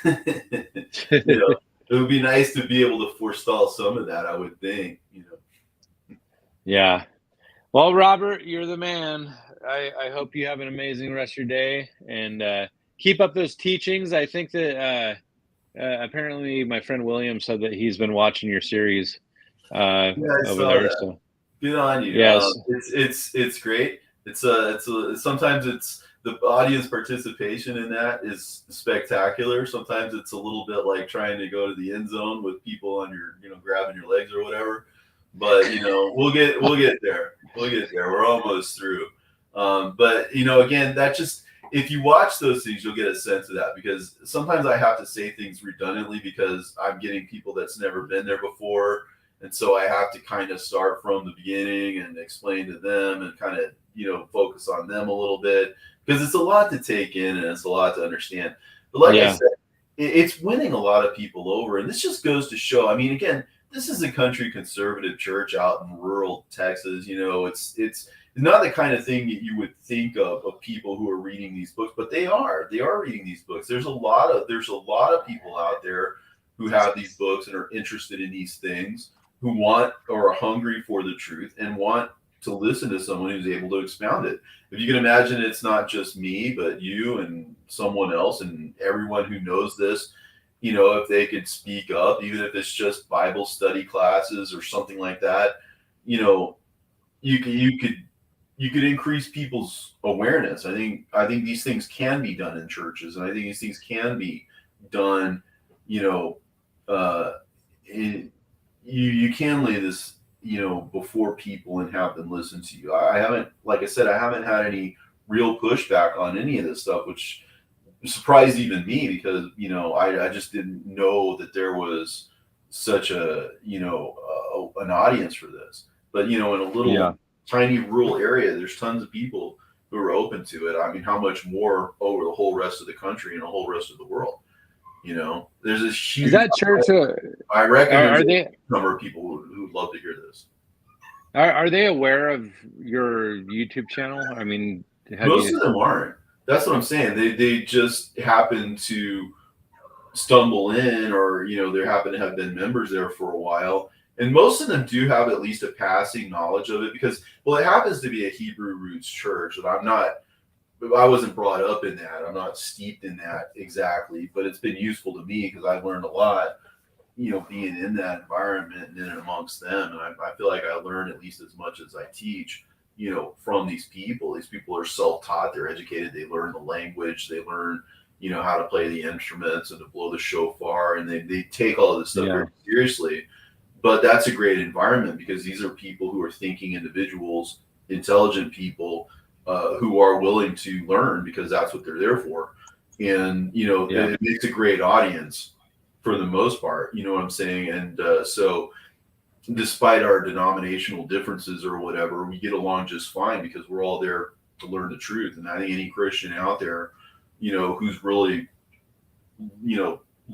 It would be nice to be able to forestall some of that, I would think. Yeah. Well, Robert, you're the man. I hope you have an amazing rest of your day, and keep up those teachings. I think that apparently my friend William said that he's been watching your series over there. That. So good on you. Yes, it's great. It's sometimes it's the audience participation in that is spectacular. Sometimes it's a little bit like trying to go to the end zone with people on your grabbing your legs or whatever. But we'll get there. We'll get there. We're almost through. But again, that just, if you watch those things, you'll get a sense of that, because sometimes I have to say things redundantly because I'm getting people that's never been there before. And so I have to kind of start from the beginning and explain to them and kind of, focus on them a little bit, because it's a lot to take in and it's a lot to understand. But like I said, it's winning a lot of people over. And this just goes to show, I mean, again, this is a country conservative church out in rural Texas. It's not the kind of thing that you would think of people who are reading these books, but they are reading these books. There's a lot of people out there who have these books and are interested in these things, who want or are hungry for the truth and want to listen to someone who's able to expound it. If you can imagine, it's not just me, but you and someone else and everyone who knows this. If they could speak up, even if it's just Bible study classes or something like that, you could increase people's awareness. I think these things can be done in churches, and I think these things can be done. You can lay this, before people and have them listen to you. I haven't had any real pushback on any of this stuff, which surprised even me, because I just didn't know that there was such an audience for this. But in a little tiny rural area, there's tons of people who are open to it. I mean, how much more over the whole rest of the country and the whole rest of the world? There's this huge. Is that church? I reckon there's a number of people who would love to hear this. Are they aware of your YouTube channel? I mean, most of them aren't. That's what I'm saying. They just happen to stumble in, or they happen to have been members there for a while. And most of them do have at least a passing knowledge of it, because, well, it happens to be a Hebrew roots church, and I wasn't brought up in that. I'm not steeped in that exactly, but it's been useful to me because I've learned a lot, being in that environment and in and amongst them. And I feel like I learn at least as much as I teach, from these people. These people are self-taught. They're educated. They learn the language. They learn, how to play the instruments and to blow the shofar. And they take all of this stuff very seriously. But that's a great environment, because these are people who are thinking individuals, intelligent people, who are willing to learn, because that's what they're there for. And, it makes a great audience for the most part, you know what I'm saying? And so despite our denominational differences or whatever, we get along just fine, because we're all there to learn the truth. And I think any Christian out there, who's really,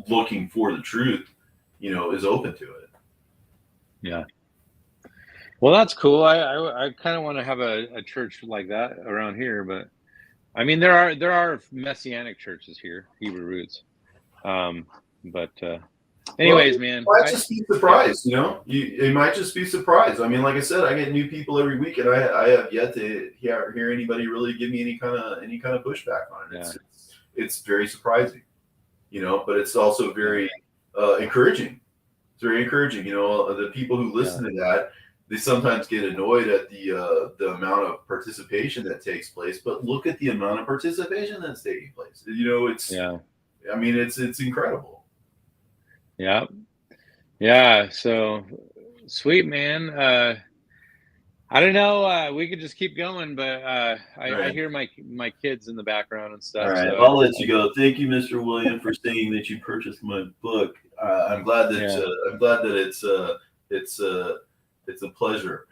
looking for the truth, is open to it. Yeah. Well, that's cool. I kind of want to have a church like that around here, but I mean, there are Messianic churches here, Hebrew roots. But anyways, well, man, you might just be surprised. You might just be surprised. I mean, like I said, I get new people every week, and I have yet to hear anybody really give me any kind of pushback on it. It's very surprising, but it's also very encouraging. It's very encouraging. The people who listen to that, they sometimes get annoyed at the amount of participation that takes place, but look at the amount of participation that's taking place. I mean, it's incredible. Yeah. Yeah. So sweet, man. I don't know. We could just keep going, but I hear my kids in the background and stuff. All right, so I'll let you go. Thank you, Mr. William, for saying that you purchased my book. I'm glad that it's a pleasure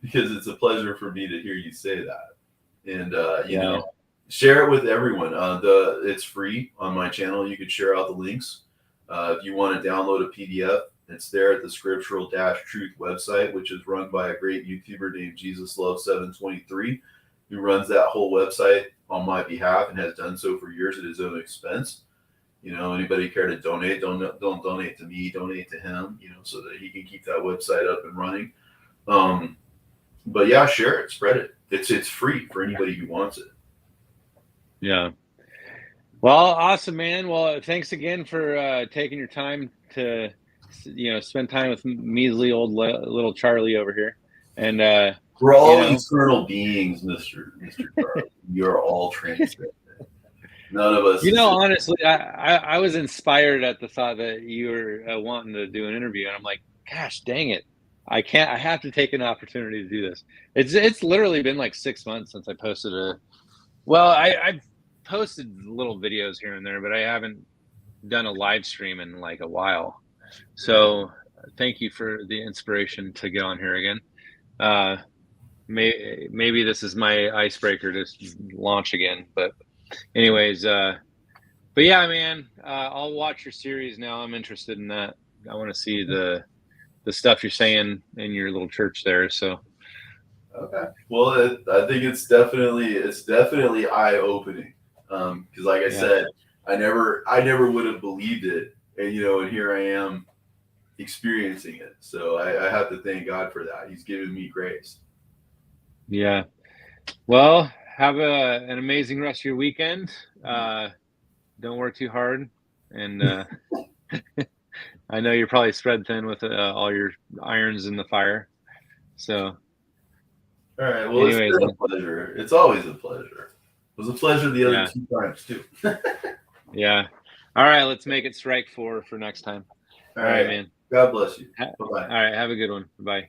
because it's a pleasure for me to hear you say that. And share it with everyone. It's free on my channel. You can share out the links. If you want to download a PDF, it's there at the Scriptural-Truth website, which is run by a great YouTuber named JesusLove723, who runs that whole website on my behalf and has done so for years at his own expense. Anybody care to donate? Don't donate to me, donate to him, so that he can keep that website up and running. But yeah, share it, spread it. It's free for anybody who wants it. Yeah. Well, awesome, man. Well, thanks again for taking your time to, spend time with measly old little Charlie over here. And we're all eternal beings, Mr. Charlie. You're all transcendent. None of us. Honestly, I was inspired at the thought that you were wanting to do an interview, and I'm like, gosh, dang it. I have to take an opportunity to do this. It's literally been like 6 months since I posted I've posted little videos here and there, but I haven't done a live stream in like a while. So thank you for the inspiration to get on here again. Maybe this is my icebreaker to launch again, but anyways, but yeah, man, I'll watch your series now. I'm interested in that. I want to see the stuff you're saying in your little church there. So okay, well, I think it's definitely eye-opening. Because like I said, I never would have believed it, and here I am experiencing it. So I have to thank God for that. He's given me grace. Yeah. Well, have an amazing rest of your weekend. Don't work too hard, and I know you're probably spread thin with all your irons in the fire. So, all right. Well, anyways, it's been a pleasure. It's always a pleasure. It was a pleasure the other 2 times too. Yeah. All right. Let's make it strike 4 for next time. All right, man. God bless you. Bye-bye. All right. Have a good one. Bye.